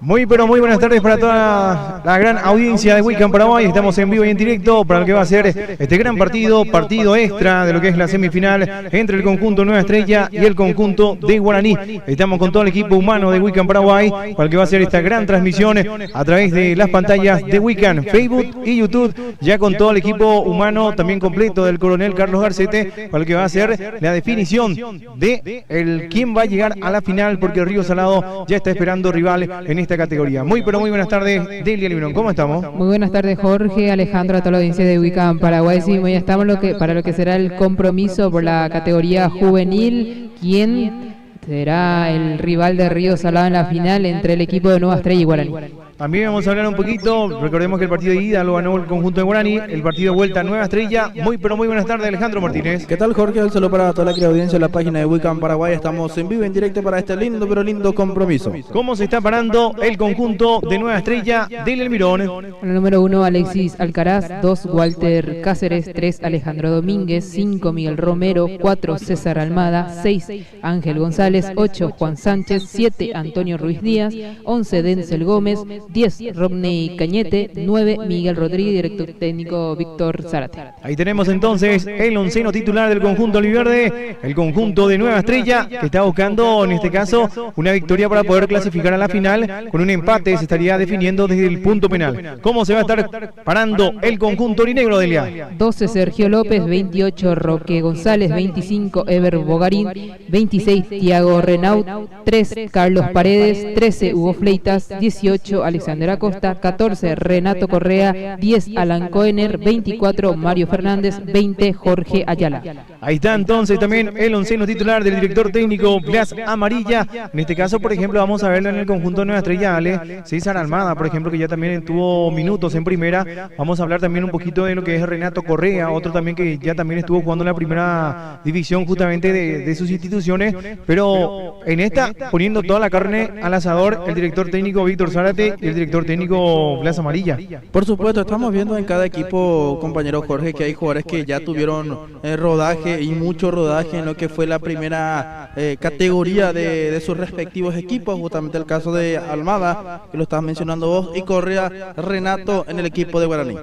Muy pero muy buenas tardes para toda la gran audiencia de Wiccan Paraguay. Estamos en vivo y en directo para lo que va a ser este gran partido extra de lo que es la semifinal entre el conjunto Nueva Estrella y el conjunto de Guaraní. Estamos con todo el equipo humano de Wiccan Paraguay para lo que va a ser esta gran transmisión a través de las pantallas de Wiccan, Facebook y YouTube, ya con todo el equipo humano también completo del coronel Carlos Garcete para lo que va a ser la definición de quién va a llegar a la final, porque Río Salado ya está esperando rival en esta categoría. Muy pero muy buenas tardes, Delia Librón, ¿cómo estamos? Muy buenas tardes, Jorge, Alejandro, a toda la audiencia de Wiccan Paraguay. Sí, ya estamos para lo que será el compromiso por la categoría juvenil. ¿Quién será el rival de Río Salado en la final entre el equipo de Nueva Estrella y Guaraní? También vamos a hablar un poquito, recordemos que el partido de ida lo ganó el conjunto de Guaraní, el partido de vuelta Nueva Estrella. Muy pero muy buenas tardes, Alejandro Martínez. ¿Qué tal, Jorge? Un saludo para toda la querida audiencia de la página de Wiccan Paraguay. Estamos en vivo y en directo para este lindo pero lindo compromiso. ¿Cómo se está parando el conjunto de Nueva Estrella del Elmirón? Con el número 1, Alexis Alcaraz; 2, Walter Cáceres; 3, Alejandro Domínguez; 5, Miguel Romero; 4, César Almada; 6, Ángel González; 8, Juan Sánchez; 7, Antonio Ruiz Díaz; 11, Denzel Gómez; 10, Rodney Cañete; 9, Miguel Rodríguez; director técnico Víctor Zárate. Ahí tenemos entonces el onceno titular del conjunto oliverde, el conjunto de Nueva Estrella, que está buscando en este caso una victoria para poder clasificar a la final. Con un empate se estaría definiendo desde el punto penal. ¿Cómo se va a estar parando el conjunto orinegro, Delia? 12, Sergio López; 28, Roque González; 25, Ever Bogarín; 26, Tiago Renaud; 3, Carlos Paredes; 13, Hugo Fleitas; 18, Alexander Acosta; 14, Renato Correa; 10, Alan Koener; 24, Mario Fernández; 20, Jorge Ayala. Ahí está entonces también el onceno titular del director técnico Blas Amarilla. En este caso, por ejemplo, vamos a verlo en el conjunto de Nueva Estrella, Ale. César Almada, por ejemplo, que ya también tuvo minutos en primera. Vamos a hablar también un poquito de lo que es Renato Correa, otro también que ya también estuvo jugando en la primera división justamente de sus instituciones. Pero en esta, poniendo toda la carne al asador, el director técnico Víctor Zárate y el director técnico Blas Amarilla. Por supuesto, estamos viendo en cada equipo, compañero Jorge, que hay jugadores que ya tuvieron rodaje y mucho rodaje en lo que fue la primera categoría de sus respectivos equipos. Justamente el caso de Almada, que lo estabas mencionando vos, y Correa Renato en el equipo de Guaraní.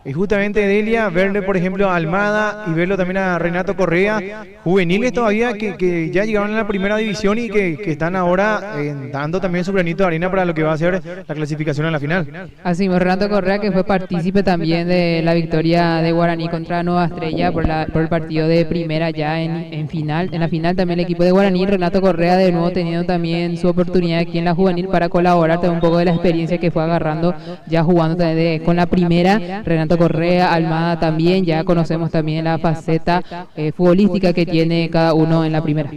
Y justamente, Delia, verle por ejemplo a Almada y verlo también a Renato Correa, juveniles todavía que ya llegaron a la primera división y que están ahora dando también su granito de arena para lo que va a ser la clasificación a la final. Así, Renato Correa, que fue partícipe también de la victoria de Guaraní contra Nueva Estrella por el partido de primera ya en la final también el equipo de Guaraní. Renato Correa de nuevo teniendo también su oportunidad aquí en la juvenil para colaborar también un poco de la experiencia que fue agarrando ya jugando también con la primera. Renato Correa, Almada también, ya conocemos también la faceta futbolística que tiene cada uno en la primera.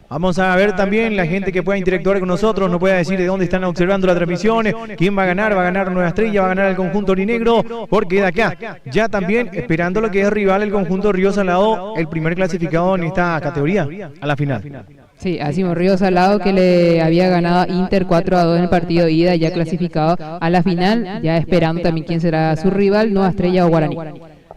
Vamos a ver también la gente que pueda interactuar con nosotros, nos pueda decir de dónde están observando la transmisión, quién va a ganar Nueva Estrella, va a ganar el conjunto orinegro, porque de acá ya también esperando lo que es rival el conjunto Río Salado, el primer clasificado en esta categoría, a la final. Sí, así Río Salado, que le había ganado a Inter 4-2 en el partido de ida, ya clasificado a la final, ya esperando también quién será su rival, Nueva Estrella o Guaraní.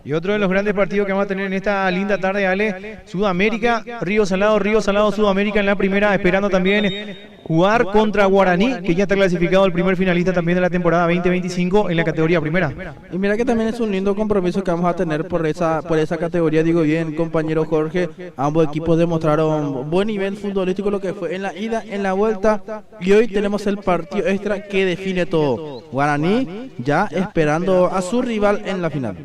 Y otro de los grandes partidos que vamos a tener en esta linda tarde, Ale, Sudamérica, Río Salado, Sudamérica en la primera, esperando también jugar contra Guaraní, que ya está clasificado el primer finalista también de la temporada 2025 en la categoría primera. Y mira que también es un lindo compromiso que vamos a tener por esa categoría, digo bien, compañero Jorge. Ambos equipos demostraron buen nivel futbolístico, lo que fue en la ida, en la vuelta, y hoy tenemos el partido extra que define todo. Guaraní ya esperando a su rival en la final.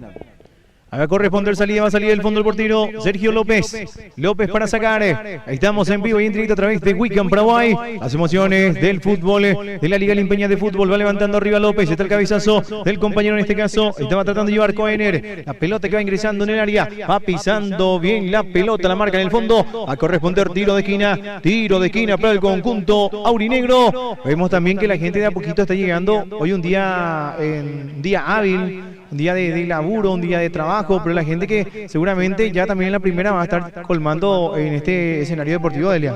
A ver, corresponde el salida, va a salir del fondo el portero Sergio López. López para sacar. Ahí estamos en vivo y en directo a través de Wiccan Paraguay. Las emociones del fútbol, de la Liga Limpeña de Fútbol. Va levantando arriba López. Está el cabezazo del compañero en este caso. Estaba tratando de llevar Koener. La pelota que va ingresando en el área. Va pisando bien la pelota, la marca en el fondo. A corresponder tiro de esquina. Tiro de esquina para el conjunto aurinegro. Vemos también que la gente de a poquito está llegando. Hoy un día hábil. de laburo, un día de trabajo, pero la gente que seguramente ya también en la primera va a estar colmando en este escenario deportivo, Delia.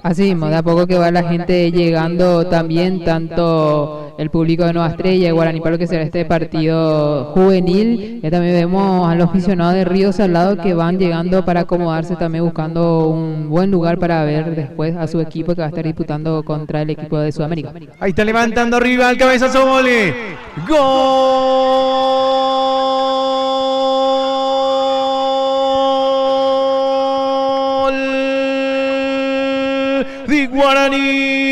Así mismo, de a poco que va la gente llegando también, tanto el público de Nueva Estrella y Guaraní para lo que será este partido juvenil. Ya también vemos a los aficionados de Río Salado que van llegando para acomodarse, también buscando un buen lugar para ver después a su equipo que va a estar disputando contra el equipo de Sudamérica. Ahí está levantando arriba el cabezazo, vole. ¡Gol! De Guaraní.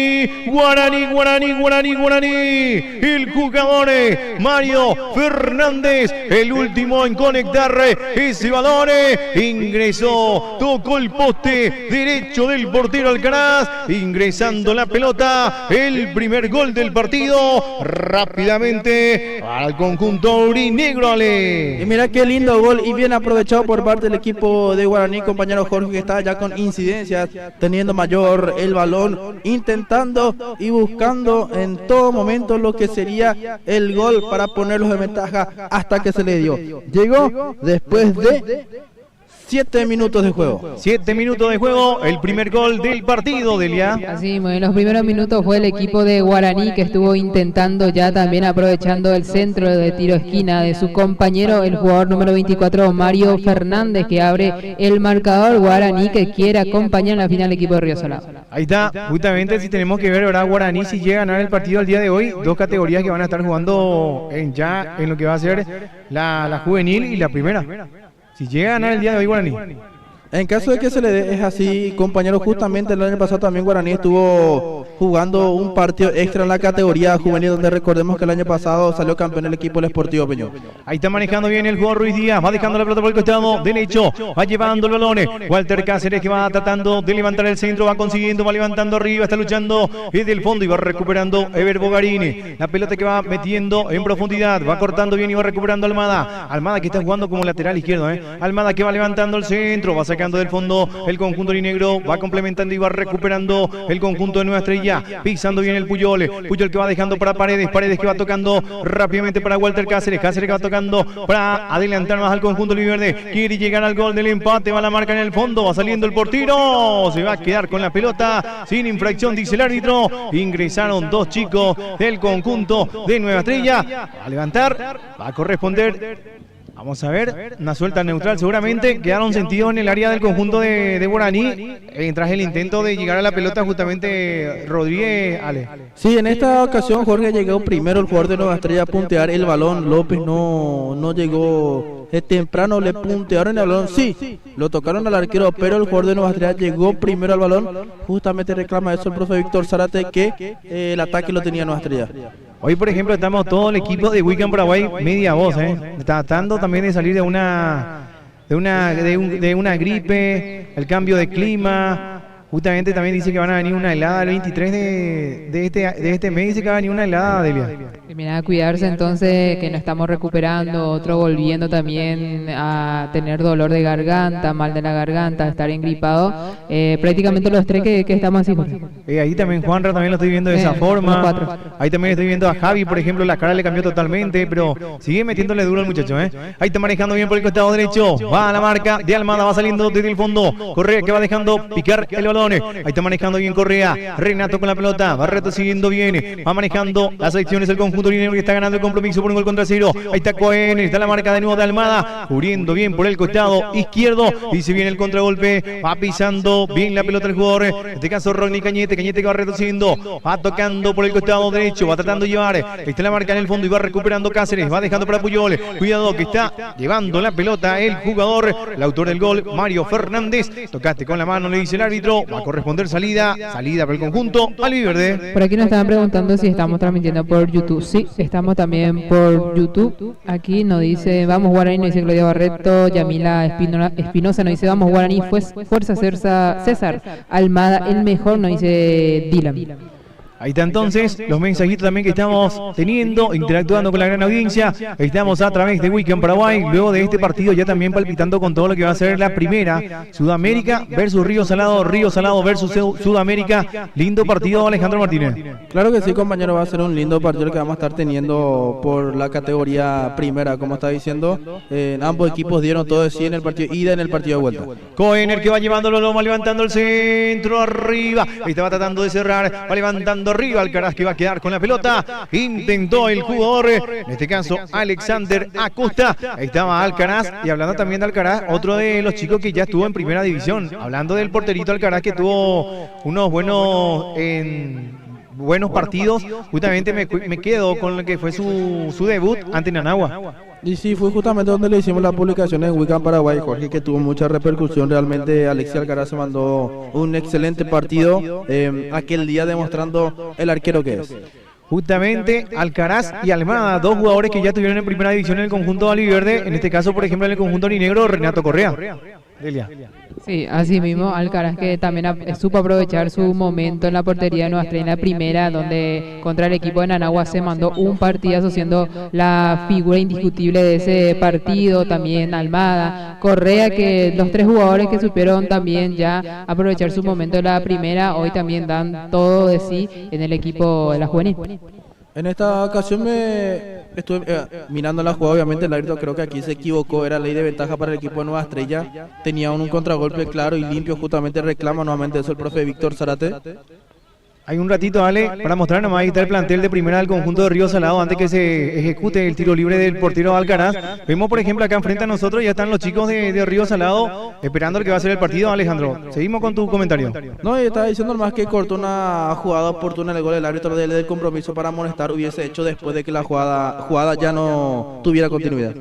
El jugador Mario Fernández, el último en conectar ese balón. Ingresó, tocó el poste derecho del portero Alcaraz, ingresando la pelota. El primer gol del partido. Rápidamente al conjunto aurinegro, Ale. Y mira qué lindo gol y bien aprovechado por parte del equipo de Guaraní, compañero Jorge, que está ya con incidencias, teniendo mayor el balón, intentando y buscando en todo momento lo que sería el gol para ponerlos de ventaja hasta que se le dio. Llegó después de 7 minutos de juego. 7 minutos de juego, el primer gol del partido, Delia. Así, en los primeros minutos fue el equipo de Guaraní que estuvo intentando ya también aprovechando el centro de tiro esquina de su compañero, el jugador número 24, Mario Fernández, que abre el marcador. Guaraní que quiere acompañar en la final del equipo de Río Salado. Ahí está, justamente si tenemos que ver ahora Guaraní si llega a ganar el partido el día de hoy, dos categorías que van a estar jugando ya en lo que va a ser la juvenil y la primera. Si llega a ganar el día de hoy Guaraní. En caso de que se le dé, es así, compañero, justamente el año pasado también Guaraní estuvo jugando un partido extra en la categoría juvenil, donde recordemos que el año pasado salió campeón el equipo del Sportivo Peñón. Ahí está manejando bien el jugador Ruiz Díaz, va dejando la pelota por el costado derecho, va llevando el balón. Walter Cáceres que va tratando de levantar el centro, va consiguiendo, va levantando arriba, está luchando desde el fondo y va recuperando Ever Bogarini. La pelota que va metiendo en profundidad, va cortando bien y va recuperando Almada. Almada que está jugando como lateral izquierdo, Almada que va levantando el centro, va sacando del fondo el conjunto aurinegro, va complementando y va recuperando el conjunto de Nueva Estrella, pisando bien el Puyol que va dejando para Paredes que va tocando rápidamente para Walter Cáceres que va tocando para adelantar más al conjunto Verde, quiere llegar al gol del empate, va la marca en el fondo, va saliendo el portero, se va a quedar con la pelota sin infracción, dice el árbitro. Ingresaron dos chicos del conjunto de Nueva Estrella, va a levantar, va a corresponder. Vamos a ver, una suelta neutral seguramente, quedaron sentidos en el área del conjunto de Guaraní, tras el intento de llegar a la pelota justamente Rodríguez, Ale. Sí, en esta ocasión Jorge llegó primero el jugador de Nueva Estrella a puntear el balón, López no llegó temprano, le puntearon el balón, sí, lo tocaron al arquero, pero el jugador de Nueva Estrella llegó primero al balón, justamente reclama eso el profe Víctor Zárate, que el ataque lo tenía Nueva Estrella. Hoy, por ejemplo, estamos todo el equipo de Weekend Paraguay media voz, tratando también de salir de una gripe, el cambio de clima. Justamente también dice que van a venir una helada el 23 de este mes, dice que va a venir una helada, Delia. Mira, a cuidarse entonces, que no estamos recuperando, otro volviendo también a tener dolor de garganta, mal de la garganta, estar engripado. Prácticamente los tres que estamos así. Ahí también Juanra también lo estoy viendo de esa forma. Ahí también estoy viendo a Javi, por ejemplo, la cara le cambió totalmente, pero sigue metiéndole duro al muchacho, Ahí está manejando bien por el costado derecho, va a la marca de Almada, va saliendo desde el fondo, Correa que va dejando picar el balón. Ahí está manejando bien Correa, Renato con la pelota, Barreto siguiendo bien, va manejando las acciones el conjunto aurinegro que está ganando el compromiso por un gol contra cero. Ahí está Cohen, está la marca de nuevo de Almada, cubriendo bien por el costado izquierdo, y si viene el contragolpe, va pisando bien la pelota el jugador, en este caso Rodney Cañete que va retrocediendo, va tocando por el costado derecho, va tratando de llevar, está la marca en el fondo y va recuperando Cáceres, va dejando para Puyol, cuidado que está llevando la pelota el jugador, el autor del gol, Mario Fernández, tocaste con la mano, le dice el árbitro, va a corresponder salida para el conjunto albiverde. Por aquí nos estaban preguntando si estamos transmitiendo por YouTube. Sí, estamos también por YouTube. Aquí nos dice vamos Guaraní, nos dice Claudia Barreto. Yamila Espinosa nos dice vamos Guaraní, fuerza César Almada el mejor, nos dice Dylan. Ahí está entonces los mensajitos también que estamos teniendo, interactuando con la gran audiencia. Estamos a través de Weekend Paraguay, luego de este partido ya también palpitando con todo lo que va a ser la primera, Sudamérica versus Río Salado versus Sudamérica. Lindo partido, Alejandro Martínez. Claro que sí, compañero, va a ser un lindo partido que vamos a estar teniendo por la categoría primera, como está diciendo. Ambos equipos dieron todo de sí en el partido ida y en el partido de vuelta. Coener que va llevándolo, lo va levantando el centro arriba. Ahí estaba tratando de cerrar, va levantando arriba Alcaraz que va a quedar con la pelota. Intentó el jugador, en este caso Alexander Acosta. Ahí estaba Alcaraz, y hablando también de Alcaraz, otro de los chicos que ya estuvo en primera división. Hablando del porterito Alcaraz que tuvo unos buenos partidos. Justamente me quedo con lo que fue su debut ante Nanagua. Y sí, fue justamente donde le hicimos la publicación en Weekend Paraguay, Jorge, que tuvo mucha repercusión. Realmente Alexis Alcaraz se mandó un excelente partido aquel día, demostrando el arquero que es. Justamente Alcaraz y Almada, dos jugadores que ya tuvieron en primera división en el conjunto aliverde. En este caso, por ejemplo, en el conjunto aurinegro, Renato Correa. Delia. Sí, así mismo Alcaraz, que también supo aprovechar su momento en la portería de Nueva Estrella en la primera, donde contra el equipo de Nanagua se mandó un partidazo, siendo la figura indiscutible de ese partido. También Almada, Correa, que los tres jugadores que supieron también ya aprovechar su momento en la primera, hoy también dan todo de sí en el equipo de la juvenil. En esta ocasión me estuve mirando la jugada. Obviamente el árbitro creo que aquí se equivocó, era ley de ventaja para el equipo de Nueva Estrella. Tenía un contragolpe claro y limpio, justamente reclama nuevamente eso el profe Víctor Zarate. Hay un ratito, Ale, para mostrar nomás. Ahí está el plantel de primera del conjunto de Río Salado antes que se ejecute el tiro libre del portero Alcaraz. Vemos, por ejemplo, acá enfrente a nosotros ya están los chicos de Río Salado esperando el que va a ser el partido. Alejandro, seguimos con tu comentario. No, estaba diciendo más que cortó una jugada oportuna en el gol del árbitro del compromiso para amonestar hubiese hecho después de que la jugada ya no tuviera continuidad.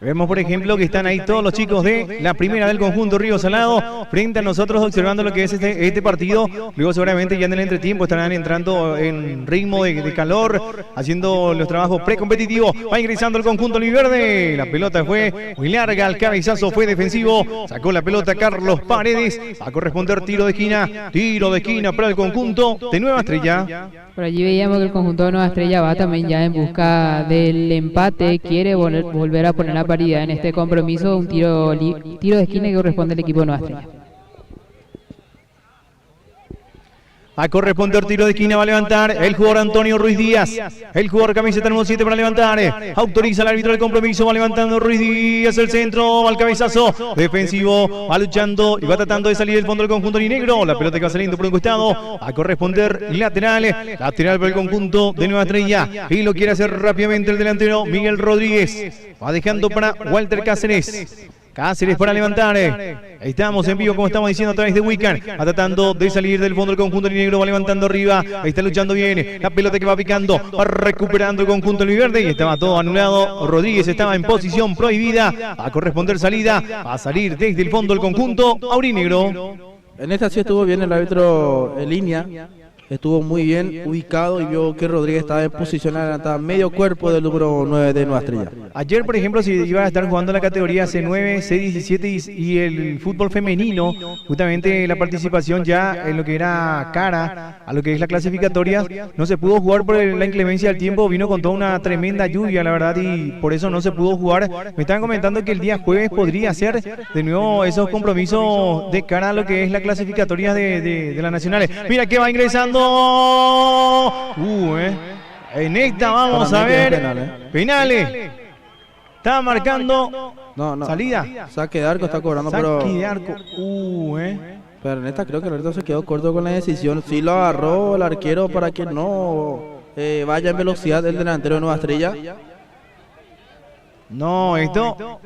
Vemos, por ejemplo, que están ahí todos los chicos de la primera del conjunto Río Salado frente a nosotros observando lo que es este partido. Luego seguramente ya en el entretiempo estarán entrando en ritmo de calor, haciendo los trabajos precompetitivos. Va ingresando el conjunto aliverde. La pelota fue muy larga, el cabezazo fue defensivo. Sacó la pelota Carlos Paredes. Va a corresponder tiro de esquina para el conjunto de Nueva Estrella. Por allí veíamos que el conjunto de Nueva Estrella va también ya en busca del empate, quiere volver a poner la paridad en este compromiso, un tiro de esquina que corresponde al equipo de Nueva Estrella. A corresponder tiro de esquina va a levantar el jugador Antonio Ruiz Díaz. El jugador camiseta número 7 para levantar. Autoriza el árbitro del compromiso. Va levantando Ruiz Díaz el centro. Va al cabezazo. Defensivo. Va luchando y va tratando de salir del fondo del conjunto negro. La pelota que va saliendo por un costado. A corresponder lateral. Lateral para el conjunto de Nueva Estrella. Y lo quiere hacer rápidamente el delantero Miguel Rodríguez. Va dejando para Walter Cáceres. Cáceres para levantar. Estamos en vivo, como estamos diciendo, a través de Weekend. Va tratando de salir del fondo del conjunto negro. Va levantando arriba. Ahí está luchando bien. La pelota que va picando. Va recuperando el conjunto verde. Y estaba todo anulado. Rodríguez estaba en posición prohibida. Va a corresponder salida. Va a salir desde el fondo del conjunto aurinegro. En esta sí estuvo bien el árbitro en línea. Estuvo muy bien ubicado y vio que Rodríguez estaba en posición adelantada, medio cuerpo del número 9 de Nueva Estrella. Ayer, por ejemplo, si iban a estar jugando la categoría C9, C17 y el fútbol femenino, justamente la participación ya en lo que era cara a lo que es la clasificatoria, no se pudo jugar por la inclemencia del tiempo, vino con toda una tremenda lluvia, la verdad, y por eso no se pudo jugar. Me estaban comentando que el día jueves podría ser de nuevo esos compromisos de cara a lo que es la clasificatoria de las nacionales. Mira que va ingresando. En esta vamos a ver penales. Está marcando salida. Saque de arco está cobrando, saque de arco. Pero en esta creo que el árbitro se quedó corto con la decisión. Sí lo agarró el arquero para que no vaya en velocidad el delantero de Nueva Estrella. No, esto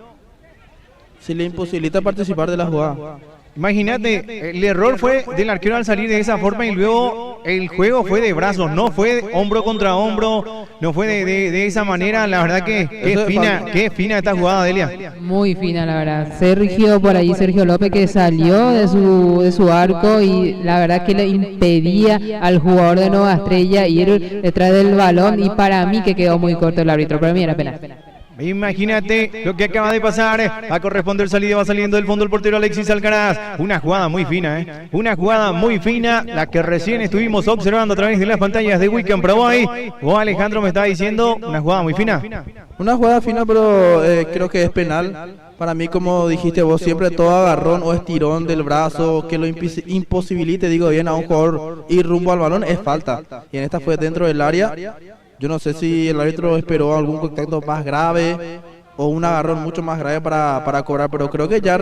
sí le imposibilita participar de la jugada. Imagínate, el error fue del arquero al salir de esa forma y luego el juego fue de brazos, no fue hombro contra hombro, no fue de esa manera. La verdad que qué fina esta jugada, Delia. Muy fina, la verdad. Sergio López, que salió de su arco y la verdad que le impedía al jugador de Nueva Estrella ir detrás del balón, y para mí que quedó muy corto el árbitro, para mí era penal. Imagínate lo que acaba de pasar. Va a corresponder salida, va saliendo del fondo el portero Alexis Alcaraz. Una jugada muy fina, una jugada muy fina, la que recién estuvimos observando a través de las pantallas de Weekend Paraguay. O Alejandro me estaba diciendo, una jugada muy fina. Una jugada fina, pero creo que es penal. Para mí, como dijiste vos, siempre todo agarrón o estirón del brazo que lo imposibilite, digo bien, a un jugador ir rumbo al balón es falta. Y en esta fue dentro del área. Yo no sé si el árbitro esperó algún contacto más grave o un agarrón mucho más grave para cobrar, pero creo que ya,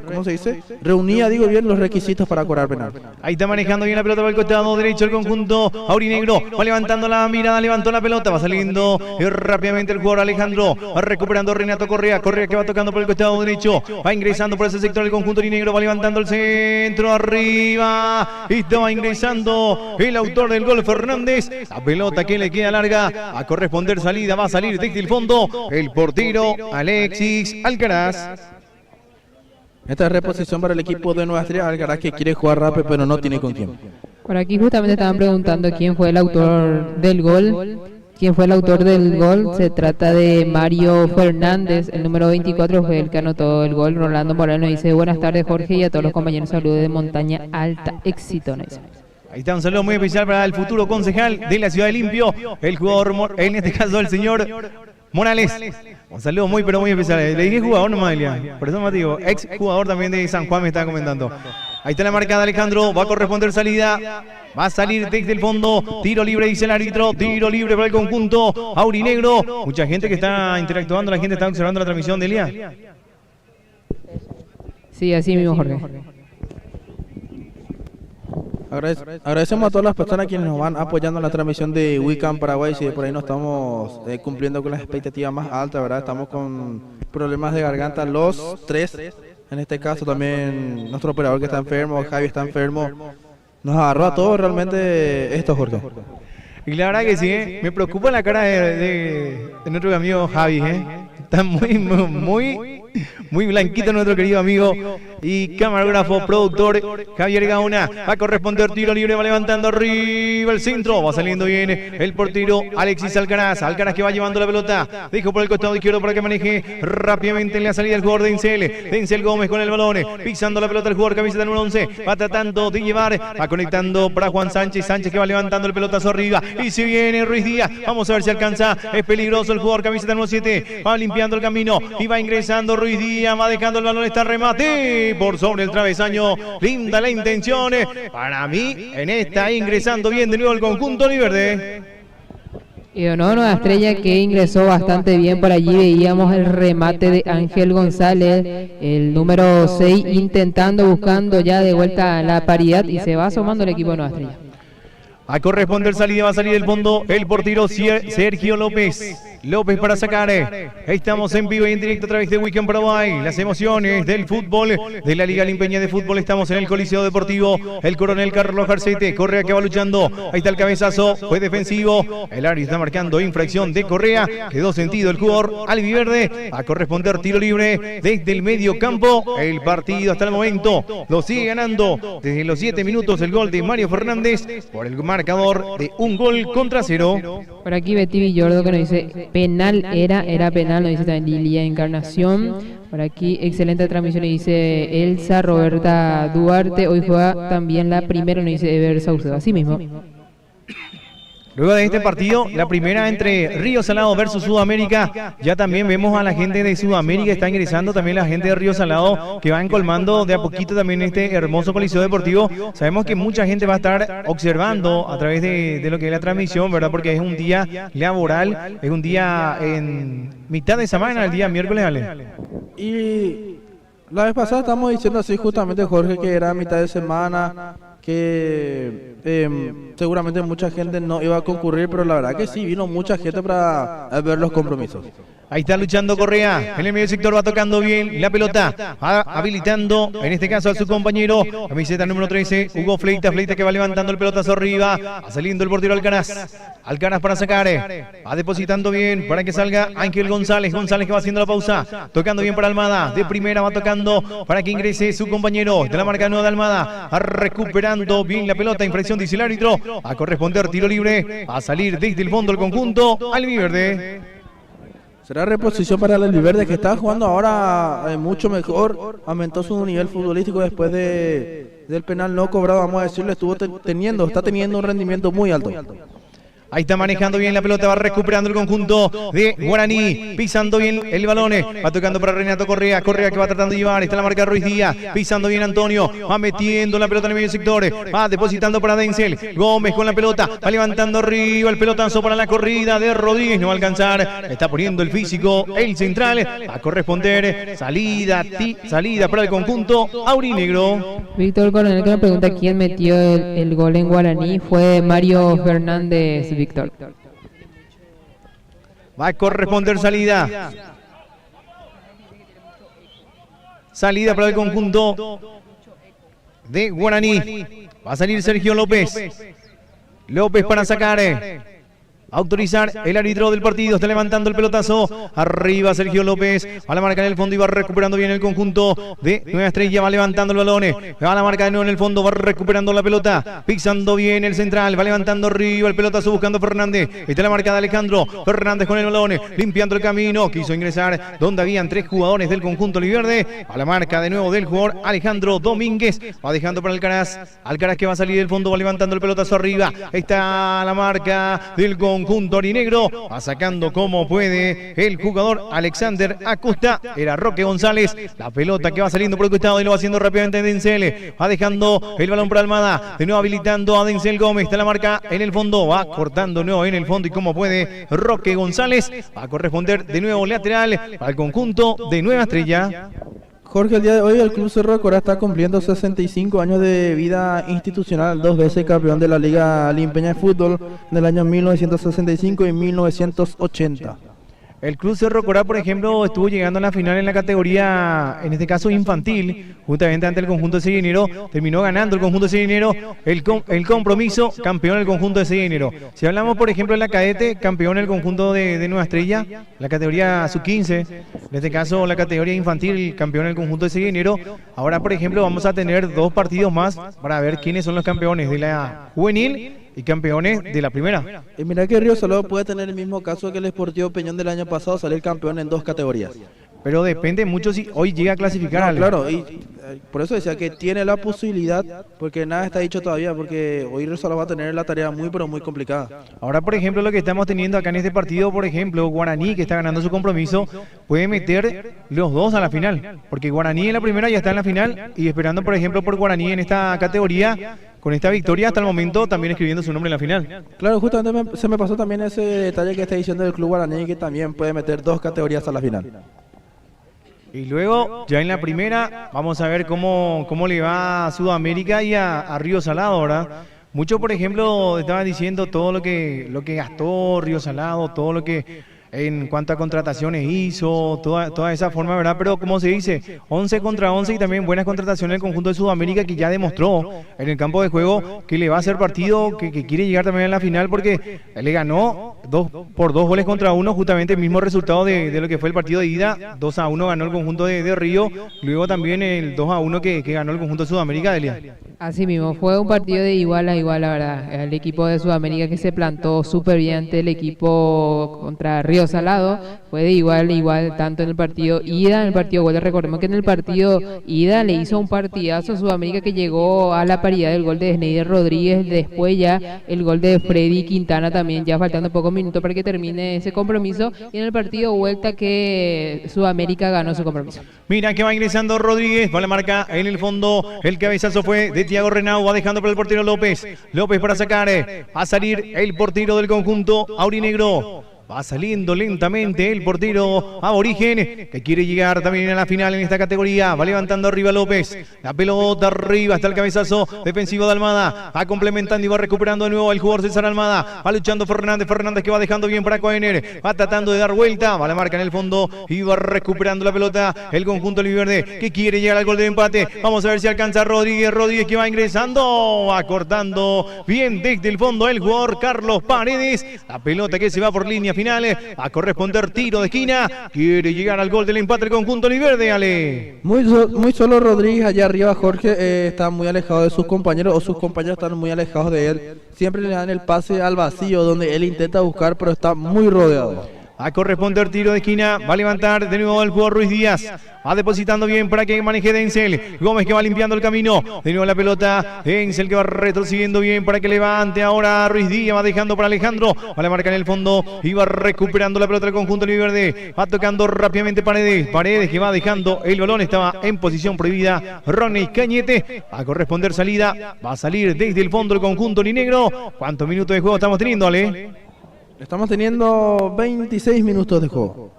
¿cómo se dice? Reunía, digo bien, los requisitos para cobrar penal. Ahí está manejando bien la pelota por el costado derecho el conjunto aurinegro. Va levantando la mirada, levantó la pelota, va saliendo rápidamente el jugador Alejandro. Va recuperando Renato Correa. Correa que va tocando por el costado derecho. Va ingresando por ese sector el conjunto aurinegro. Va levantando el centro arriba. Y va ingresando el autor del gol, Fernández. La pelota que le queda larga. A corresponder salida, va a salir desde el fondo el portero Alexis Alcaraz. Esta es reposición para el equipo de Nueva Estrella. Alcaraz que quiere jugar rápido pero no tiene con quién. Por aquí justamente estaban preguntando quién fue el autor del gol. ¿Quién fue el autor del gol? Se trata de Mario Fernández, el número 24 fue el que anotó el gol. Rolando Moreno dice, buenas tardes Jorge y a todos los compañeros, saludos de Montaña Alta, éxito. Ahí está un saludo muy especial para el futuro concejal de la ciudad de Limpio, el jugador, en este caso el señor Morales. Un saludo muy pero muy especial. Le dije jugador nomás, Elia. Por eso me digo, ex jugador también de San Juan me estaba comentando. Ahí está la marca de Alejandro, va a corresponder salida. Va a salir desde el fondo, tiro libre dice el árbitro, tiro libre para el conjunto aurinegro. Mucha gente que está interactuando, la gente está observando la transmisión de Elia. Sí, así mismo Jorge. Agradecemos a todas las personas quienes nos van apoyando en la transmisión de Weekend Paraguay. Si por ahí no estamos cumpliendo con las expectativas más altas, ¿verdad? Estamos con problemas de garganta los tres. En este caso también nuestro operador que está enfermo, Javi está enfermo. Nos agarró a todos realmente esto, Jorge. Y la verdad que sí, me preocupa la cara de nuestro amigo Javi, Está muy blanquito nuestro querido amigo y camarógrafo, productor Javier Gauna. Va a corresponder tiro libre, va levantando arriba el centro, va saliendo bien el portero Alexis Alcaraz. Alcaraz que va llevando la pelota, dejo por el costado izquierdo para que maneje rápidamente en la salida el jugador Denzel Gómez con el balón, pisando la pelota el jugador camiseta número 11, va tratando de llevar, va conectando para Juan Sánchez que va levantando el pelotazo arriba y se viene Ruiz Díaz. Vamos a ver si alcanza, es peligroso el jugador camiseta número 7, va limpiando el camino y va ingresando Ruiz Díaz, va dejando el balón, está remate por sobre el travesaño. Linda la intención para mí en esta, ingresando bien de nuevo el conjunto Oliverde. Y no, Nueva Estrella que ingresó bastante bien. Por allí veíamos el remate de Ángel González, el número 6, intentando, buscando ya de vuelta la paridad, y se va asomando el equipo de Nueva Estrella. A corresponder salida, va a salir del fondo el portero Sergio López. López para sacar. Estamos en vivo y en directo a través de Weekend Paraguay. Las emociones del fútbol, de la Liga Limpeña de Fútbol. Estamos en el Coliseo Deportivo. El coronel Carlos Garcete. Correa que va luchando. Ahí está el cabezazo. Fue defensivo. El árbitro está marcando infracción de Correa. Quedó sentido el jugador albiverde. A corresponder tiro libre desde el medio campo. El partido hasta el momento lo sigue ganando desde los 7 minutos el gol de Mario Fernández por el marcador de 1-0. Por aquí Betty Villordo que nos dice penal, era penal, nos dice también Lilia Encarnación. Por aquí excelente transmisión, nos dice Elsa Roberta Duarte. Hoy juega también la primera, nos dice Ever Saucedo. Así mismo. Luego de este partido, la primera entre Río Salado versus Sudamérica, ya también vemos a la gente de Sudamérica, está ingresando también la gente de Río Salado, que van colmando de a poquito también este hermoso coliseo deportivo. Sabemos que mucha gente va a estar observando a través de lo que es la transmisión, ¿verdad? Porque es un día laboral, es un día en mitad de semana, el día miércoles, Ale. Y la vez pasada estamos diciendo así justamente, Jorge, que era mitad de semana, que seguramente mucha gente no iba a concurrir, pero la verdad que sí, vino mucha gente para ver los compromisos. Ahí está luchando Correa, en el medio sector va tocando bien la pelota, habilitando en este caso a su compañero, camiseta número 13, Hugo Fleita que va levantando el pelotazo arriba, va saliendo el portero Alcaraz para sacar, va depositando bien para que salga Ángel González que va haciendo la pausa, tocando bien para Almada, de primera va tocando para que ingrese su compañero de la marca nueva de Almada, recuperando bien la pelota, infracción dice el árbitro, a corresponder tiro libre, a salir desde el fondo el conjunto albiverde. Será reposición para el Albiverde, que está jugando ahora mucho mejor. Aumentó su nivel futbolístico después del penal no cobrado, vamos a decirlo. Está teniendo un rendimiento muy alto. Ahí está manejando bien la pelota, va recuperando el conjunto de Guaraní, pisando bien el balón, va tocando para Renato Correa, Correa que va tratando de llevar, está la marca de Ruiz Díaz, pisando bien Antonio, va metiendo la pelota en el medio sector, va depositando para Denzel, Gómez con la pelota, va levantando arriba el pelotazo para la corrida de Rodríguez, no va a alcanzar, está poniendo el físico, el central, va a corresponder, salida para el conjunto aurinegro. Víctor Coronel que me pregunta quién metió el gol en Guaraní, fue Mario Fernández, Víctor. Va a corresponder salida. Salida para el conjunto de Guaraní. Va a salir Sergio López. López para sacar. Autorizar el árbitro del partido, está levantando el pelotazo, arriba Sergio López, va a la marca en el fondo y va recuperando bien el conjunto de Nueva Estrella, va levantando el balón, va a la marca de nuevo en el fondo, va recuperando la pelota, pisando bien el central, va levantando arriba el pelotazo buscando Fernández, está la marca de Alejandro Fernández con el balón, limpiando el camino, quiso ingresar donde habían 3 jugadores del conjunto Oliverde, a la marca de nuevo del jugador Alejandro Domínguez, va dejando para Alcaraz que va a salir del fondo, va levantando el pelotazo arriba, está la marca del conjunto aurinegro, va sacando como puede el jugador Alexander Acosta, era Roque González, la pelota que va saliendo por el costado y lo va haciendo rápidamente Denzel, va dejando el balón para Almada, de nuevo habilitando a Denzel Gómez, está la marca en el fondo, va cortando de nuevo en el fondo y como puede Roque González, va a corresponder de nuevo lateral para el conjunto de Nueva Estrella. Jorge, el día de hoy el Club Cerro de Corá está cumpliendo 65 años de vida institucional, 2 veces campeón de la Liga Limpeña de Fútbol del año 1965 y 1980. El Club Cerro Corá, por ejemplo, estuvo llegando a la final en la categoría, en este caso infantil, justamente ante el conjunto de Sellinero, terminó ganando el conjunto de Sellinero el compromiso, campeón del conjunto de Sellinero. Si hablamos, por ejemplo, de la cadete, campeón del conjunto de Nueva Estrella, la categoría sub-15, en este caso la categoría infantil, campeón del conjunto de Sellinero. Ahora, por ejemplo, vamos a tener 2 partidos más para ver quiénes son los campeones de la juvenil y campeones de la primera. Y mira que Río Salado puede tener el mismo caso que el Sportivo Peñón del año pasado, salir campeón en 2 categorías. Pero depende mucho si hoy llega a clasificar. No, claro, y por eso decía que tiene la posibilidad, porque nada está dicho todavía, porque hoy Río Salado va a tener la tarea muy pero muy complicada. Ahora, por ejemplo, lo que estamos teniendo acá en este partido, por ejemplo, Guaraní, que está ganando su compromiso, puede meter los 2 a la final, porque Guaraní en la primera ya está en la final, y esperando, por ejemplo, por Guaraní en esta categoría, con esta victoria hasta el momento también escribiendo su nombre en la final. Claro, justamente se me pasó también ese detalle que está diciendo del Club Guaraní, que también puede meter 2 categorías a la final. Y luego, ya en la primera, vamos a ver cómo le va a Sudamérica y a Río Salado, ¿verdad? Mucho, por ejemplo, estaba diciendo todo lo que gastó Río Salado, todo lo que en cuanto a contrataciones hizo, toda esa forma, ¿verdad? Pero como se dice, 11 contra 11 y también buenas contrataciones del conjunto de Sudamérica, que ya demostró en el campo de juego que le va a hacer partido, que quiere llegar también a la final, porque le ganó por 2 goles contra 1, justamente el mismo resultado de lo que fue el partido de ida. 2-1 ganó el conjunto de Río, luego también el 2-1 que ganó el conjunto de Sudamérica, Delia. Así mismo, fue un partido de igual a igual, la verdad. El equipo de Sudamérica que se plantó súper bien ante el equipo contra Río Salado, fue de igual a igual, tanto en el partido ida, en el partido vuelta. Recordemos que en el partido ida le hizo un partidazo a Sudamérica, que llegó a la paridad del gol de Sneider Rodríguez, después ya el gol de Freddy Quintana también, ya faltando pocos minutos para que termine ese compromiso, y en el partido vuelta que Sudamérica ganó su compromiso. Mira que va ingresando Rodríguez, va la marca en el fondo, el cabezazo fue de Thiago Renau, va dejando para el portero López para sacar, va a salir el portero del conjunto aurinegro. Va saliendo lentamente el portero aborigen, que quiere llegar también a la final en esta categoría. Va levantando arriba López. La pelota arriba, está el cabezazo defensivo de Almada. Va complementando y va recuperando de nuevo el jugador César Almada. Va luchando Fernández que va dejando bien para Coener. Va tratando de dar vuelta. Va la marca en el fondo y va recuperando la pelota el conjunto oliverde, que quiere llegar al gol de empate. Vamos a ver si alcanza Rodríguez que va ingresando. Va cortando bien desde el fondo el jugador Carlos Paredes. La pelota que se va por línea final, a corresponder tiro de esquina, quiere llegar al gol del empate el conjunto oliverde, Ale. Muy solo Rodríguez allá arriba, Jorge, está muy alejado de sus compañeros, o sus compañeros están muy alejados de él, siempre le dan el pase al vacío donde él intenta buscar, pero está muy rodeado. Va a corresponder tiro de esquina. Va a levantar de nuevo el jugador Ruiz Díaz. Va depositando bien para que maneje Denzel. Gómez que va limpiando el camino. De nuevo la pelota. Denzel que va retrocediendo bien para que levante ahora Ruiz Díaz. Va dejando para Alejandro. Va a marcar en el fondo. Y va recuperando la pelota del conjunto Verde. Va tocando rápidamente Paredes. Paredes que va dejando el balón. Estaba en posición prohibida. Ronnie Cañete. Va a corresponder salida. Va a salir desde el fondo el conjunto linegro. ¿Cuántos minutos de juego estamos teniendo, Ale? Estamos teniendo 26 minutos de juego.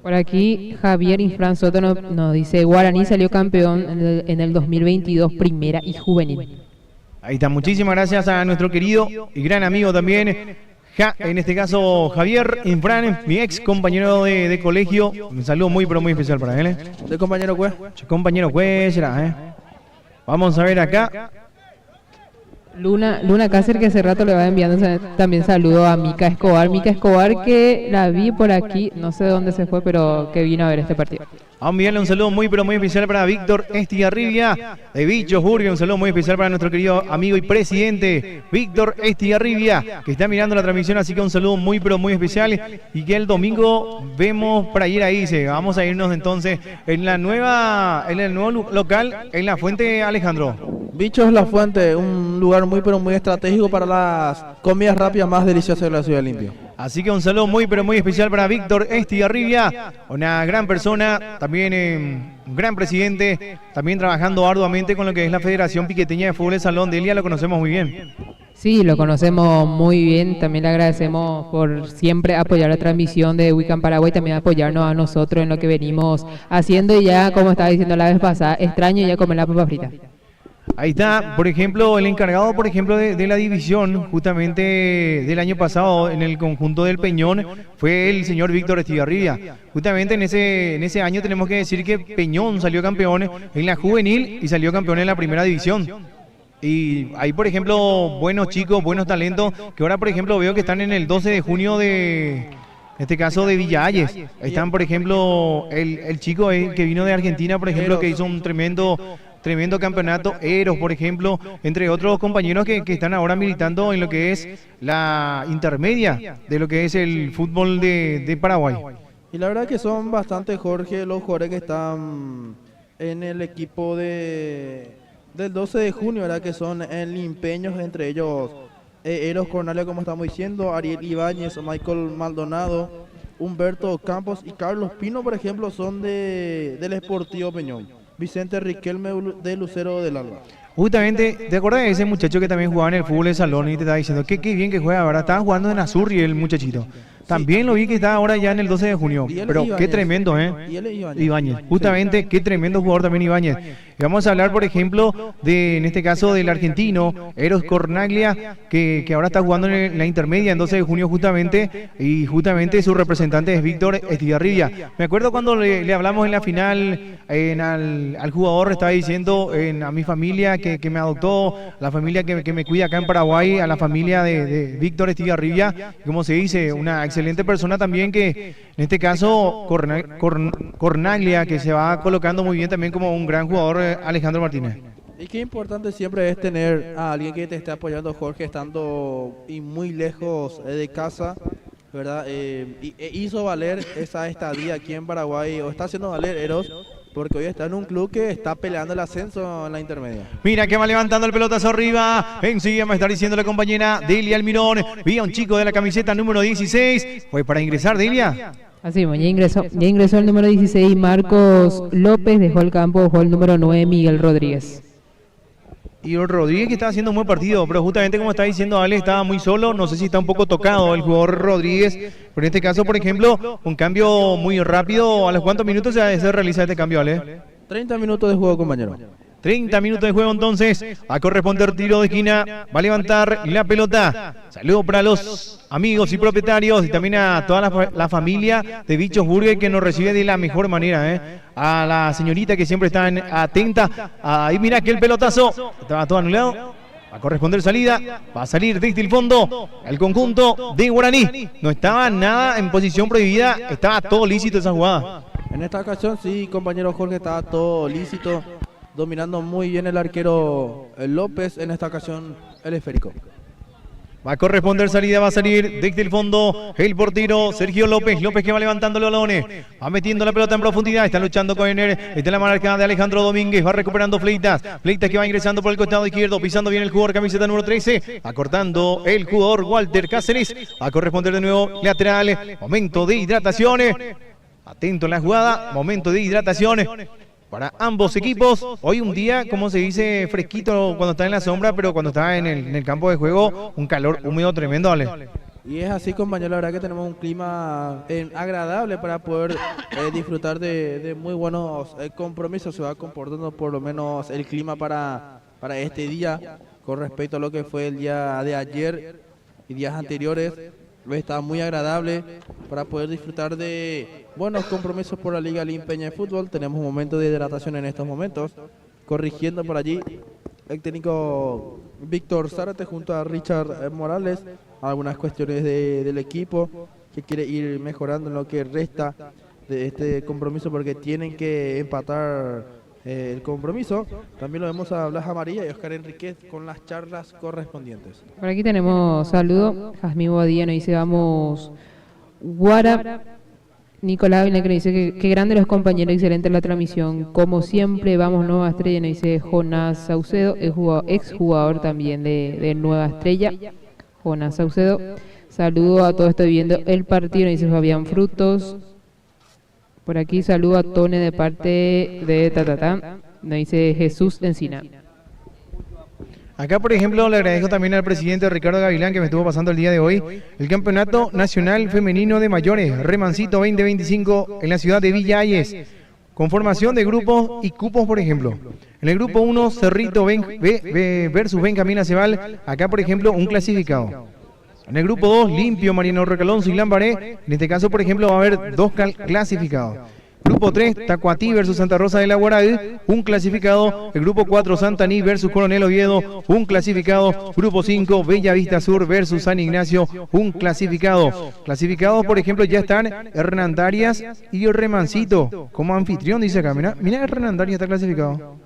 Por aquí Javier Infran Soto nos dice: Guaraní salió campeón en el 2022, primera y juvenil. Ahí está, muchísimas gracias a nuestro querido y gran amigo también, en este caso Javier Infran, mi ex compañero de colegio. Un saludo muy pero muy especial para él. ¿De compañero Cue? Compañero Cue será, Vamos a ver acá. Luna Cáceres, que hace rato le va enviando también saludo a Mica Escobar. Mica Escobar, que la vi por aquí, no sé de dónde se fue, pero que vino a ver este partido. A enviarle un saludo muy pero muy especial para Víctor Estigarribia de Bichos Burger. Un saludo muy especial para nuestro querido amigo y presidente Víctor Estigarribia, que está mirando la transmisión, así que un saludo muy pero muy especial. Y que el domingo vemos para ir ahí. Vamos a irnos entonces en el nuevo local, en la Fuente Alejandro. Bichos La Fuente, un lugar muy pero muy estratégico para las comidas rápidas más deliciosas de la ciudad limpia. Así que un saludo muy pero muy especial para Víctor Estigarribia, una gran persona, también un gran presidente, también trabajando arduamente con lo que es la Federación Piqueteña de Fútbol de Salón. Delia, lo conocemos muy bien. Sí, lo conocemos muy bien. También le agradecemos por siempre apoyar la transmisión de Weekend Paraguay, también apoyarnos a nosotros en lo que venimos haciendo. Y ya, como estaba diciendo la vez pasada, extraño ya comer la papa frita. Ahí está, por ejemplo, el encargado, por ejemplo, de la división, justamente del año pasado, en el conjunto del Peñón, fue el señor Víctor Estigarribia. Justamente en ese año tenemos que decir que Peñón salió campeón en la juvenil y salió campeón en la primera división. Y hay, por ejemplo, buenos chicos, buenos talentos, que ahora, por ejemplo, veo que están en el 12 de junio en este caso de Villa Hayes. Están, por ejemplo, el chico que vino de Argentina, por ejemplo, que hizo un tremendo campeonato, Eros, por ejemplo, entre otros compañeros que están ahora militando en lo que es la intermedia de lo que es el fútbol de Paraguay. Y la verdad que son bastante, Jorge, los jugadores que están en el equipo del 12 de junio, ¿verdad? Que son en limpeños, entre ellos Eros Cornalia, como estamos diciendo, Ariel Ibáñez, Michael Maldonado, Humberto Campos y Carlos Pino, por ejemplo, son del Sportivo Peñón. Vicente Riquelme de Lucero del Alba. Justamente, ¿te acuerdas de ese muchacho que también jugaba en el fútbol de salón y te estaba diciendo qué bien que juega, ¿verdad? Estaba jugando en Azurri el muchachito. También lo vi que está ahora ya en el 12 de junio. Pero qué tremendo, Y él es Ibáñez. Justamente, qué tremendo jugador también Ibáñez. Y vamos a hablar, por ejemplo, en este caso del argentino, Eros Cornaglia, que ahora está jugando en la intermedia en 12 de junio justamente, y justamente su representante es Víctor Estigarribia. Me acuerdo cuando le hablamos en la final al jugador, estaba diciendo a mi familia que me adoptó, la familia que me cuida acá en Paraguay, a la familia de Víctor Estigarribia, como se dice, una excelente persona también que, en este caso, Cornaglia, que se va colocando muy bien también como un gran jugador, Alejandro Martínez. Y qué importante siempre es tener a alguien que te esté apoyando, Jorge, estando y muy lejos de casa, ¿verdad? Hizo valer esa estadía aquí en Paraguay, o está haciendo valer Eros, porque hoy está en un club que está peleando el ascenso en la intermedia. Mira que va levantando el pelotazo arriba. Enseguida me está diciendo la compañera Delia Almirón. Vi a un chico de la camiseta número 16. Fue para ingresar, Delia. Así, ya ingresó el número 16, Marcos López, dejó el campo, dejó el número 9, Miguel Rodríguez. Y el Rodríguez, que está haciendo un buen partido, pero justamente como está diciendo Ale, estaba muy solo. No sé si está un poco tocado el jugador Rodríguez, pero en este caso, por ejemplo, un cambio muy rápido. ¿A los cuántos minutos se realiza este cambio, Ale? 30 minutos de juego, compañero. 30 minutos de juego entonces, a corresponder tiro de esquina, va a levantar la pelota. Saludos para los amigos y propietarios y también a toda la familia de Bichos Burger, que nos recibe de la mejor manera, a la señorita que siempre está atenta. Ahí mira que el pelotazo estaba todo anulado. Va a corresponder salida, va a salir desde el fondo el conjunto de Guaraní. No estaba nada en posición prohibida, estaba todo lícito esa jugada. En esta ocasión sí, compañero Jorge, estaba todo lícito, dominando muy bien el arquero López, en esta ocasión el esférico. Va a corresponder salida, va a salir desde el fondo el portero Sergio López. López que va levantando los balones, va metiendo la pelota en profundidad, está luchando con él. Está la marca de Alejandro Domínguez, va recuperando Fleitas. Fleitas que va ingresando por el costado izquierdo, pisando bien el jugador camiseta número 13. Va cortando el jugador Walter Cáceres. Va a corresponder de nuevo lateral. Momento de hidratación. Atento en la jugada, momento de hidratación para ambos equipos. Hoy un día, como se dice, fresquito cuando está en la sombra, pero cuando está en el campo de juego, un calor húmedo tremendo, Ale. Y es así, compañero, la verdad que tenemos un clima agradable para poder disfrutar de muy buenos compromisos. Se va comportando por lo menos el clima para este día con respecto a lo que fue el día de ayer y días anteriores. Está muy agradable para poder disfrutar de buenos compromisos por la Liga Limpeña de Fútbol. Tenemos un momento de hidratación en estos momentos. Corrigiendo por allí el técnico Víctor Zárate junto a Richard Morales. Algunas cuestiones del equipo que quiere ir mejorando en lo que resta de este compromiso porque tienen que empatar el compromiso. También lo vemos a Blas Amarilla y Oscar Enríquez con las charlas correspondientes. Por aquí tenemos saludo. Jazmín Bodía nos dice vamos Guara. Nicolás Ávila que nos dice que grande los compañeros, excelente la transmisión. Como siempre, vamos Nueva Estrella, nos dice Jonás Saucedo, ex jugador también de Nueva Estrella. Jonás Saucedo. Saludo a todos, estoy viendo el partido, nos dice Fabián Frutos. Por aquí saludo a Tone de parte de Tatatán, nos dice Jesús Encina. Acá, por ejemplo, le agradezco también al presidente Ricardo Gavilán que me estuvo pasando el día de hoy el Campeonato Nacional Femenino de Mayores, Remancito 2025 en la ciudad de Villa Ayes, con formación de grupos y cupos, por ejemplo. En el grupo 1, Cerrito versus Benjamín Aceval, acá, por ejemplo, un clasificado. En el grupo 2, Limpio, Mariano Recalonso y Lambaré. En este caso, por ejemplo, va a haber 2 clasificados. Grupo 3, Tacuatí versus Santa Rosa de la Guaral, un clasificado. El grupo 4, Santaní versus Coronel Oviedo, un clasificado. Grupo 5, Bella Vista Sur versus San Ignacio, un clasificado. Clasificados, por ejemplo, ya están Hernandarias y el Remancito como anfitrión, dice acá. Mira, Hernandarias está clasificado.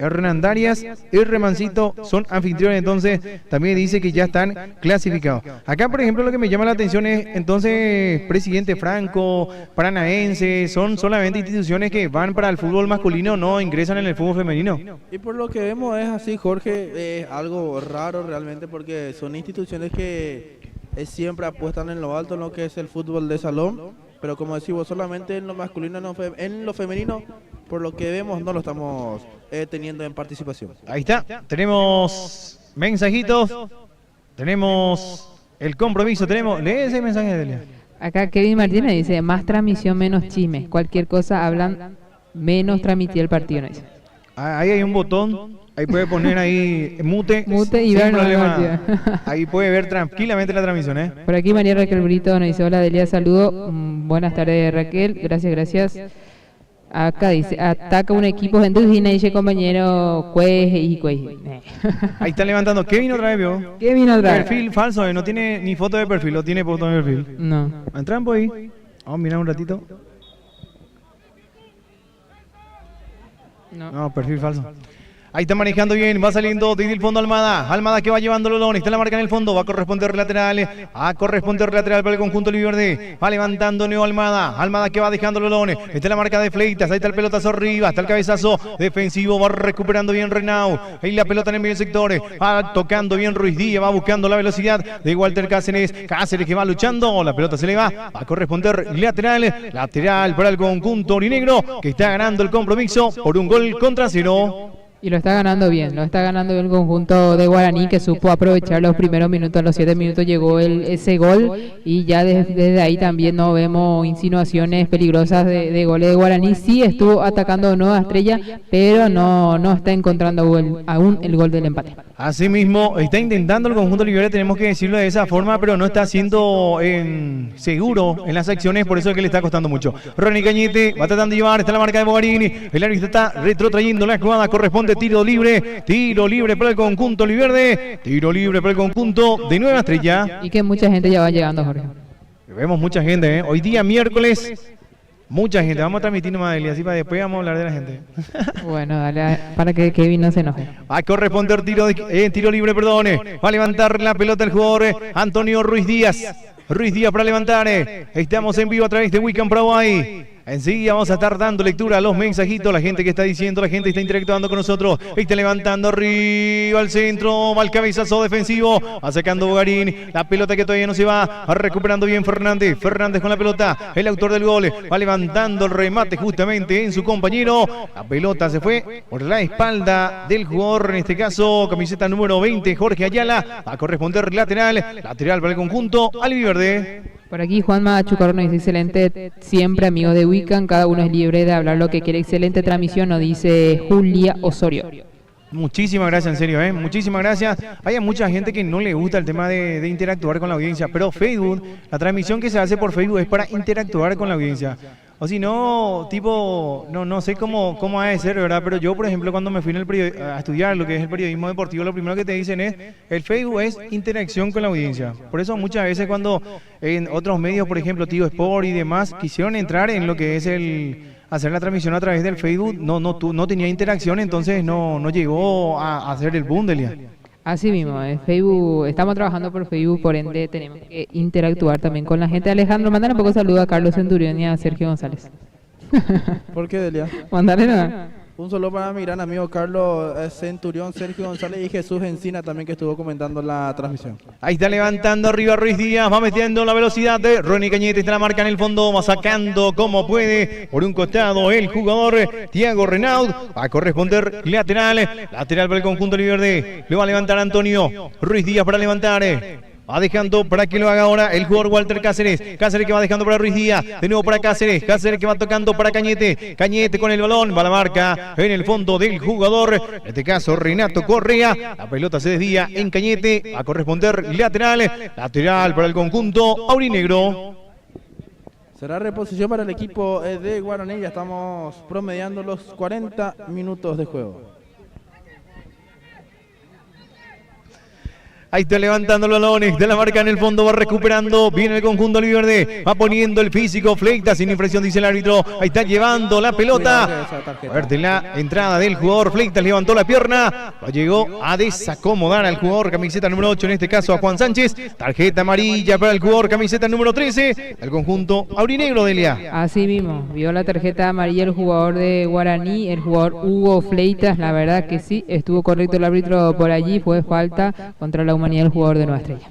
Hernandarias y Remancito son anfitriones, entonces también dice que ya están clasificados. Acá, por ejemplo, lo que me llama la atención es, entonces, Presidente Franco, Paranaense, son solamente instituciones que van para el fútbol masculino, no ingresan en el fútbol femenino. Y por lo que vemos es así, Jorge, es algo raro realmente porque son instituciones que siempre apuestan en lo alto en lo que es el fútbol de salón. Pero como decimos, solamente en lo masculino, en lo femenino, por lo que vemos, no lo estamos teniendo en participación. Ahí está, tenemos mensajitos, tenemos el compromiso, lee ese mensaje, Delia. Acá Kevin Martínez dice, más transmisión, menos chisme. Cualquier cosa hablan, menos transmitir el partido, nos dice. Ahí hay un botón, ahí puede poner ahí mute y ver problema. Ahí puede ver tranquilamente la transmisión, Por aquí María Raquel Brito nos dice, hola Delia, saludo. Buenas tardes Raquel, gracias. Acá dice, ataca un equipo en Dujina, dice compañero Cueje. Ahí está levantando. Kevin otra vez, vio. Kevin otra vez. Perfil falso, no tiene ni foto de perfil, lo tiene foto de perfil. No. Entran por ahí. Vamos a mirar un ratito. No, perfil falso. Ahí está manejando bien, va saliendo desde el fondo Almada. Almada que va llevando los balones, está la marca en el fondo, va a corresponder lateral para el conjunto Oliverde. Va levantando Neo Almada. Almada que va dejando los balones, está la marca de Fleitas, ahí está el pelotazo arriba, está el cabezazo defensivo, va recuperando bien Renau. Ahí la pelota en el medio sector, va tocando bien Ruiz Díaz, va buscando la velocidad de Walter Cáceres. Cáceres que va luchando, la pelota se le va a corresponder lateral para el conjunto orinegro que está ganando el compromiso por 1-0. Y lo está ganando bien el conjunto de Guaraní que supo aprovechar los primeros minutos, los 7 minutos llegó ese gol y ya desde ahí también no vemos insinuaciones peligrosas de goles de Guaraní. Sí estuvo atacando Nueva Estrella, pero no está encontrando aún el gol del empate. Asimismo, está intentando el conjunto Oliverde, tenemos que decirlo de esa forma, pero no está siendo seguro en las acciones, por eso es que le está costando mucho. Ronnie Cañete va tratando de llevar, está la marca de Bogarini, el árbitro está retrotrayendo la jugada, corresponde tiro libre para el conjunto Oliverde, tiro libre para el conjunto de Nueva Estrella. Y que mucha gente ya va llegando, Jorge. Vemos mucha gente, Hoy día miércoles Mucha gente, vamos a transmitir nomás, Eli, así para después vamos a hablar de la gente. Bueno, dale, para que Kevin no se enoje. Va a corresponder tiro libre, perdón. Va a levantar la pelota el jugador Antonio Ruiz Díaz. Ruiz Díaz para levantar. Estamos en vivo a través de Weekend Paraguay. Enseguida vamos a estar dando lectura a los mensajitos, la gente que está diciendo, la gente está interactuando con nosotros. Está levantando arriba al centro, va el cabezazo defensivo, va sacando Bogarín, la pelota que todavía no se va recuperando bien Fernández. Fernández con la pelota, el autor del gol, va levantando el remate justamente en su compañero. La pelota se fue por la espalda del jugador, en este caso camiseta número 20, Jorge Ayala. Va a corresponder lateral para el conjunto albiverde. Por aquí Juanma Chucarro nos dice excelente, siempre amigo de Wiccan, cada uno es libre de hablar lo que quiere. Excelente transmisión, nos dice Julia Osorio. Muchísimas gracias, en serio, muchísimas gracias. Hay mucha gente que no le gusta el tema de interactuar con la audiencia, pero Facebook, la transmisión que se hace por Facebook es para interactuar con la audiencia. O si no, tipo, no sé cómo ha de ser, ¿verdad? Pero yo, por ejemplo, cuando me fui a estudiar lo que es el periodismo deportivo, lo primero que te dicen es, el Facebook es interacción con la audiencia. Por eso muchas veces cuando en otros medios, por ejemplo, Tío Sport y demás, quisieron entrar en lo que es hacer la transmisión a través del Facebook, no tenía interacción, entonces no llegó a hacer el boom del día. Así mismo, Facebook, estamos trabajando por Facebook, por ende tenemos que interactuar también con la gente. Alejandro, mandale un poco de saludo a Carlos Centurión y a Sergio González. ¿Por qué, Delia? Mandale nada. Un saludo para mi gran amigo Carlos Centurión, Sergio González y Jesús Encina también, que estuvo comentando la transmisión. Ahí está levantando arriba Ruiz Díaz, va metiendo la velocidad de Ronnie Cañete, está la marca en el fondo, va sacando como puede por un costado el jugador Thiago Renaud, va a corresponder lateral para el conjunto albiverde, lo va a levantar Antonio Ruiz Díaz para levantar. Va dejando para que lo haga ahora el jugador Walter Cáceres. Cáceres que va dejando para Ruiz Díaz. De nuevo para Cáceres. Cáceres que va tocando para Cañete. Cañete con el balón. Va la marca en el fondo del jugador. En este caso Renato Correa. La pelota se desvía en Cañete. Va a corresponder lateral para el conjunto aurinegro. Será reposición para el equipo de Guaraní. Ya estamos promediando los 40 minutos de juego. Ahí está levantando los balones de la marca en el fondo, va recuperando, viene el conjunto albiverde, va poniendo el físico, Fleitas sin infracción dice el árbitro, ahí está llevando la pelota, fuerte la entrada del jugador, Fleitas levantó la pierna, lo llegó a desacomodar al jugador camiseta número 8, en este caso a Juan Sánchez, tarjeta amarilla para el jugador camiseta número 13, el conjunto aurinegro de Elia. Así mismo, vio la tarjeta amarilla el jugador de Guaraní, el jugador Hugo Fleitas, la verdad que sí, estuvo correcto el árbitro por allí, fue falta contra la humanidad del jugador de Nueva Estrella.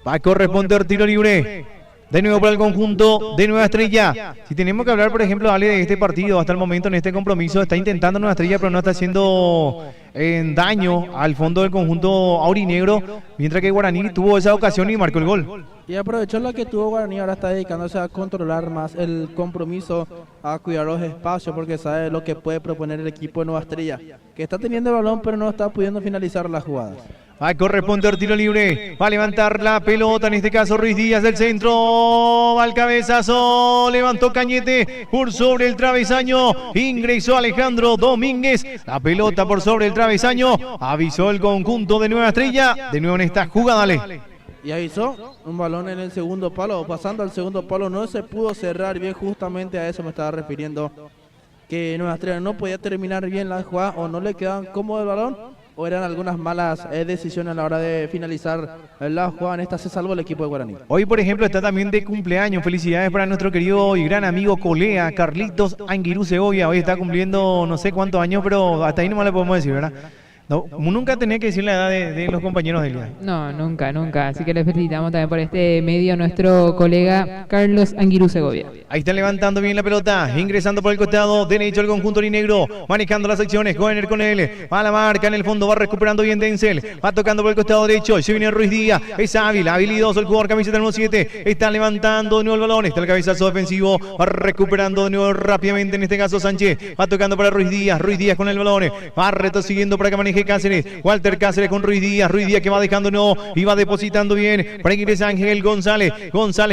Va a corresponder tiro libre. De nuevo para el conjunto de Nueva Estrella. Si tenemos que hablar, por ejemplo, Ale, de este partido, hasta el momento en este compromiso, está intentando Nueva Estrella, pero no está haciendo daño al fondo del conjunto aurinegro, mientras que Guaraní tuvo esa ocasión y marcó el gol. Y aprovechó la que tuvo Guaraní, ahora está dedicándose a controlar más el compromiso, a cuidar los espacios, porque sabe lo que puede proponer el equipo de Nueva Estrella, que está teniendo el balón, pero no está pudiendo finalizar las jugadas. Va a corresponder tiro libre, va a levantar la pelota, en este caso Ruiz Díaz del centro, va al cabezazo, levantó Cañete por sobre el travesaño, ingresó Alejandro Domínguez, la pelota por sobre el travesaño, avisó el conjunto de Nueva Estrella, de nuevo en esta jugada, Ale. Y avisó un balón en el segundo palo, pasando al segundo palo, no se pudo cerrar bien, justamente a eso me estaba refiriendo, que Nueva Estrella no podía terminar bien la jugada, o no le quedaban cómodo el balón, o eran algunas malas decisiones a la hora de finalizar la jugada. En esta se salvó el equipo de Guaraní. Hoy, por ejemplo, está también de cumpleaños. Felicidades para nuestro querido y gran amigo Colea, Carlitos Anguirú Segovia. Hoy está cumpliendo no sé cuántos años, pero hasta ahí nomás le podemos decir, ¿verdad? No, nunca tenés que decir la edad de los compañeros de Elia. No, nunca. Así que le felicitamos también por este medio a nuestro colega Carlos Anguirú Segovia. Ahí está levantando bien la pelota, ingresando por el costado derecho el conjunto aurinegro, manejando las acciones, Goener con él, va a la marca en el fondo, va recuperando bien Denzel, va tocando por el costado derecho, se viene Ruiz Díaz, es hábil, habilidoso el jugador camiseta número 7, está levantando de nuevo el balón, está el cabezazo defensivo, va recuperando de nuevo rápidamente, en este caso Sánchez, va tocando para Ruiz Díaz con el balón, va retrocediendo para que maneje Cáceres, Walter Cáceres con Ruiz Díaz que va dejando no, y va depositando bien, para que ingrese Ángel González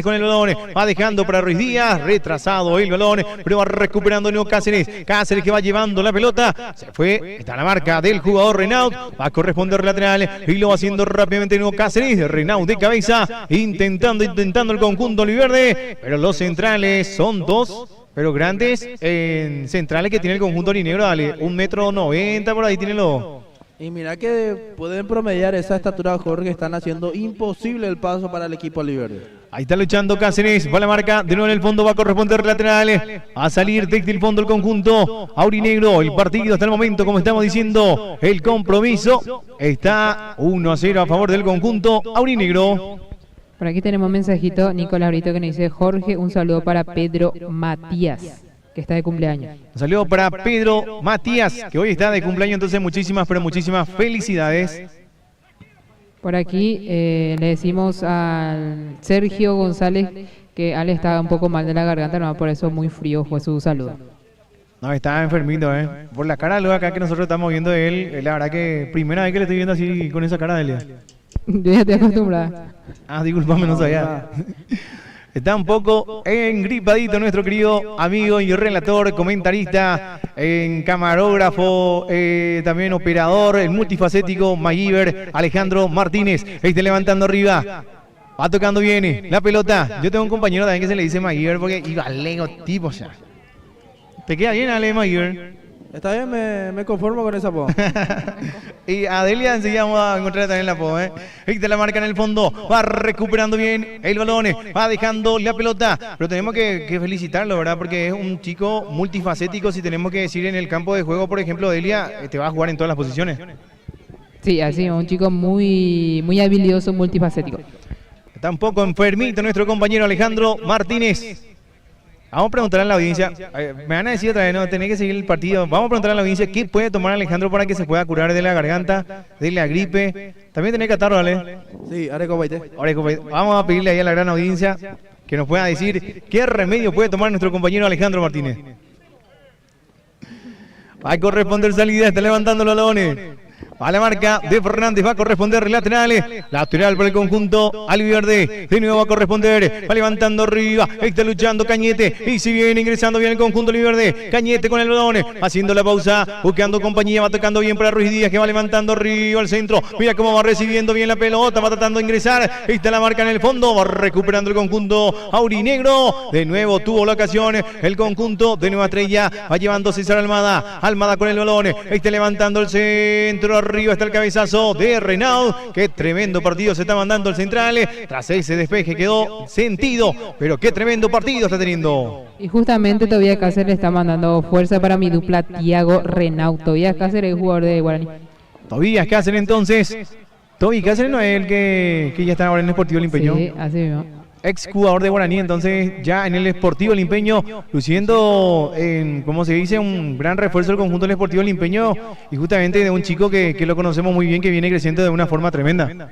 con el balón, va dejando para Ruiz Díaz, retrasado el balón, pero va recuperando de nuevo Cáceres que va llevando la pelota, se fue, está la marca del jugador Renaud, va a corresponder lateral, y lo va haciendo rápidamente de nuevo Cáceres, Renaud de cabeza, intentando el conjunto oliverde, pero los centrales son dos. Pero grandes centrales que tiene el conjunto aurinegro, dale, 1,90 m por ahí tiene los... Y mira que pueden promediar esa estatura, Jorge, que están haciendo imposible el paso para el equipo aliverde. Ahí está luchando Cáceres, va la marca, de nuevo en el fondo va a corresponder lateral, a salir desde el fondo el conjunto aurinegro. El partido hasta el momento, como estamos diciendo, el compromiso está 1-0 a favor del conjunto aurinegro. Por aquí tenemos un mensajito, Nicolás Brito, que nos dice: Jorge, un saludo para Pedro Matías, que está de cumpleaños. Un saludo para Pedro Matías, que hoy está de cumpleaños, entonces muchísimas, pero muchísimas felicidades. Por aquí le decimos al Sergio González que Ale estaba un poco mal de la garganta, no, por eso muy frío fue su saludo. No, estaba enfermito, por la cara luego acá que nosotros estamos viendo de él, la verdad que primera vez que le estoy viendo así con esa cara de él. Yo ya estoy acostumbrada. Ah, disculpame, no sabía. Está un poco engripadito nuestro querido amigo y relator, comentarista, camarógrafo, también operador, el multifacético MacGyver, Alejandro Martínez. Está levantando arriba, va tocando bien la pelota. Yo tengo un compañero también que se le dice MacGyver porque iba lego tipo ya. ¿Te queda bien, Ale, MacGyver? Está bien, me conformo con esa apodo. Y Adelia enseguida vamos a encontrar también la apodo, Ahí te la marca en el fondo, va recuperando bien el balón, va dejando la pelota, pero tenemos que felicitarlo, ¿verdad? Porque es un chico multifacético, si tenemos que decir en el campo de juego, por ejemplo, Adelia te va a jugar en todas las posiciones. Sí, así, un chico muy, muy habilidoso, multifacético. Está un poco enfermito nuestro compañero Alejandro Martínez. Vamos a preguntarle a la audiencia, me van a decir otra vez, no, tenés que seguir el partido. Vamos a preguntarle a la audiencia qué puede tomar Alejandro para que se pueda curar de la garganta, de la gripe. También tenés catarro, ¿vale? Sí, Areco Baite. Vamos a pedirle ahí a la gran audiencia que nos pueda decir qué remedio puede tomar nuestro compañero Alejandro Martínez. Va a corresponder salida, está levantando los balones. A la marca de Fernández va a corresponder lateral por el conjunto albiverde. De nuevo va a corresponder, va levantando arriba, está luchando Cañete y si viene ingresando bien el conjunto albiverde. Cañete con el balón, haciendo la pausa, buscando compañía, va tocando bien para Ruiz Díaz que va levantando arriba al centro. Mira cómo va recibiendo bien la pelota, va tratando de ingresar. Está la marca en el fondo, va recuperando el conjunto aurinegro. De nuevo tuvo la ocasión el conjunto de Nueva Estrella, va llevando César Almada. Almada con el balón, está levantando el centro. Arriba está el cabezazo de Renaud. Qué tremendo partido se está mandando el central. Tras ese despeje quedó sentido, pero qué tremendo partido está teniendo. Y justamente Tobías Cáceres le está mandando fuerza para mi dupla Thiago Renaud. Tobías Cáceres es jugador de Guaraní. Tobías Cáceres entonces. Tobías Cáceres no es el que ya está ahora en el Sportivo Limpeño. Sí, así mismo. Ex jugador de Guaraní, entonces ya en el Sportivo Limpeño, luciendo como se dice, un gran refuerzo del conjunto del Sportivo Limpeño y justamente de un chico que lo conocemos muy bien, que viene creciendo de una forma tremenda.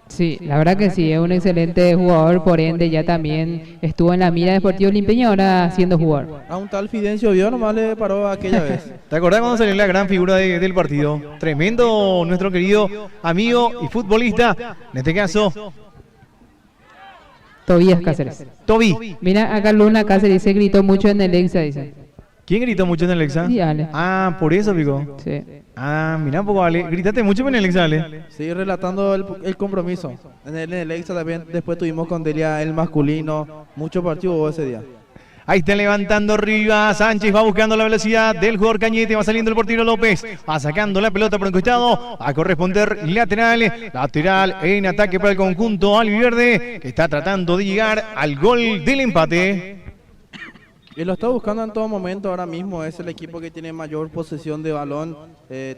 Sí, la verdad que sí, es un excelente jugador, por ende ya también estuvo en la mira de Sportivo Limpeño, ahora siendo jugador. A un tal Fidencio vio, nomás le paró aquella vez. ¿Te acordás cuando salió la gran figura del partido? Tremendo nuestro querido amigo y futbolista, en este caso... Tobías Cáceres. Toby. Mira, acá Luna Cáceres dice, gritó mucho en el Exa, dice. ¿Quién gritó mucho en el Exa? Sí, Ale. Ah, por eso, Pico. Sí. Ah, mira un poco, Ale. Gritaste mucho en el Exa, Ale. Sí, relatando el compromiso. En el Exa también, después tuvimos con Delia el masculino. Mucho partido hubo ese día. Ahí está levantando arriba, Sánchez va buscando la velocidad del jugador Cañete, va saliendo el portero López, va sacando la pelota por el costado, a corresponder lateral en ataque para el conjunto albiverde, que está tratando de llegar al gol del empate. Y lo está buscando en todo momento ahora mismo, es el equipo que tiene mayor posesión de balón,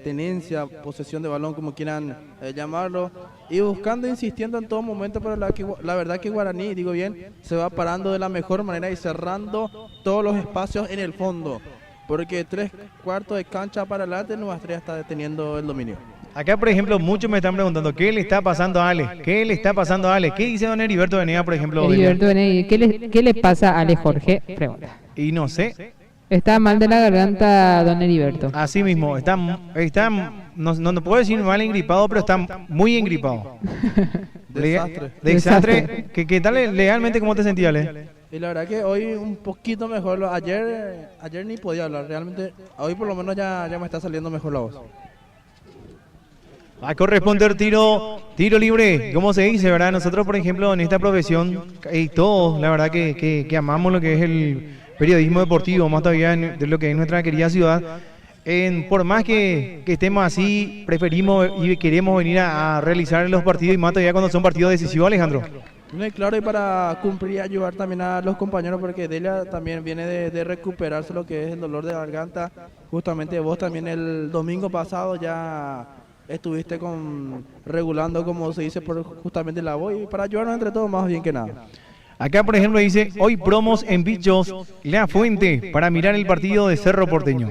tenencia, posesión de balón, como quieran llamarlo, y buscando, insistiendo en todo momento, pero la verdad que Guaraní, digo bien, se va parando de la mejor manera y cerrando todos los espacios en el fondo, porque 3/4 de cancha para adelante Nueva Estrella está deteniendo el dominio. Acá, por ejemplo, muchos me están preguntando, ¿qué le está pasando a Ale? ¿Qué le está pasando a Ale? ¿Qué dice don Heriberto Venegas, por ejemplo? Heriberto Venegas, ¿qué le pasa a Ale Jorge? Pregunta. Y no sé. Está mal de la garganta, don Heriberto. Así mismo, está no puedo decir mal engripado, pero está muy engripado. Desastre. ¿Qué tal legalmente cómo te sentías, Ale? Y la verdad que hoy un poquito mejor. Ayer ni podía hablar, realmente. Hoy por lo menos ya me está saliendo mejor la voz. Va a corresponder tiro libre, como se dice, ¿verdad? Nosotros, por ejemplo, en esta profesión, y todos, la verdad que amamos lo que es periodismo deportivo, más todavía de lo que es nuestra querida ciudad. Por más que estemos así, preferimos y queremos venir a realizar los partidos y más todavía cuando son partidos decisivos, Alejandro. No, y claro, y para cumplir y ayudar también a los compañeros, porque Delia también viene de recuperarse lo que es el dolor de garganta. Justamente vos también el domingo pasado ya estuviste regulando, como se dice, justamente la voz, y para ayudarnos entre todos más bien que nada. Acá, por ejemplo, dice, hoy promos en Bichos La Fuente para mirar el partido de Cerro Porteño.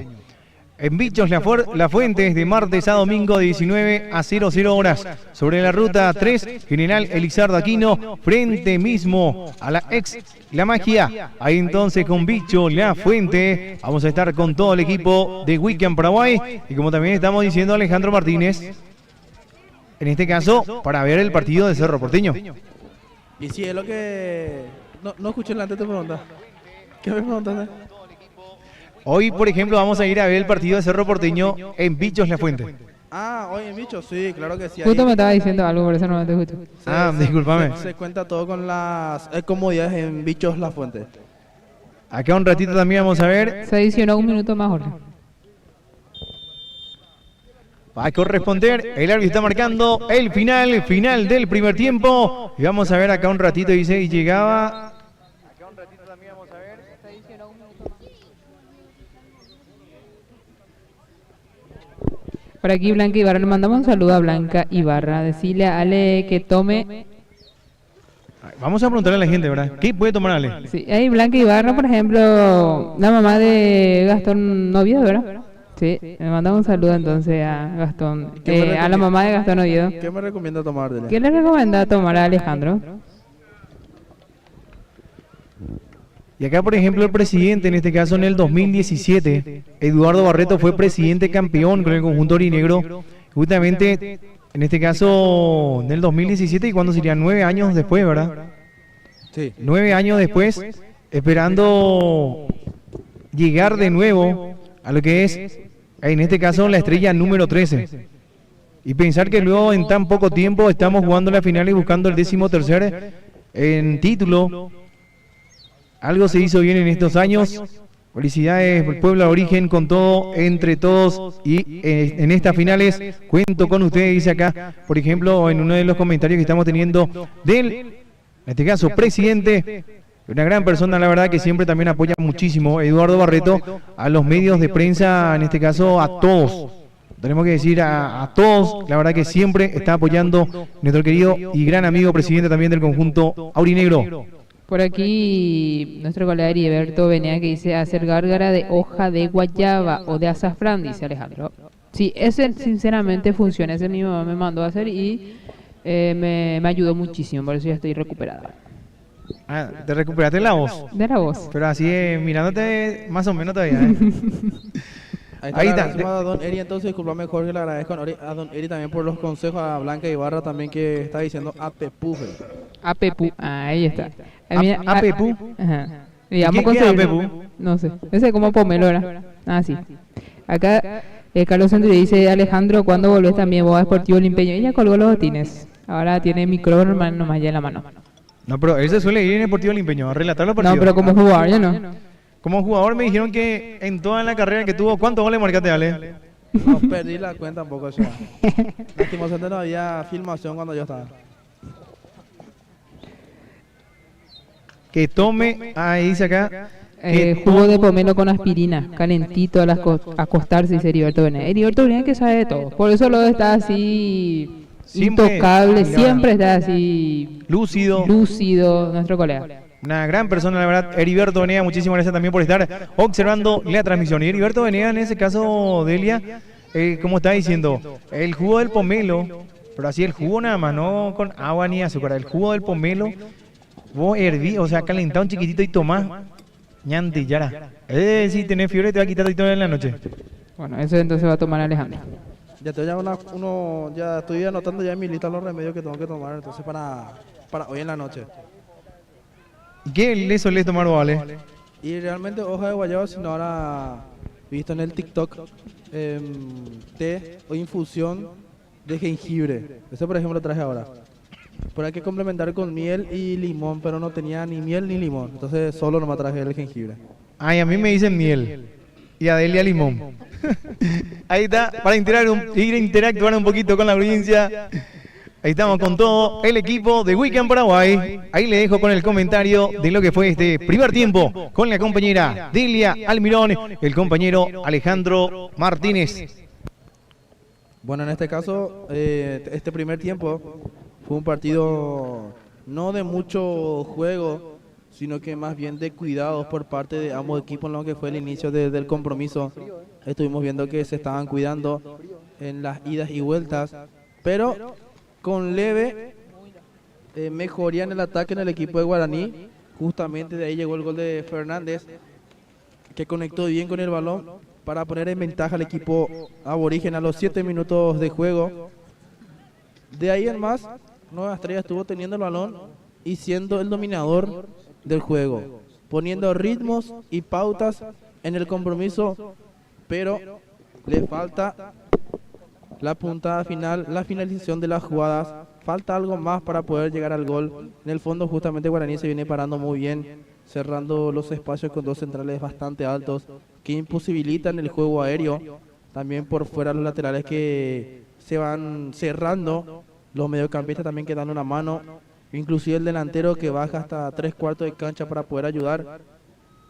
En Bichos La Fuente, de martes a domingo de 19 a 00 horas. Sobre la ruta 3, General Elizardo Aquino, frente mismo a la ex La Magia. Ahí entonces con Bichos La Fuente vamos a estar con todo el equipo de Weekend Paraguay. Y como también estamos diciendo Alejandro Martínez, en este caso, para ver el partido de Cerro Porteño. Y sí, es lo que... No escuché la antes de tu pregunta. ¿Qué me preguntaste? Hoy, por ejemplo, vamos a ir a ver el partido de Cerro Porteño en Bichos La Fuente. Ah, hoy en Bichos, sí, claro que sí. Justo me estaba diciendo algo, por eso no te escucho. Discúlpame. Se cuenta todo con las comodidades en Bichos La Fuente. Acá un ratito también vamos a ver. Se adicionó un minuto más, Jorge. Va a corresponder, el árbitro está marcando el final del primer tiempo. Y vamos a ver acá un ratito, dice, y llegaba... Acá un ratito también vamos a ver. Por aquí Blanca Ibarra, le mandamos un saludo a Blanca Ibarra. Decirle a Ale que tome... Vamos a preguntarle a la gente, ¿verdad? ¿Qué puede tomar Ale? Sí, ahí Blanca Ibarra, por ejemplo, la mamá de Gastón Oviedo, ¿verdad? Sí, me mandamos un saludo entonces a Gastón, a la mamá de Gastón Oviedo. ¿Qué me recomienda tomar, Delia? ¿Qué le recomienda tomar a Alejandro? Y acá, por ejemplo, el presidente, en este caso en el 2017, Eduardo Barreto fue presidente campeón con el conjunto aurinegro, justamente en este caso en el 2017, y cuando serían 9 años después, ¿verdad? Sí. 9 años después, esperando llegar de nuevo a lo que es, en este caso, la estrella número 13. Y pensar que luego en tan poco tiempo estamos jugando la final y buscando el 13º en título. Algo se hizo bien en estos años. Felicidades, pueblo de origen, con todo, entre todos. Y en estas finales cuento con ustedes, dice acá, por ejemplo, en uno de los comentarios que estamos teniendo del, en este caso, presidente, una gran persona, la verdad, que siempre también apoya muchísimo, Eduardo Barreto, a los medios de prensa, en este caso, a todos. Tenemos que decir a todos, la verdad que siempre está apoyando nuestro querido y gran amigo presidente también del conjunto aurinegro. Por aquí nuestro colega Heriberto venía que dice hacer gárgara de hoja de guayaba o de azafrán, dice Alejandro. Sí, ese sinceramente funciona, ese mi mamá me mandó a hacer y me ayudó muchísimo, por eso ya estoy recuperada. Ah, ¿te recuperaste la voz? De la voz. Pero así, mirándote más o menos todavía, ¿eh? Ahí está. A don Eri, entonces, disculpame, Jorge, le agradezco a don Eri también por los consejos, a Blanca Ibarra también, que está diciendo apepuje. Apepu, ahí está. Apepu. Ajá. ¿Qué Apepu? No sé. Ese es como pomelo era. Ah, sí. Acá Carlos Centro dice, Alejandro, ¿cuándo volvés también vos a Sportivo Limpeño? Ella colgó los botines. Ahora tiene micrófono nomás ya en la mano. No, pero él se suele ir en Sportivo Limpeño a relatar los partidos. No, pero como jugador ya no. Como jugador me dijeron que en toda la carrera que tuvo, ¿cuántos goles marcaste, Ale? No, perdí la cuenta un poco ya. Lastimosamente no había filmación cuando yo estaba. Que tome, ahí dice acá. Jugo de pomelo con aspirina, calentito al acostarse, dice Heriberto Benet. Heriberto Benet que sabe de todo, por eso lo está así intocable, siempre está así lúcido nuestro colega. Una gran persona, la verdad, Heriberto Venea, muchísimas gracias también por estar observando la transmisión. Y Heriberto Venea, en ese caso, Delia, como está diciendo, el jugo del pomelo, pero así el jugo nada más, no con agua ni azúcar, el jugo del pomelo, vos herví, o sea, calentado un chiquitito y tomás, ñantillara. Si tenés fiebre te va a quitar todo en la noche. Bueno, eso entonces va a tomar Alejandro. Ya ya estoy anotando ya en mi lista los remedios que tengo que tomar, entonces para hoy en la noche. ¿Qué le solés tomar vos, Ale? Y realmente hoja de guayaba, sino ahora visto en el TikTok, té o infusión de jengibre. Ese por ejemplo lo traje ahora. Pero hay que complementar con miel y limón, pero no tenía ni miel ni limón. Entonces solo nomás traje el jengibre. Ay, a mí me dicen miel. Y a Delia limón. Ahí está, para ir a interactuar un poquito con la audiencia. Ahí estamos con todo el equipo de Weekend Paraguay. Ahí le dejo con el comentario de lo que fue este primer tiempo con la compañera Delia Almirón, el compañero Alejandro Martínez. Bueno, en este caso, este primer tiempo fue un partido no de mucho juego, sino que más bien de cuidados por parte de ambos equipos en lo que fue el inicio del compromiso. Estuvimos viendo que se estaban cuidando en las idas y vueltas, pero con leve mejoría en el ataque en el equipo de Guaraní. Justamente de ahí llegó el gol de Fernández, que conectó bien con el balón para poner en ventaja al equipo aborigen a los 7 minutos de juego. De ahí en más, Nueva Estrella estuvo teniendo el balón y siendo el dominador del juego, poniendo ritmos y pautas en el compromiso, pero le falta la puntada final, la finalización de las jugadas. Falta algo más para poder llegar al gol. En el fondo, justamente Guaraní se viene parando muy bien, cerrando los espacios con dos centrales bastante altos que imposibilitan el juego aéreo. También por fuera los laterales que se van cerrando, los mediocampistas también que dan una mano, inclusive el delantero que baja hasta 3/4 de cancha para poder ayudar.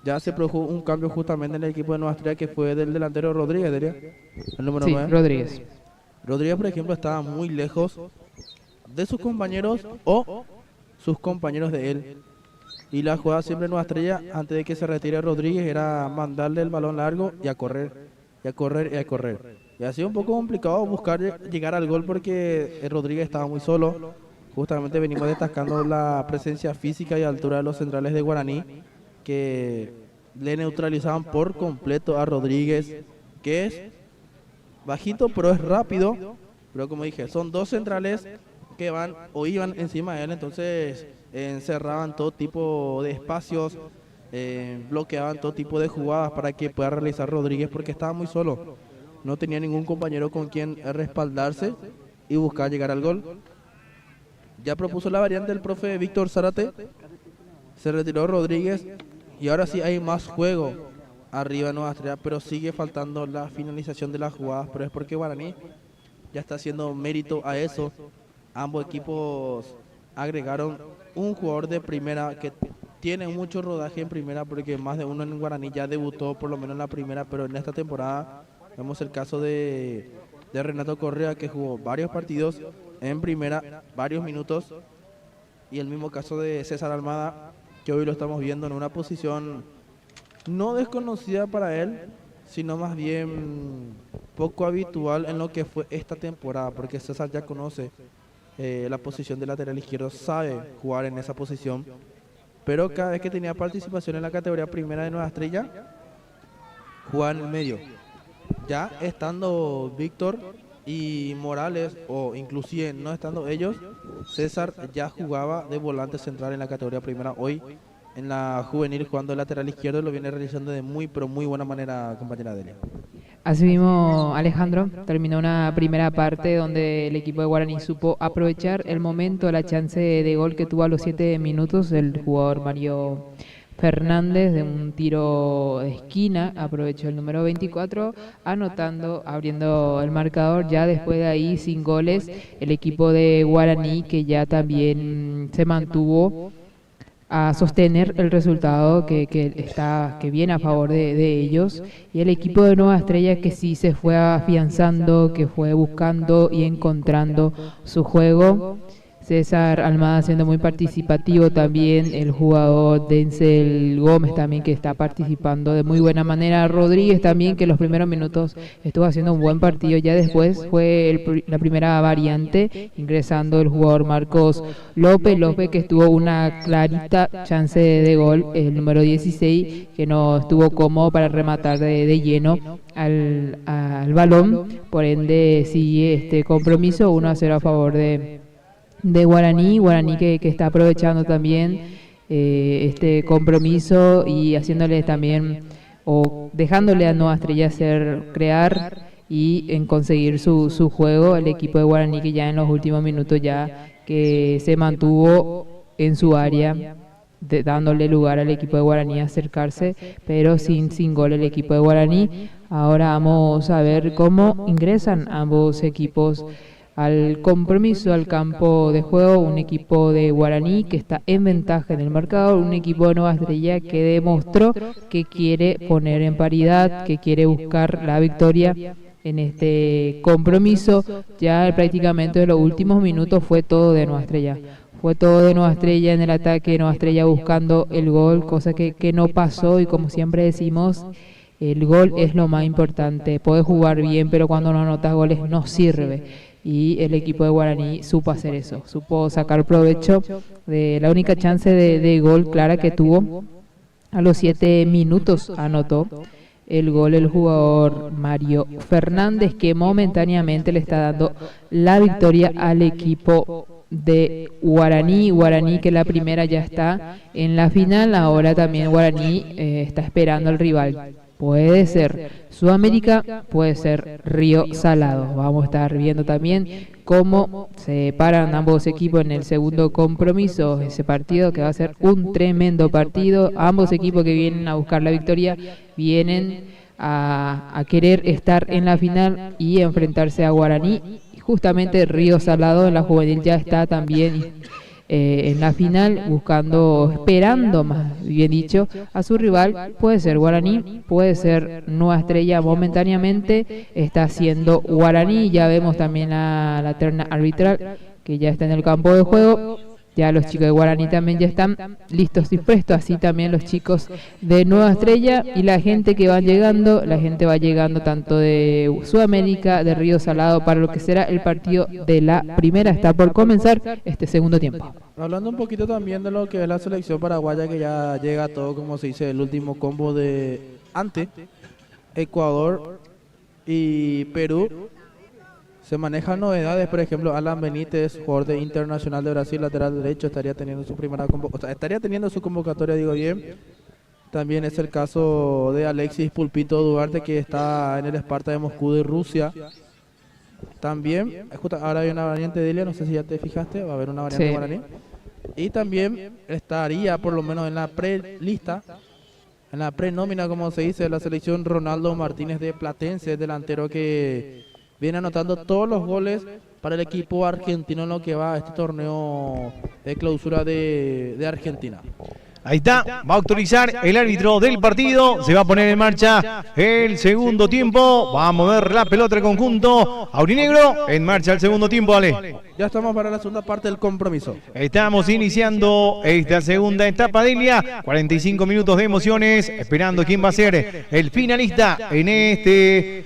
Ya se produjo un cambio justamente en el equipo de Nueva Estrella, que fue del delantero Rodríguez, el número 9. Rodríguez. Rodríguez, por ejemplo, estaba muy lejos de sus compañeros o sus compañeros de él. Y la jugada siempre en Nueva Estrella, antes de que se retire Rodríguez, era mandarle el balón largo y a correr, y a correr, y a correr. Y ha sido un poco complicado buscar llegar al gol porque Rodríguez estaba muy solo. Justamente venimos destacando la presencia física y altura de los centrales de Guaraní, que le neutralizaban por completo a Rodríguez, que es bajito pero es rápido. Pero como dije, son dos centrales que van o iban encima de él, entonces encerraban todo tipo de espacios, bloqueaban todo tipo de jugadas para que pueda realizar Rodríguez, porque estaba muy solo, no tenía ningún compañero con quien respaldarse y buscar llegar al gol. Ya propuso la variante el profe Víctor Zárate, se retiró Rodríguez y ahora sí hay más juego arriba en Nueva Estrella, pero sigue faltando la finalización de las jugadas, pero es porque Guaraní ya está haciendo mérito a eso. Ambos equipos agregaron un jugador de primera que tiene mucho rodaje en primera, porque más de uno en Guaraní ya debutó por lo menos en la primera, pero en esta temporada vemos el caso de Renato Correa, que jugó varios partidos en primera, varios minutos, y el mismo caso de César Almada, que hoy lo estamos viendo en una posición no desconocida para él, sino más bien poco habitual en lo que fue esta temporada, porque César ya conoce la posición de lateral izquierdo, sabe jugar en esa posición, pero cada vez que tenía participación en la categoría primera de Nueva Estrella, jugaba en el medio. Ya estando Víctor y Morales, o inclusive no estando ellos, César ya jugaba de volante central en la categoría primera. Hoy en la juvenil, jugando de lateral izquierdo, lo viene realizando de muy pero muy buena manera, compañera Delia. Así mismo, Alejandro, terminó una primera parte donde el equipo de Guaraní supo aprovechar el momento, la chance de gol que tuvo a los 7 minutos el jugador Mario Fernández, de un tiro de esquina. Aprovechó el número 24, anotando, abriendo el marcador. Ya después de ahí, sin goles, el equipo de Guaraní, que ya también se mantuvo a sostener el resultado que viene a favor de ellos, y el equipo de Nueva Estrella, que sí se fue afianzando, que fue buscando y encontrando su juego. César Almada siendo muy participativo también, el jugador Denzel Gómez también, que está participando de muy buena manera, Rodríguez también, que los primeros minutos estuvo haciendo un buen partido. Ya después fue la primera variante, ingresando el jugador Marcos López, que estuvo una clarita chance de gol, el número 16, que no estuvo cómodo para rematar de lleno al balón. Por ende sigue este compromiso 1-0 a favor de Guaraní que está aprovechando también este compromiso y haciéndole también, o dejándole a Nueva Estrella crear y en conseguir su juego. El equipo de Guaraní, que ya en los últimos minutos ya que se mantuvo en su área dándole lugar al equipo de Guaraní a acercarse, pero sin gol el equipo de Guaraní. Ahora vamos a ver cómo ingresan ambos equipos al compromiso, al campo de juego. Un equipo de Guaraní que está en ventaja en el marcador, un equipo de Nueva Estrella que demostró que quiere poner en paridad, que quiere buscar la victoria en este compromiso. Ya prácticamente en los últimos minutos fue todo de Nueva Estrella. Fue todo de Nueva Estrella en el ataque, Nueva Estrella buscando el gol, cosa que no pasó, y como siempre decimos, el gol es lo más importante. Puedes jugar bien, pero cuando no anotas goles no sirve. Y el equipo de Guaraní supo hacer eso, supo sacar provecho de la única chance de gol clara que tuvo. A los 7 minutos anotó el gol el jugador Mario Fernández, que momentáneamente le está dando la victoria al equipo de Guaraní. Guaraní que la primera ya está en la final. Ahora también Guaraní está esperando al rival. Puede ser Sudamérica, puede ser Río Salado. Vamos a estar viendo también cómo se paran ambos equipos en el segundo compromiso. Ese partido que va a ser un tremendo partido. Ambos equipos que vienen a buscar la victoria vienen a querer estar en la final y enfrentarse a Guaraní. Justamente Río Salado en la juvenil ya está también en la final, buscando, esperando más bien dicho, a su rival. Puede ser Guaraní, puede ser Nueva Estrella. Momentáneamente está siendo Guaraní. Ya vemos también la terna arbitral que ya está en el campo de juego. Ya los chicos de Guaraní también ya están listos y prestos, así también los chicos de Nueva Estrella, y la gente que va llegando, la gente va llegando tanto de Sudamérica, de Río Salado, para lo que será el partido de la primera. Está por comenzar este segundo tiempo. Hablando un poquito también de lo que es la selección paraguaya, que ya llega todo, como se dice, el último combo de ante Ecuador y Perú. Se manejan novedades, por ejemplo, Alan Benítez, jugador de Internacional de Brasil, lateral derecho, estaría teniendo su convocatoria, digo bien. También es el caso de Alexis Pulpito Duarte, que está en el Sparta de Moscú de Rusia. También, ahora hay una variante de Elia, no sé si ya te fijaste, va a haber una variante guaraní. Y también estaría, por lo menos en la pre-lista, en la pre-nómina, como se dice, de la selección, Ronaldo Martínez de Platense, delantero que viene anotando todos los goles para el equipo argentino en lo que va a este torneo de clausura de Argentina. Ahí está, va a autorizar el árbitro del partido, se va a poner en marcha el segundo tiempo, va a mover la pelota del conjunto aurinegro, en marcha el segundo tiempo, Ale. Ya estamos para la segunda parte del compromiso. Estamos iniciando esta segunda etapa de Elia, 45 minutos de emociones, esperando quién va a ser el finalista en este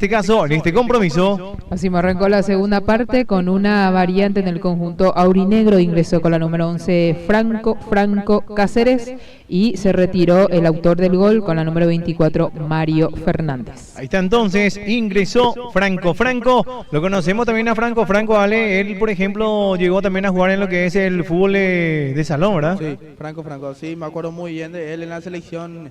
caso, en este compromiso. Así me arrancó la segunda parte con una variante en el conjunto aurinegro. Ingresó con la número 11 Franco Cáceres, y se retiró el autor del gol con la número 24 Mario Fernández. Ahí está entonces, ingresó Franco. Lo conocemos también a Franco, Ale. Él, por ejemplo, llegó también a jugar en lo que es el fútbol de salón, ¿verdad? Sí, Franco, sí, me acuerdo muy bien de él en la selección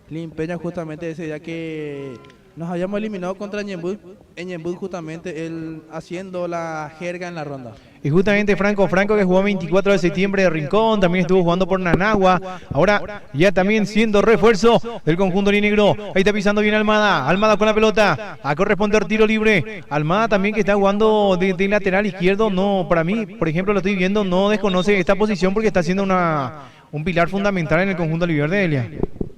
limpeña, justamente ese día que nos habíamos eliminado contra Ñemby, en Ñemby justamente él haciendo la jerga en la ronda. Y justamente Franco que jugó 24 de septiembre de Rincón, también estuvo jugando por Nanagua, ahora ya también siendo refuerzo del conjunto aurinegro. Ahí está pisando bien Almada con la pelota, a corresponder tiro libre. Almada también, que está jugando de lateral izquierdo. No, para mí, por ejemplo, lo estoy viendo, no desconoce esta posición porque está siendo un pilar fundamental en el conjunto albiver de Elia.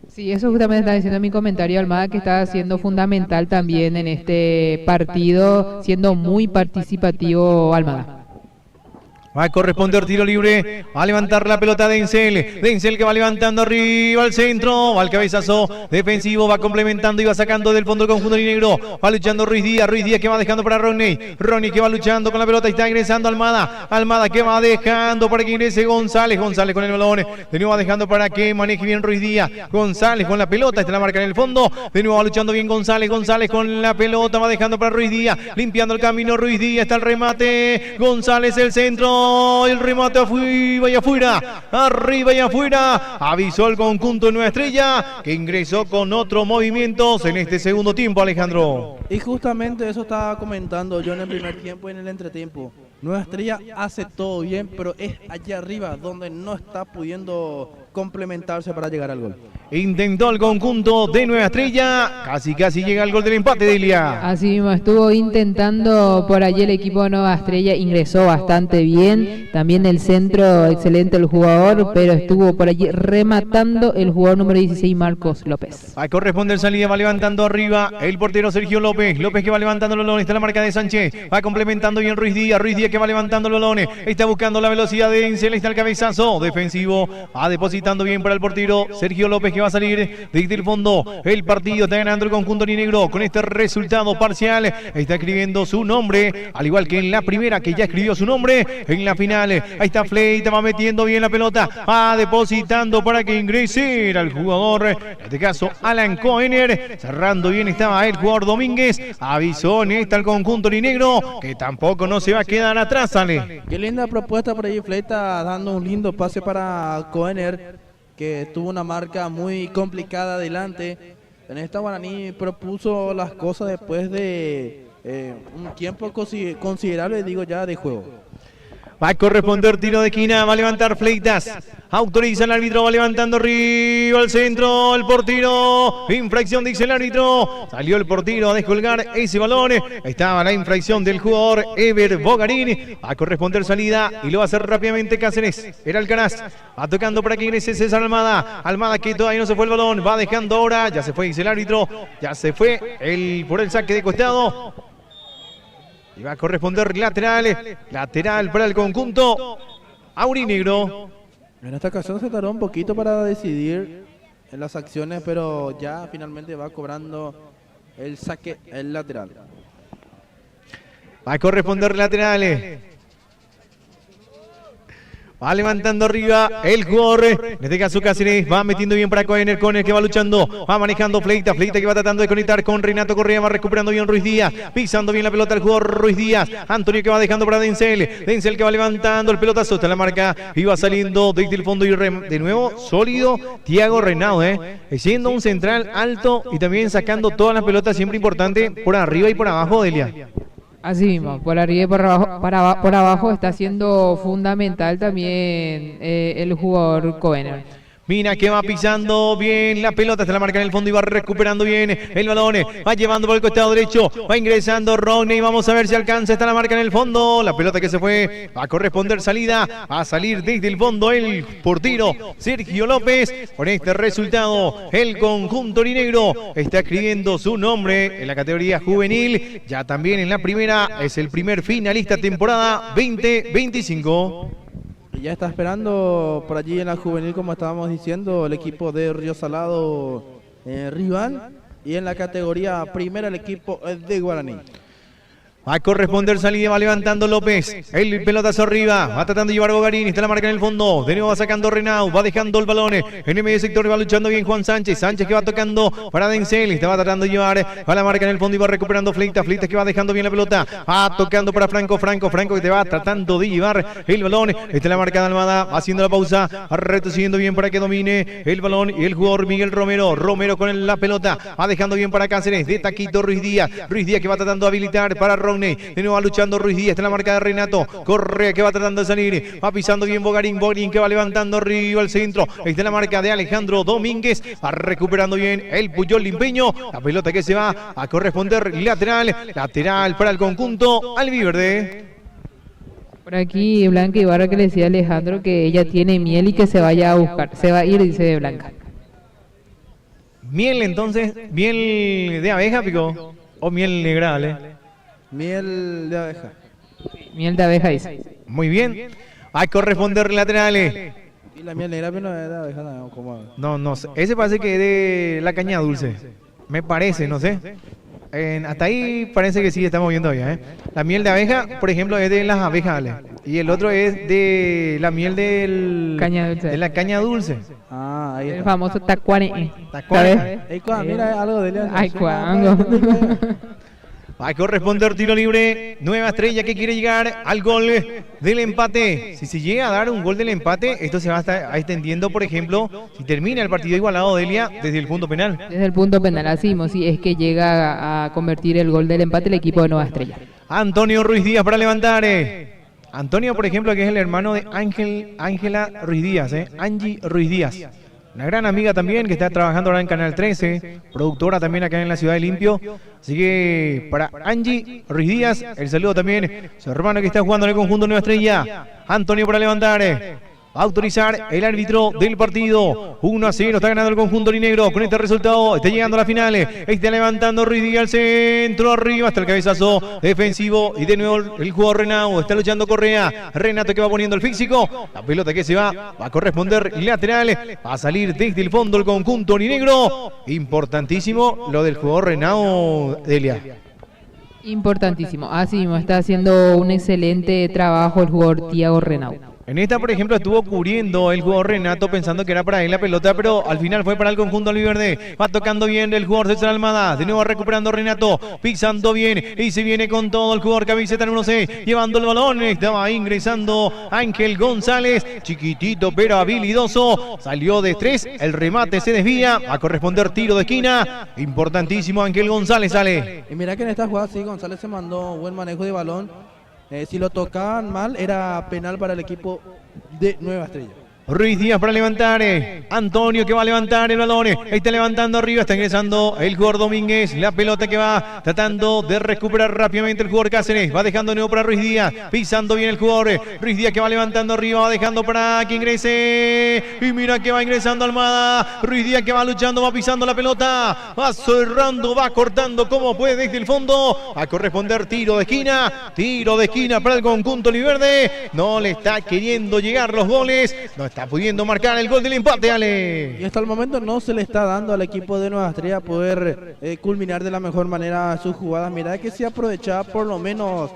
Sí, eso justamente está diciendo en mi comentario Almada, que está siendo fundamental también en este partido, siendo muy participativo Almada. Va a corresponder tiro libre, va a levantar la pelota Denzel que va levantando arriba al centro, va al cabezazo defensivo, va complementando y va sacando del fondo el conjunto aurinegro, va luchando Ruiz Díaz que va dejando para Ronnie que va luchando con la pelota y está ingresando Almada que va dejando para que ingrese González con el balón, de nuevo va dejando para que maneje bien Ruiz Díaz, González con la pelota, está la marca en el fondo, de nuevo va luchando bien González con la pelota, va dejando para Ruiz Díaz, limpiando el camino Ruiz Díaz, está el remate, González el centro, el remate arriba y afuera, avisó el conjunto de Nueva Estrella, que ingresó con otros movimientos en este segundo tiempo, Alejandro. Y justamente eso estaba comentando yo en el primer tiempo y en el entretiempo. Nueva Estrella hace todo bien, pero es allá arriba donde no está pudiendo complementarse para llegar al gol. Intentó el conjunto de Nueva Estrella, casi llega el gol del empate, Delia. Así mismo, estuvo intentando por allí el equipo de Nueva Estrella, ingresó bastante bien, también el centro, excelente el jugador, pero estuvo por allí rematando el jugador número 16, Marcos López. Va a corresponder salida, va levantando arriba el portero Sergio López, López que va levantando el balón, está la marca de Sánchez, va complementando bien Ruiz Díaz que va levantando el balón, está buscando la velocidad de Encel, está el cabezazo defensivo, va depositando bien para el portero Sergio López que va a salir desde el fondo. El partido está ganando el conjunto negro con este resultado parcial. Está escribiendo su nombre, al igual que en la primera que ya escribió su nombre en la final. Ahí está Fleita, va metiendo bien la pelota, va depositando para que ingrese el jugador, en este caso Alan Coener, cerrando bien estaba el jugador Domínguez, avisó en esta el conjunto negro que tampoco no se va a quedar atrás, Ale. Qué linda propuesta por ahí, Fleita dando un lindo pase para Coener, que tuvo una marca muy complicada adelante. En esta Guaraní propuso las cosas después de un tiempo considerable, digo ya, de juego. Va a corresponder tiro de esquina, va a levantar Fleitas, autoriza el árbitro, va levantando arriba al centro, el portero, infracción dice el árbitro, salió el portero a descolgar ese balón, estaba la infracción del jugador Ever Bogarín, va a corresponder salida y lo va a hacer rápidamente Cáceres, era Alcaraz, va tocando para que ingrese César Almada, Almada que todavía no se fue el balón, va dejando ahora, ya se fue dice el árbitro, ya se fue por el saque de costado. Y va a corresponder lateral para el conjunto aurinegro. En esta ocasión se tardó un poquito para decidir en las acciones, pero ya finalmente va cobrando el saque, el lateral. Va a corresponder laterales. Va levantando arriba el jugador, en este caso Cáceres, va metiendo bien para Coener que va luchando, va manejando Fleita que va tratando de conectar con Renato Correa, va recuperando bien Ruiz Díaz, pisando bien la pelota el jugador Ruiz Díaz, Antonio que va dejando para Denzel que va levantando el pelotazo, está la marca y va saliendo desde el fondo y de nuevo sólido Thiago Renato, siendo un central alto y también sacando todas las pelotas, siempre importante por arriba y por abajo, Delia. Así mismo, por arriba y por abajo está siendo fundamental también el jugador Coener. Mina que va pisando bien la pelota, está la marca en el fondo y va recuperando bien el balón, va llevando por el costado derecho, va ingresando Rodney, vamos a ver si alcanza, está la marca en el fondo, la pelota que se fue, va a corresponder salida, va a salir desde el fondo el portero Sergio López. Con este resultado el conjunto aurinegro está escribiendo su nombre en la categoría juvenil, ya también en la primera, es el primer finalista temporada 2025. Y ya está esperando por allí en la juvenil, como estábamos diciendo, el equipo de Río Salado rival, y en la categoría primera el equipo de Guaraní. Va a corresponder salida, va levantando López, el pelotazo arriba, va tratando de llevar Bogarín, está la marca en el fondo, de nuevo va sacando Renaud, va dejando el balón, en el medio sector va luchando bien Juan Sánchez que va tocando para Denzel, está va tratando de llevar, va la marca en el fondo y va recuperando Fleitas que va dejando bien la pelota, va tocando para Franco que te va tratando de llevar el balón, está la marca de Almada, va haciendo la pausa, va retrocediendo bien para que domine el balón y el jugador Miguel Romero con la pelota, va dejando bien para Cáceres, de taquito Ruiz Díaz que va tratando de habilitar para de nuevo va luchando Ruiz Díaz, está en la marca de Renato Correa que va tratando de salir, va pisando bien Bogarín que va levantando arriba al centro, está en la marca de Alejandro Domínguez, va recuperando bien el Puyol Limpeño, la pelota que se va a corresponder lateral para el conjunto albiverde. Por aquí Blanca Ibarra que le decía a Alejandro que ella tiene miel y que se vaya a buscar, se va a ir, dice Blanca. Miel entonces, miel de abeja, Pico, o miel negra, Miel de abeja. Miel de abeja dice. Muy bien. A corresponder laterales. Y la miel negra, pero no es de abeja, no, ¿cómo? No, ese parece que es de la caña dulce. Me parece, no sé. Hasta ahí parece que sí estamos viendo ya, La miel de abeja, por ejemplo, es de las abejas, y el otro es de la miel de la caña dulce. Ah, ahí está. El famoso tacuare. ¿Sabes? Mira, algo de Ay, cuando. Va a corresponder tiro libre, Nueva Estrella que quiere llegar al gol del empate. Si se llega a dar un gol del empate, esto se va a estar extendiendo, por ejemplo, si termina el partido igualado, Delia, desde el punto penal. Desde el punto penal, así si es que llega a convertir el gol del empate el equipo de Nueva Estrella. Antonio Ruiz Díaz para levantar. Antonio, por ejemplo, que es el hermano de Ángela Ruiz Díaz, Angie Ruiz Díaz. Una gran amiga también que está trabajando ahora en Canal 13, productora también acá en la ciudad de Limpio. Así que para Angie Ruiz Díaz, el saludo también. Su hermano que está jugando en el conjunto Nueva Estrella. Antonio para levantar. Va a autorizar el árbitro del partido. 1-0, está ganando el conjunto negro. Con este resultado está llegando a la final. Está levantando Ruiz Díaz al centro, arriba hasta el cabezazo defensivo. Y de nuevo el jugador Renato. Está luchando Correa. Renato que va poniendo el físico. La pelota que se va a corresponder lateral. Va a salir desde el fondo el conjunto negro. Importantísimo lo del jugador Renato, Delia. Importantísimo. Así mismo está haciendo un excelente trabajo el jugador Thiago Renato. En esta, por ejemplo, estuvo cubriendo el jugador Renato pensando que era para él la pelota, pero al final fue para el conjunto albiverde. Va tocando bien el jugador César Almada. De nuevo recuperando Renato, pisando bien y se viene con todo el jugador camiseta número 6, llevando el balón. Estaba ingresando Ángel González, chiquitito pero habilidoso. Salió de 3, el remate se desvía. Va a corresponder tiro de esquina. Importantísimo, Ángel González sale. Y mira que en esta jugada sí, González se mandó buen manejo de balón. Si lo tocaban mal, era penal para el equipo de Nueva Estrella. Ruiz Díaz para levantar. Antonio que va a levantar el balón. Está levantando arriba. Está ingresando el jugador Domínguez. La pelota que va tratando de recuperar rápidamente el jugador Cáceres. Va dejando de nuevo para Ruiz Díaz. Pisando bien el jugador. Ruiz Díaz que va levantando arriba. Va dejando para que ingrese. Y mira que va ingresando Almada. Ruiz Díaz que va luchando. Va pisando la pelota. Va cerrando. Va cortando como puede desde el fondo. A corresponder tiro de esquina. Tiro de esquina para el conjunto oliverde. No le está queriendo llegar los goles. No está pudiendo marcar el gol del empate, Ale. Y hasta el momento no se le está dando al equipo de Nueva Estrella poder culminar de la mejor manera sus jugadas. Mira que si aprovechaba por lo menos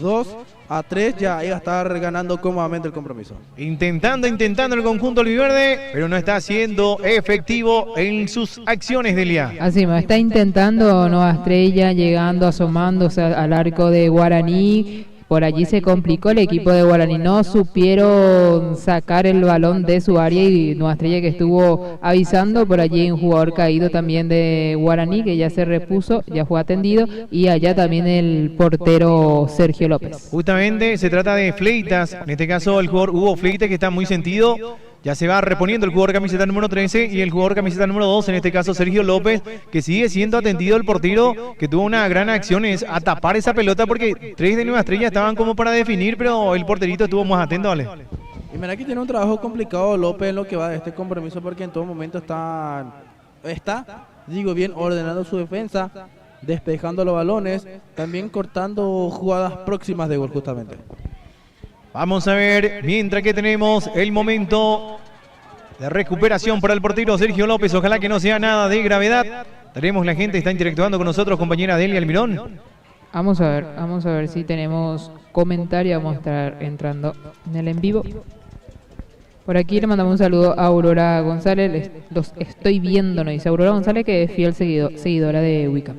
2-3 ya iba a estar ganando cómodamente el compromiso. Intentando el conjunto albiverde, pero no está siendo efectivo en sus acciones, Delia. Así mismo, está intentando Nueva Estrella, llegando, asomándose al arco de Guaraní. Por allí se complicó el equipo de Guaraní, no supieron sacar el balón de su área y Nueva Estrella que estuvo avisando, por allí un jugador caído también de Guaraní que ya se repuso, ya fue atendido, y allá también el portero Sergio López. Justamente se trata de Fleitas, en este caso el jugador Hugo Fleitas que está muy sentido. Ya se va reponiendo el jugador camiseta número 13 y el jugador camiseta número 2, en este caso Sergio López, que sigue siendo atendido el portero, que tuvo una gran acción, es a tapar esa pelota porque 3 de Nueva Estrella estaban como para definir, pero el porterito estuvo más atento, ¿vale? Y mira que tiene un trabajo complicado López en lo que va de este compromiso porque en todo momento está, digo bien, ordenando su defensa, despejando los balones, también cortando jugadas próximas de gol justamente. Vamos a ver, mientras que tenemos el momento de recuperación para el portero Sergio López. Ojalá que no sea nada de gravedad. Tenemos la gente, está interactuando con nosotros, compañera Delia Almirón. Vamos a ver si tenemos comentario. Vamos a estar entrando en el en vivo. Por aquí le mandamos un saludo a Aurora González. Los estoy viendo, nos dice Aurora González, que es fiel seguidora de Wicam.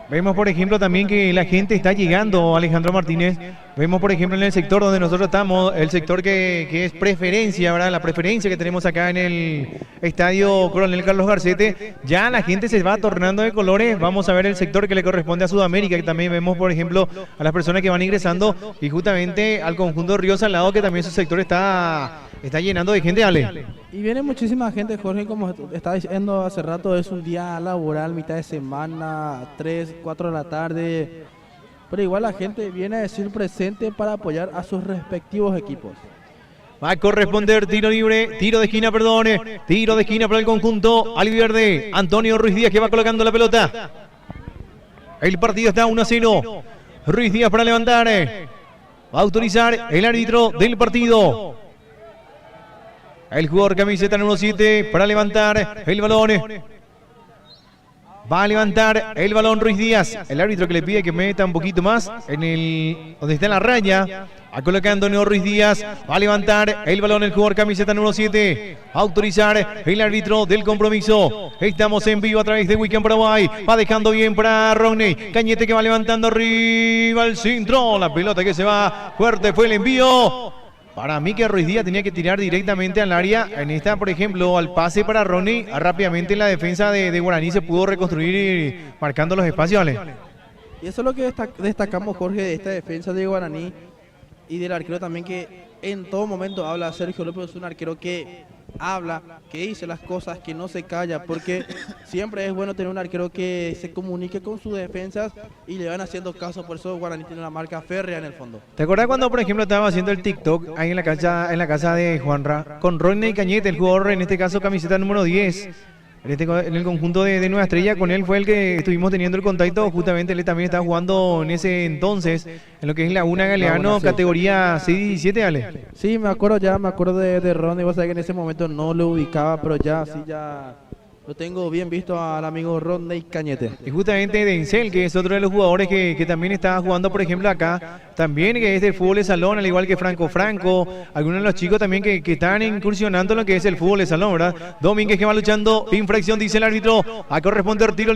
Vemos, por ejemplo, también que la gente está llegando, Alejandro Martínez. Vemos, por ejemplo, en el sector donde nosotros estamos, el sector que es preferencia, ¿verdad? La preferencia que tenemos acá en el estadio Coronel Carlos Garcete. Ya la gente se va tornando de colores. Vamos a ver el sector que le corresponde a Sudamérica, que también vemos, por ejemplo, a las personas que van ingresando y justamente al conjunto de Río Salado, que también su sector está llenando de gente, Ale. Y viene muchísima gente, Jorge, como estaba diciendo hace rato, es un día laboral, mitad de semana, 3, 4 de la tarde, pero igual la gente viene a decir presente para apoyar a sus respectivos equipos. Va a corresponder tiro libre, tiro de esquina para el conjunto albiverde. Antonio Ruiz Díaz que va colocando la pelota. El partido está 1-0. Ruiz Díaz para levantar. Va a autorizar el árbitro del partido. El jugador camiseta número 7 para levantar el balón. Va a levantar el balón Ruiz Díaz. El árbitro que le pide que meta un poquito más en el donde está la raya. Va colocando Ruiz Díaz. Va a levantar el balón el jugador camiseta número 7. Va a autorizar el árbitro del compromiso. Estamos en vivo a través de Wicam Paraguay. Va dejando bien para Rodney. Cañete que va levantando arriba al centro. La pelota que se va fuerte fue el envío. Para mí que Ruiz Díaz tenía que tirar directamente al área. En esta, por ejemplo, al pase para Ronnie, rápidamente la defensa de Guaraní se pudo reconstruir marcando los espacios, Ale. Y eso es lo que destacamos, Jorge, de esta defensa de Guaraní y del arquero también, que en todo momento habla. Sergio López es un arquero que habla, que dice las cosas, que no se calla, porque siempre es bueno tener un arquero que se comunique con sus defensas y le van haciendo caso. Por eso Guaraní tiene una marca férrea en el fondo. ¿Te acordás cuando, por ejemplo, estábamos haciendo el TikTok ahí en la casa de Juanra, con Rodney Cañete, el jugador, en este caso camiseta número 10, en el conjunto de Nueva Estrella? Con él fue el que estuvimos teniendo el contacto. Justamente él también estaba jugando en ese entonces en lo que es Laguna Galeano, sí. categoría 6-17, Ale. Sí, me acuerdo de Ronnie. Vos sabés que en ese momento no lo ubicaba, pero ya lo tengo bien visto al amigo Rodney Cañete. Y justamente Denzel, que es otro de los jugadores que también estaba jugando, por ejemplo, acá, también que es del fútbol de salón, al igual que Franco, algunos de los chicos también que están incursionando en lo que es el fútbol de salón, ¿verdad? Domínguez que va luchando, infracción, dice el árbitro, a corresponder tiro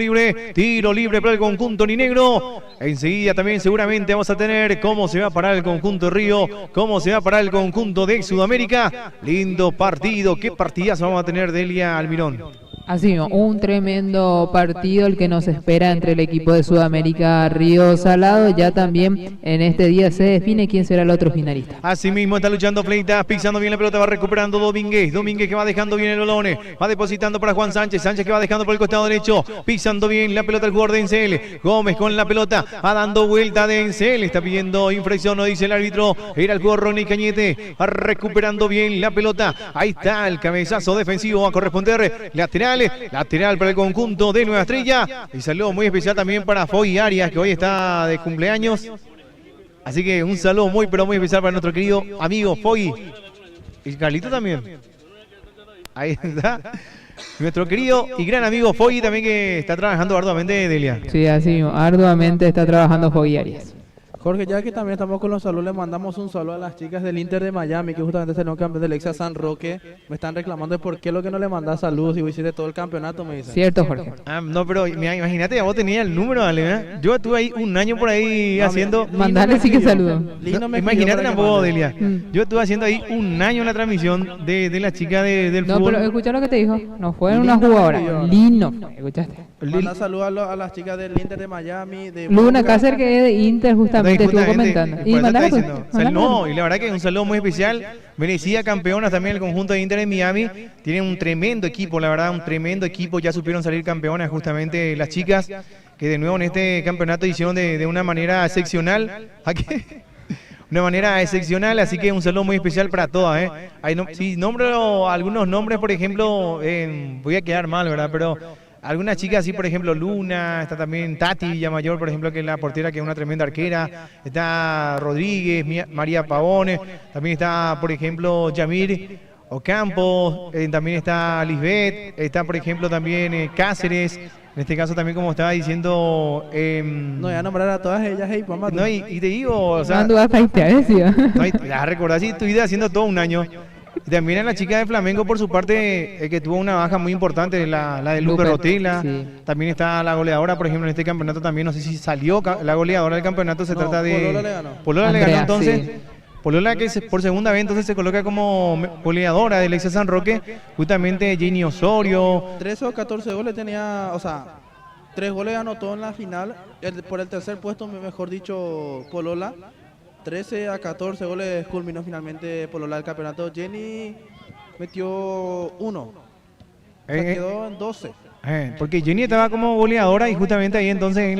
libre para el conjunto ninegro. Enseguida también seguramente vamos a tener cómo se va a parar el conjunto Río, cómo se va a parar el conjunto de Sudamérica. Lindo partido, qué partidazo vamos a tener, Delia Almirón. Así, un tremendo partido el que nos espera entre el equipo de Sudamérica Río Salado. Ya también en este día se define quién será el otro finalista. Así mismo está luchando Fleitas, pisando bien la pelota, va recuperando Domínguez que va dejando bien el balón, va depositando para Juan Sánchez que va dejando por el costado derecho, pisando bien la pelota el jugador Denzel. Gómez con la pelota, va dando vuelta Denzel, está pidiendo infracción, no dice el árbitro, era el jugador Ronnie Cañete, va recuperando bien la pelota. Ahí está el cabezazo defensivo, va a corresponder lateral para el conjunto de Nueva Estrella. Y saludo muy especial también para Foy Arias, que hoy está de cumpleaños. Así que un saludo muy pero muy especial para nuestro querido amigo Foy. Y Carlito también. Ahí está. Nuestro querido y gran amigo Foy también, que está trabajando arduamente, Delia. Sí, así arduamente está trabajando Foy Arias. Jorge, ya que también estamos con los saludos, le mandamos un saludo a las chicas del Inter de Miami, que justamente salieron campeón del Lexa San Roque. Me están reclamando de por qué lo que no le mandás saludos si vos hiciste todo el campeonato, me dicen. Cierto, Jorge. No, pero mira, imagínate, vos tenías el número, Ale, ¿eh? Yo estuve ahí un año por ahí haciendo... Mandale sí que saludo. Imagínate tampoco, Delia. Yo estuve haciendo ahí un año la transmisión de la chica del fútbol. No, pero escuchá lo que te dijo. No fue una jugadora. Lino. ¿Escuchaste? Manda saludos a las chicas del Inter de Miami. De Luna Cáceres, que es de Inter, justamente estuvo comentando. Y no, y la verdad que un saludo muy especial. Merecida campeona también el conjunto de Inter de Miami. Tienen un tremendo equipo, la verdad, un tremendo equipo. Ya supieron salir campeonas justamente las chicas, que de nuevo en este campeonato hicieron de una manera excepcional. Una manera excepcional, así que un saludo muy especial para todas, si nombro algunos nombres, por ejemplo, voy a quedar mal, ¿verdad? Pero algunas chicas así, por ejemplo, Luna, está también Tati Villamayor, por ejemplo, que es la portera, que es una tremenda arquera. Está Rodríguez, María Pavone, también está, por ejemplo, Yamir Ocampo, también está Lisbeth, está, por ejemplo, también Cáceres. En este caso también, como estaba diciendo... no voy a nombrar a todas ellas, mamá. No, y te digo, o sea... La recordás, si estuviste haciendo todo un año. Y también a la chica de Flamengo, por su parte, que tuvo una baja muy importante, la de Lupe Rotela. Sí. También está la goleadora, por ejemplo, en este campeonato también, no sé si salió la goleadora del campeonato, se trata de... Polola le ganó. Polola le ganó, entonces... Sí. Polola, que por segunda vez entonces se coloca como goleadora del Lexa San Roque, justamente Jenny Osorio. 13 o 14 goles tenía, o sea, 3 goles anotó en la final, por el tercer puesto, mejor dicho, Polola. 13 a 14 goles culminó finalmente Polola el campeonato. Jenny metió 1, quedó en 12. Porque Jenny estaba como goleadora y justamente ahí entonces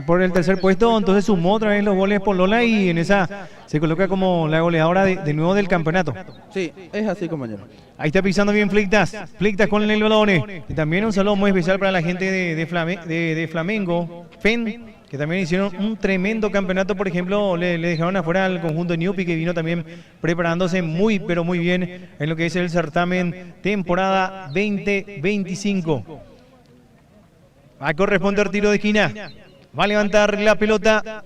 por el tercer puesto, entonces sumó otra vez los goles Polola y en esa se coloca como la goleadora de nuevo del campeonato. Sí, es así, compañero. Ahí está pisando bien Fleitas con el balón. Y también un saludo muy especial para la gente de Flamengo, FEN, que también hicieron un tremendo campeonato. Por ejemplo, le dejaron afuera al conjunto de Newpi, que vino también preparándose muy, pero muy bien en lo que es el certamen temporada 2025. Va a corresponder tiro de esquina. Va a levantar la pelota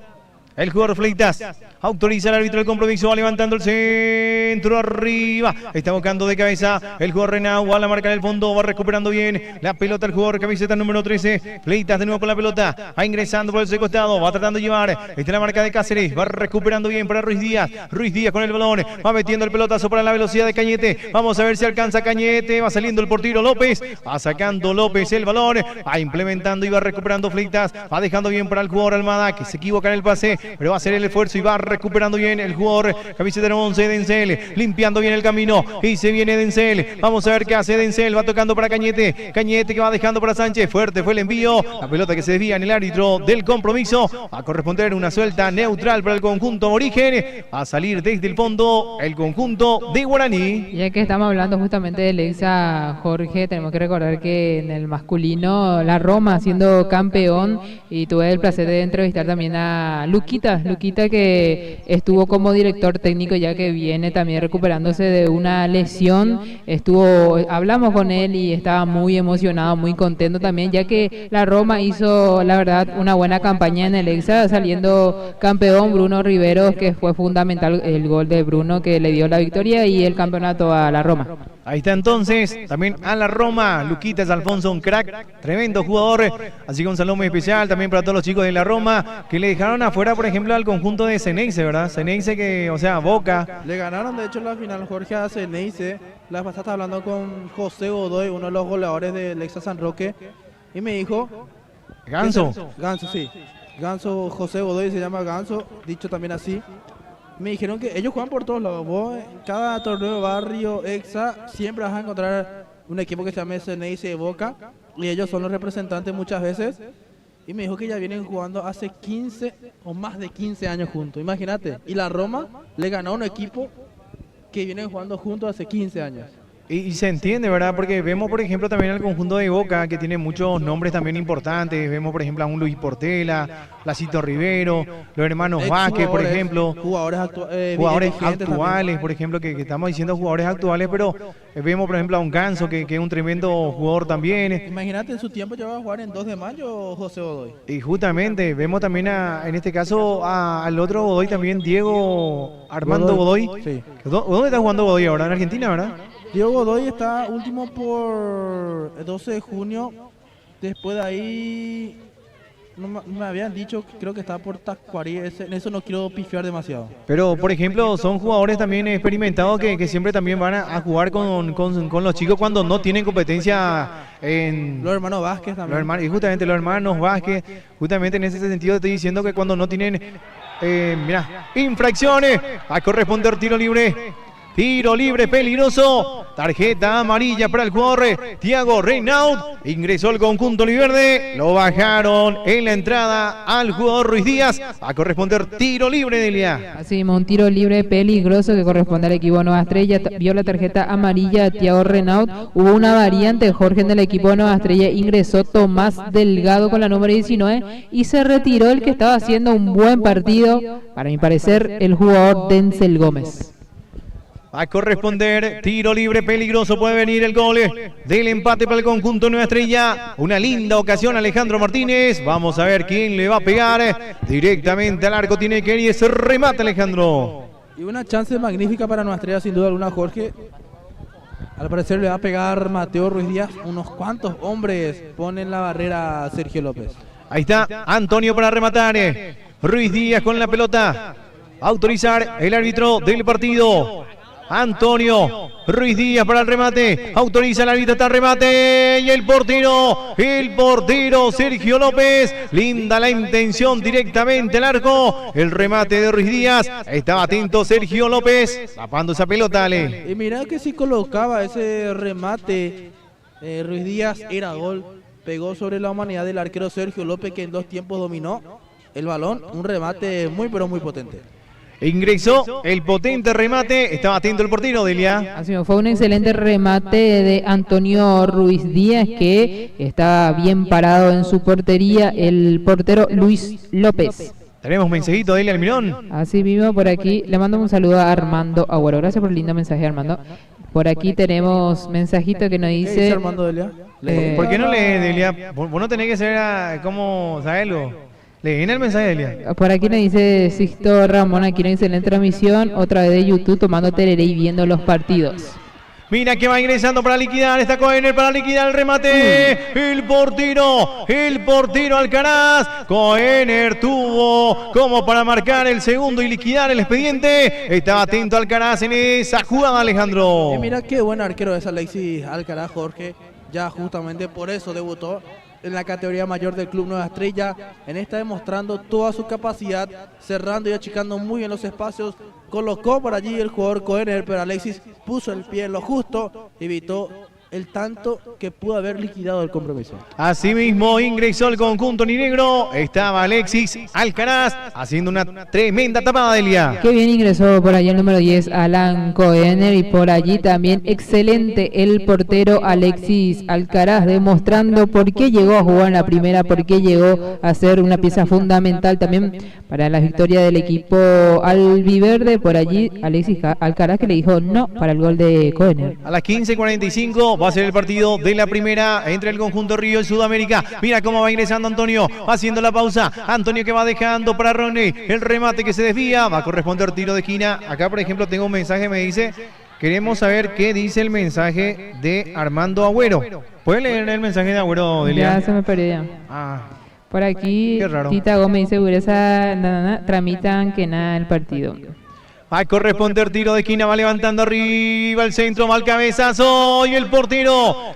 El jugador Fleitas autoriza el árbitro el compromiso, va levantando el centro arriba, está buscando de cabeza el jugador Renau, va a la marca en el fondo, va recuperando bien la pelota el jugador camiseta número 13, Fleitas de nuevo con la pelota, va ingresando por el costado, va tratando de llevar, está en la marca de Cáceres, va recuperando bien para Ruiz Díaz con el balón, va metiendo el pelotazo para la velocidad de Cañete, vamos a ver si alcanza Cañete, va saliendo el portero López, va sacando López el balón, va implementando y va recuperando Fleitas, va dejando bien para el jugador Almada, que se equivoca en el pase, pero va a hacer el esfuerzo y va recuperando bien el jugador camiseta 11, Denzel, limpiando bien el camino y se viene Denzel, vamos a ver qué hace Denzel, va tocando para Cañete que va dejando para Sánchez, fuerte fue el envío, la pelota que se desvía en el árbitro del compromiso, va a corresponder una suelta neutral para el conjunto Origen, va a salir desde el fondo el conjunto de Guaraní. Ya que estamos hablando justamente del Exa, Jorge, tenemos que recordar que en el masculino la Roma siendo campeón, y tuve el placer de entrevistar también a Luquita que estuvo como director técnico, ya que viene también recuperándose de una lesión. Hablamos con él y estaba muy emocionado, muy contento también, ya que la Roma hizo, la verdad, una buena campaña en el Exa, saliendo campeón Bruno Riveros, que fue fundamental el gol de Bruno que le dio la victoria y el campeonato a la Roma. Ahí está entonces, también a la Roma, Luquitas Alfonso, un crack, tremendo jugador, así que un saludo muy especial también para todos los chicos de la Roma, que le dejaron afuera, por ejemplo, al conjunto de Ceneice, ¿verdad? Ceneice que, o sea, Boca. Le ganaron, de hecho, la final, Jorge, a Ceneice. La pasada estaba hablando con José Godoy, uno de los goleadores del Exa San Roque, y me dijo... Ganso. Ganso, sí. Ganso, José Godoy se llama Ganso, dicho también así. Me dijeron que ellos juegan por todos lados. Vos, en cada torneo de barrio, Exa, siempre vas a encontrar un equipo que se llama Ceneice de Boca, y ellos son los representantes muchas veces. Y me dijo que ya vienen jugando hace 15 o más de 15 años juntos. Imagínate. Y la Roma le ganó a un equipo que vienen jugando juntos hace 15 años. Y se entiende, ¿verdad? Porque vemos, por ejemplo, también al conjunto de Boca, que tiene muchos nombres también importantes. Vemos, por ejemplo, a un Luis Portela, Lacito Rivero, los hermanos Vázquez, por ejemplo. Jugadores actuales, por ejemplo, que estamos diciendo jugadores actuales, pero vemos, por ejemplo, a un Ganso, que es un tremendo jugador también. Imagínate, en su tiempo ya va a jugar en 2 de mayo José Godoy. Y justamente, vemos también, en este caso, al otro Godoy también, Diego Armando Godoy. Sí. ¿Dónde está jugando Godoy ahora? En Argentina, ¿verdad? Diego Godoy está último por el 12 de junio. Después de ahí, no me habían dicho, creo que está por Tacuarí. En eso no quiero pifiar demasiado. Pero, por ejemplo, son jugadores también experimentados que siempre también van a jugar con los chicos cuando no tienen competencia en... Los hermanos Vázquez también. Y justamente los hermanos Vázquez, justamente en ese sentido estoy diciendo que cuando no tienen, infracciones, a corresponder tiro libre. Tiro libre peligroso, tarjeta amarilla para el jugador Thiago Reinaud, ingresó al conjunto oliverde, lo bajaron en la entrada al jugador Ruiz Díaz, a corresponder tiro libre, Delia. Así mismo, un tiro libre peligroso que corresponde al equipo Nueva Estrella, vio la tarjeta amarilla a Thiago Reinaud, hubo una variante, Jorge, en el equipo Nueva Estrella, ingresó Tomás Delgado con la número 19 y se retiró el que estaba haciendo un buen partido, para mi parecer, el jugador Denzel Gómez. A corresponder, tiro libre peligroso, puede venir el gol del empate para el conjunto Nueva Estrella. Una linda ocasión, Alejandro Martínez. Vamos a ver quién le va a pegar directamente al arco. Tiene que ir ese remate, Alejandro. Y una chance magnífica para Nueva Estrella, sin duda alguna, Jorge. Al parecer le va a pegar Mateo Ruiz Díaz. Unos cuantos hombres ponen la barrera a Sergio López. Ahí está Antonio para rematar. Ruiz Díaz con la pelota. Autorizar el árbitro del partido. Antonio Ruiz Díaz para el remate, autoriza el árbitro hasta el remate y el portero Sergio López, linda la intención directamente al arco, el remate de Ruiz Díaz, estaba atento Sergio López, tapando esa pelota, Ale. Y mira que si colocaba ese remate, Ruiz Díaz era gol, pegó sobre la humanidad del arquero Sergio López, que en 2 tiempos dominó el balón, un remate muy pero muy potente. Ingresó el potente remate, estaba atento el portero, Delia. Así fue un excelente remate de Antonio Ruiz Díaz, que estaba bien parado en su portería, el portero Luis López. Tenemos mensajito de Delia Almirón. Así mismo, por aquí le mando un saludo a Armando Agüero. Gracias por el lindo mensaje, Armando. Por aquí tenemos mensajito que nos dice... ¿Qué dice Armando, Delia? ¿Por qué no lees, Delia? Vos no tenés que ser como, ¿sabes? Leen el mensaje de Elia. Por aquí nos dice Sixto Ramón, aquí nos dice en la transmisión, otra vez de YouTube, tomando tereré y viendo los partidos. Mira que va ingresando para liquidar, está Koener para liquidar el remate. El portero Alcaraz. Koener tuvo como para marcar el segundo y liquidar el expediente. Estaba atento Alcaraz en esa jugada, Alejandro. Y mira qué buen arquero es Alexis Alcaraz, Jorge. Ya justamente por eso debutó en la categoría mayor del Club Nueva Estrella. En esta demostrando toda su capacidad, cerrando y achicando muy bien los espacios. Colocó por allí el jugador Koener, pero Alexis puso el pie en lo justo, evitó el tanto que pudo haber liquidado el compromiso. Asimismo ingresó el conjunto negro. Estaba Alexis Alcaraz haciendo una tremenda tapada de Elia. Qué bien ingresó por allí el número 10, Alan Koener, y por allí también excelente el portero Alexis Alcaraz, demostrando por qué llegó a jugar en la primera, por qué llegó a ser una pieza fundamental también para la victoria del equipo albiverde. Por allí Alexis Alcaraz, que le dijo no para el gol de Koener. A las 15:45 va a ser el partido de la primera entre el conjunto Río y Sudamérica. Mira cómo va ingresando Antonio, haciendo la pausa. Antonio que va dejando para Ronnie. El remate que se desvía, va a corresponder tiro de esquina. Acá, por ejemplo, tengo un mensaje, me dice, queremos saber qué dice el mensaje de Armando Agüero. ¿Puede leer el mensaje de Agüero, Delia? Ya se me perdió ya. Ah, Por aquí, qué raro. Tita Gómez dice, Buresa, tramitan que nada el partido. va a corresponder tiro de esquina, va levantando arriba el centro, mal cabezazo y el portero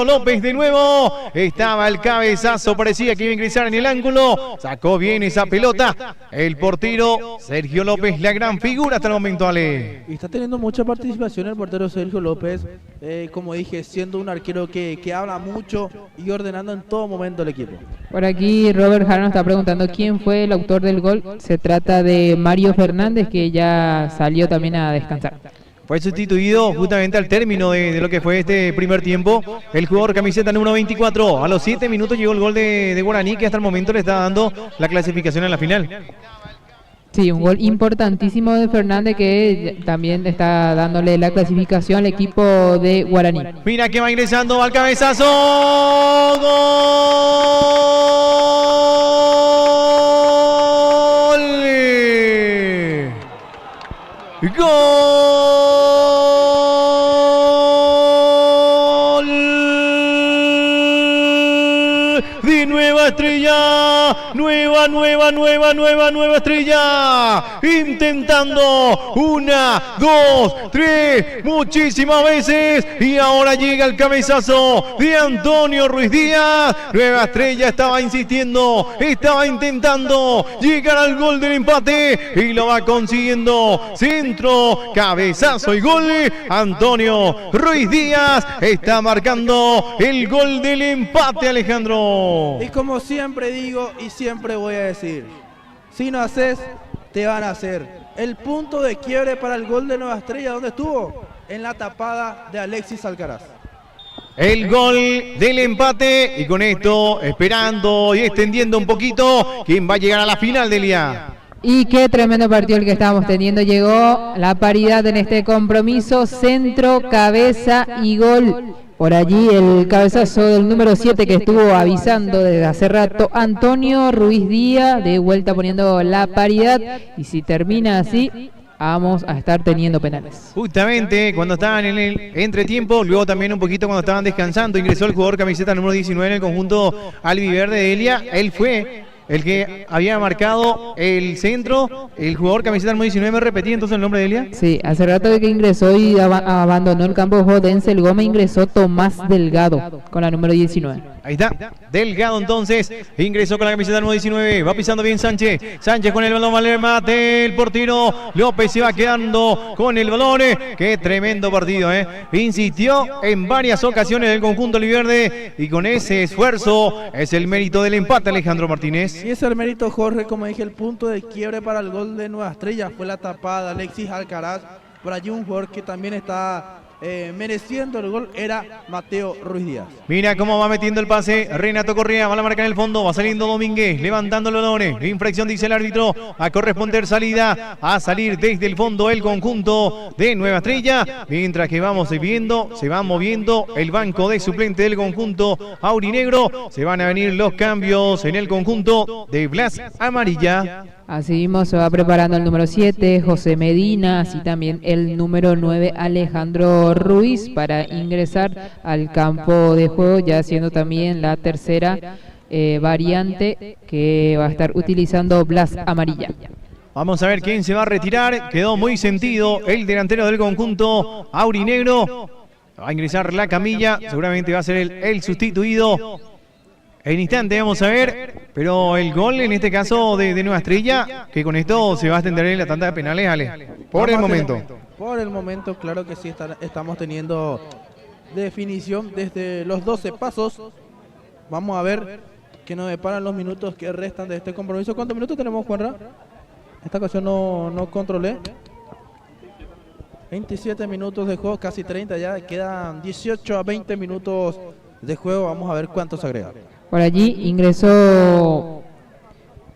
López de nuevo, estaba el cabezazo, parecía que iba a ingresar en el ángulo, sacó bien esa pelota, el portero Sergio López, la gran figura hasta el momento, Ale. Y está teniendo mucha participación el portero Sergio López, como dije, siendo un arquero que habla mucho y ordenando en todo momento el equipo. Por aquí Robert Jara nos está preguntando quién fue el autor del gol. Se trata de Mario Fernández, que ya salió también a descansar. Fue sustituido justamente al término de lo que fue este primer tiempo el jugador camiseta número 24. A los 7 minutos llegó el gol de Guaraní, que hasta el momento le está dando la clasificación en la final. Sí, un gol importantísimo de Fernández, que también está dándole la clasificación al equipo de Guaraní. Mira que va ingresando al cabezazo. ¡Gol! ¡Gol! De Nueva Estrella, nueva Estrella, intentando 1, 2, 3, muchísimas veces, y ahora llega el cabezazo de Antonio Ruiz Díaz. Nueva Estrella estaba insistiendo, estaba intentando llegar al gol del empate y lo va consiguiendo. Centro, cabezazo y gol. Antonio Ruiz Díaz está marcando el gol del empate, Alejandro. Y como siempre digo y siempre voy a decir, si no haces, te van a hacer. El punto de quiebre para el gol de Nueva Estrella, ¿dónde estuvo? En la tapada de Alexis Alcaraz. El gol del empate, y con esto esperando y extendiendo un poquito quién va a llegar a la final del día. Y qué tremendo partido el que estábamos teniendo. Llegó la paridad en este compromiso, centro, cabeza y gol. Por allí el cabezazo del número 7 que estuvo avisando desde hace rato, Antonio Ruiz Díaz, de vuelta poniendo la paridad. Y si termina así, vamos a estar teniendo penales. Justamente cuando estaban en el entretiempo, luego también un poquito cuando estaban descansando, ingresó el jugador camiseta número 19 en el conjunto albiverde de Elia. Él fue el que había marcado el centro, el jugador camiseta número 19. ¿Me repetí entonces el nombre de Elia? Sí, hace rato que ingresó y abandonó el campo de juego Denzel Gómez, ingresó Tomás Delgado con la número 19. Ahí está, Delgado entonces, ingresó con la camiseta número 19, va pisando bien Sánchez con el balón, vale mate, el portero López se va quedando con el balón. Qué tremendo partido, insistió en varias ocasiones el conjunto albiverde y con ese esfuerzo es el mérito del empate, Alejandro Martínez. Y es el mérito, Jorge, como dije, el punto de quiebre para el gol de Nueva Estrella fue la tapada de Alexis Alcaraz. Por allí un jugador que también está mereciendo el gol era Mateo Ruiz Díaz. Mira cómo va metiendo el pase Renato Correa, va a la marca en el fondo, va saliendo Domínguez, levantando los balones, infracción dice el árbitro, a corresponder salida, a salir desde el fondo el conjunto de Nueva Estrella, mientras que vamos viendo, se va moviendo el banco de suplente del conjunto aurinegro, se van a venir los cambios en el conjunto de Blas Amarilla. Así mismo se va preparando el número 7, José Medina, así también el número 9, Alejandro Ruiz, para ingresar al campo de juego, ya siendo también la tercera variante que va a estar utilizando Blas Amarilla. Vamos a ver quién se va a retirar, quedó muy sentido el delantero del conjunto aurinegro, va a ingresar la camilla, seguramente va a ser el sustituido. En instante vamos a ver, pero el gol en este caso de Nueva Estrella, que con esto se va a extender en la tanda de penales, Ale, por el momento. Por el momento, claro que sí, estamos teniendo definición desde los 12 pasos. Vamos a ver qué nos deparan los minutos que restan de este compromiso. ¿Cuántos minutos tenemos, Juanra? Esta ocasión no controlé. 27 minutos de juego, casi 30 ya, quedan 18 a 20 minutos de juego. Vamos a ver cuánto se agrega. Por allí ingresó,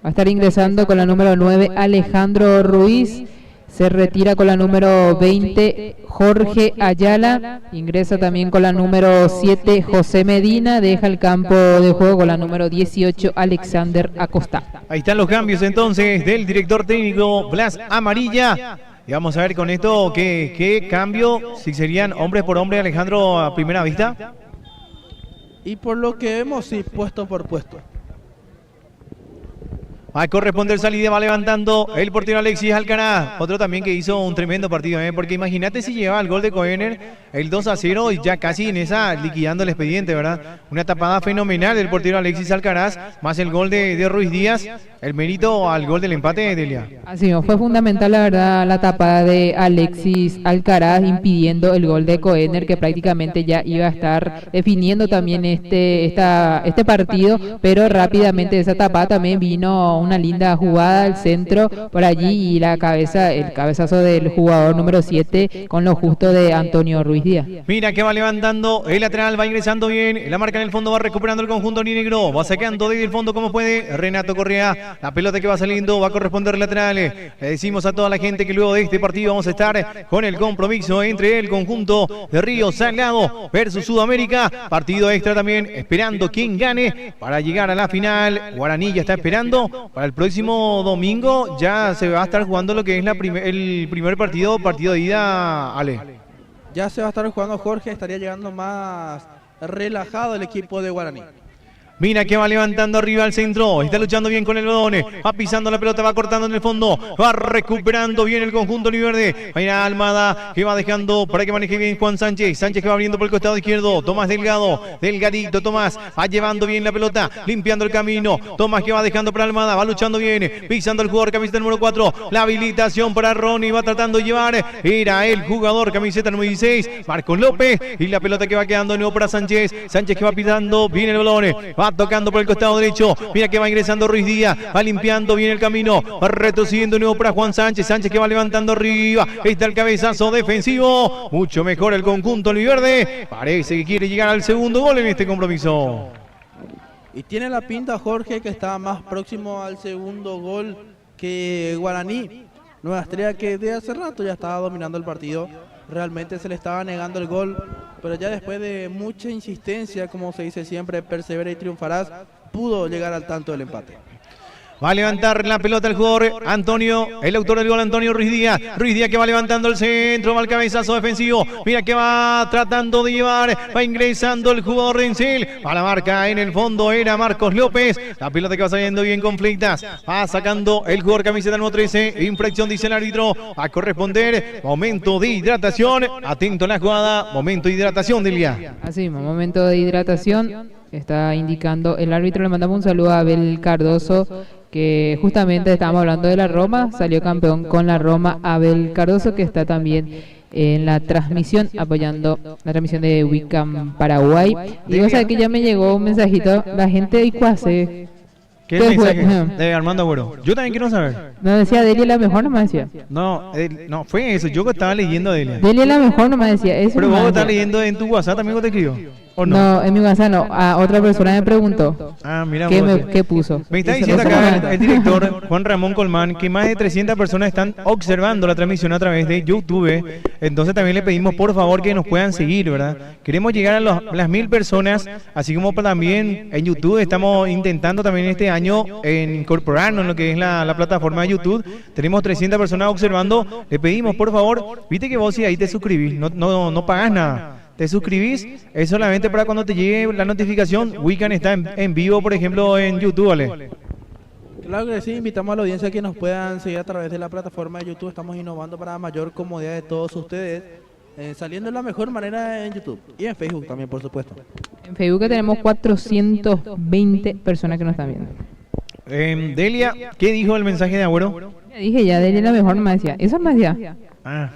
va a estar ingresando con la número 9 Alejandro Ruiz, se retira con la número 20 Jorge Ayala, ingresa también con la número 7 José Medina, deja el campo de juego con la número 18 Alexander Acosta. Ahí están los cambios entonces del director técnico Blas Amarilla. Y vamos a ver con esto qué cambio, si serían hombres por hombre, Alejandro, a primera vista. Y por lo que vemos, sí, puesto por puesto. Va a corresponder salida, va levantando el portero Alexis Alcaraz. Otro también que hizo un tremendo partido, porque imagínate si lleva el gol de Koener, el 2-0 y ya casi en esa liquidando el expediente, ¿verdad? Una tapada fenomenal del portero Alexis Alcaraz, más el gol de Ruiz Díaz, el mérito al gol del empate, Delia. Así fue fundamental, la verdad, la tapada de Alexis Alcaraz impidiendo el gol de Koener, que prácticamente ya iba a estar definiendo también este partido, pero rápidamente de esa tapada también vino una linda jugada al centro por allí y el cabezazo del jugador número 7 con lo justo de Antonio Ruiz Díaz. Mira que va levantando el lateral, va ingresando bien, la marca en el fondo, va recuperando el conjunto aurinegro, va sacando desde el fondo como puede Renato Correa, la pelota que va saliendo va a corresponder lateral. Le decimos a toda la gente que luego de este partido vamos a estar con el compromiso entre el conjunto de Río Salgado versus Sudamérica, partido extra también, esperando quien gane para llegar a la final. Guaraní ya está esperando. Para el próximo domingo ya se va a estar jugando lo que es el primer partido de ida, Ale. Ya se va a estar jugando, Jorge, estaría llegando más relajado el equipo de Guaraní. Mira que va levantando arriba al centro, está luchando bien con el balón, va pisando la pelota, va cortando en el fondo, va recuperando bien el conjunto verde. Mira Almada que va dejando para que maneje bien Juan Sánchez, Sánchez que va abriendo por el costado izquierdo, Tomás Delgado, Delgadito Tomás, va llevando bien la pelota, limpiando el camino, Tomás que va dejando para Almada, va luchando bien, pisando el jugador camiseta número 4, la habilitación para Ronnie, va tratando de llevar, era el jugador camiseta número 16, Marcos López, y la pelota que va quedando de nuevo para Sánchez, Sánchez que va pisando bien el balón, va tocando por el costado derecho, mira que va ingresando Ruiz Díaz, va limpiando bien el camino, va retrocediendo de nuevo para Juan Sánchez, Sánchez que va levantando arriba, está el cabezazo defensivo, mucho mejor el conjunto albiverde, parece que quiere llegar al segundo gol en este compromiso. Y tiene la pinta, Jorge, que está más próximo al segundo gol que Guaraní. Nueva Estrella que de hace rato ya estaba dominando el partido, realmente se le estaba negando el gol, pero ya después de mucha insistencia, como se dice siempre, persevera y triunfarás, pudo llegar al tanto del empate. Va a levantar la pelota el jugador Antonio, el autor del gol Antonio Ruiz Díaz. Ruiz Díaz que va levantando el centro, va al cabezazo defensivo. Mira que va tratando de llevar, va ingresando el jugador Rencel. A la marca en el fondo era Marcos López. La pelota que va saliendo bien con Fleitas. Va sacando el jugador camiseta número 13. Infracción dice el árbitro. A corresponder, momento de hidratación. Atento a la jugada, momento de hidratación del día. Así, momento de hidratación. Está indicando el árbitro. Le mandamos un saludo a Abel Cardoso, que justamente estábamos hablando de la Roma, salió campeón con la Roma. Abel Cardoso, que está también en la transmisión, apoyando la transmisión de Wicam Paraguay. Y vos sabés que ya me llegó un mensajito, la gente de Icuase, ¿Qué es el ¿Qué fue? mensaje de Armando Agüero? Yo también quiero saber. No decía Delia la mejor, no me decía. No, no, fue eso. Yo que estaba leyendo de Delia. Delia la mejor, no me decía. Eso Pero nomás vos decía. estás leyendo en tu WhatsApp también, te escribió. ¿O no? No, en mi WhatsApp no. A otra persona me preguntó. Ah, mira ¿Qué, vos. qué puso? Me está Eso diciendo no acá me- el director Juan Ramón Colmán que más de 300 personas están observando la transmisión a través de YouTube. Entonces también le pedimos por favor que nos puedan seguir, ¿verdad? Queremos llegar a las 1000 personas, así como también en YouTube estamos intentando también este año en incorporarnos en lo que es la plataforma de YouTube. Tenemos 300 personas observando. Le pedimos por favor, viste que vos si ahí te suscribís, no pagas nada. Te suscribís, es solamente para cuando te llegue la notificación. Weekend está en vivo, por ejemplo, en YouTube, ¿vale? Claro que sí, invitamos a la audiencia que nos puedan seguir a través de la plataforma de YouTube. Estamos innovando para mayor comodidad de todos ustedes, saliendo de la mejor manera en YouTube y en Facebook también, por supuesto. En Facebook tenemos 420 personas que nos están viendo. Delia, ¿qué dijo el mensaje de Agüero? Ya dije ya, Delia la mejor, no me decía. Eso no me decía. Ah.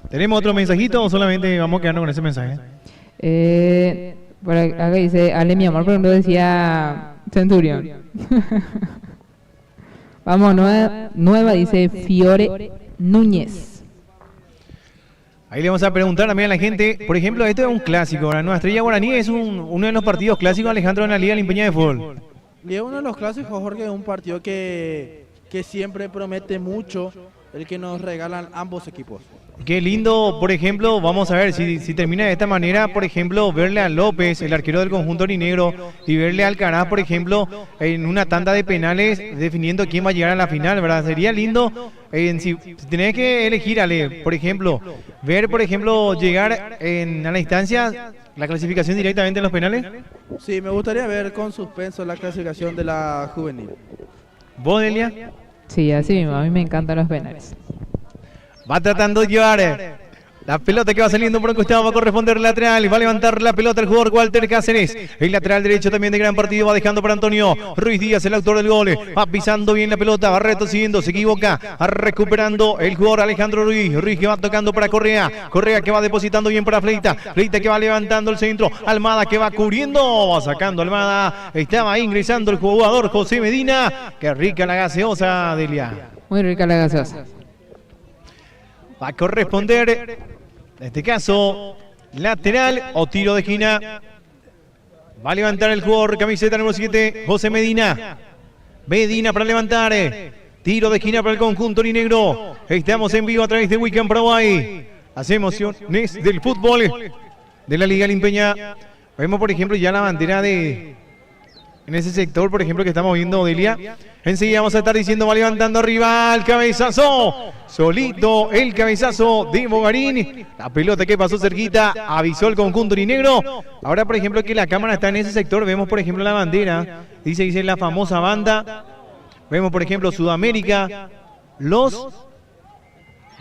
¿Tenemos otro mensajito o solamente vamos a quedarnos con ese mensaje? Por acá dice, Ale mi amor, pero no decía Centurión. Vamos, nueva dice Fiore Núñez. Ahí le vamos a preguntar también a la gente, por ejemplo, esto es un clásico, la Nueva Estrella Guaraní es uno de los partidos clásicos, Alejandro, en la Liga Limpeña de Fútbol. Y es uno de los clásicos, Jorge, es un partido que siempre promete mucho el que nos regalan ambos equipos. Qué lindo, por ejemplo, vamos a ver si termina de esta manera, por ejemplo, verle a López, el arquero del conjunto orinegro, y verle a Alcaraz, por ejemplo, en una tanda de penales, definiendo quién va a llegar a la final, ¿verdad? Sería lindo, si tenés que elegir, Ale, por ejemplo, ver, por ejemplo, llegar a la instancia, la clasificación directamente en los penales. Sí, me gustaría ver con suspenso la clasificación de la juvenil. ¿Vos, Delia? Sí, así mismo, a mí me encantan los penales. Va tratando de llevar la pelota que va saliendo por un costado, va a corresponder el lateral y va a levantar la pelota el jugador Walter Cáceres. El lateral derecho también de gran partido va dejando para Antonio Ruiz Díaz, el autor del gol. Va pisando bien la pelota, va retrocediendo, se equivoca, va recuperando el jugador Alejandro Ruiz. Ruiz que va tocando para Correa. Correa que va depositando bien para Fleita. Fleita que va levantando el centro. Almada que va cubriendo, va sacando Almada. Estaba ingresando el jugador José Medina. Qué rica la gaseosa, Delia. Muy rica la gaseosa. Va a corresponder, en este caso, lateral o tiro de esquina. Va a levantar el jugador, camiseta número 7, José Medina. Medina para levantar. Tiro de esquina para el conjunto orinegro. Estamos en vivo a través de Weekend Paraguay. Las emociones del fútbol de la Liga Limpeña. Vemos, por ejemplo, ya la bandera en ese sector, por ejemplo, que estamos viendo, Delia. Enseguida vamos a estar diciendo, va levantando arriba el cabezazo. Solito el cabezazo de Bogarín. La pelota que pasó cerquita, avisó el conjunto orinegro. Ahora, por ejemplo, que la cámara está en ese sector, vemos, por ejemplo, la bandera. Dice la famosa banda. Vemos, por ejemplo, Sudamérica. Los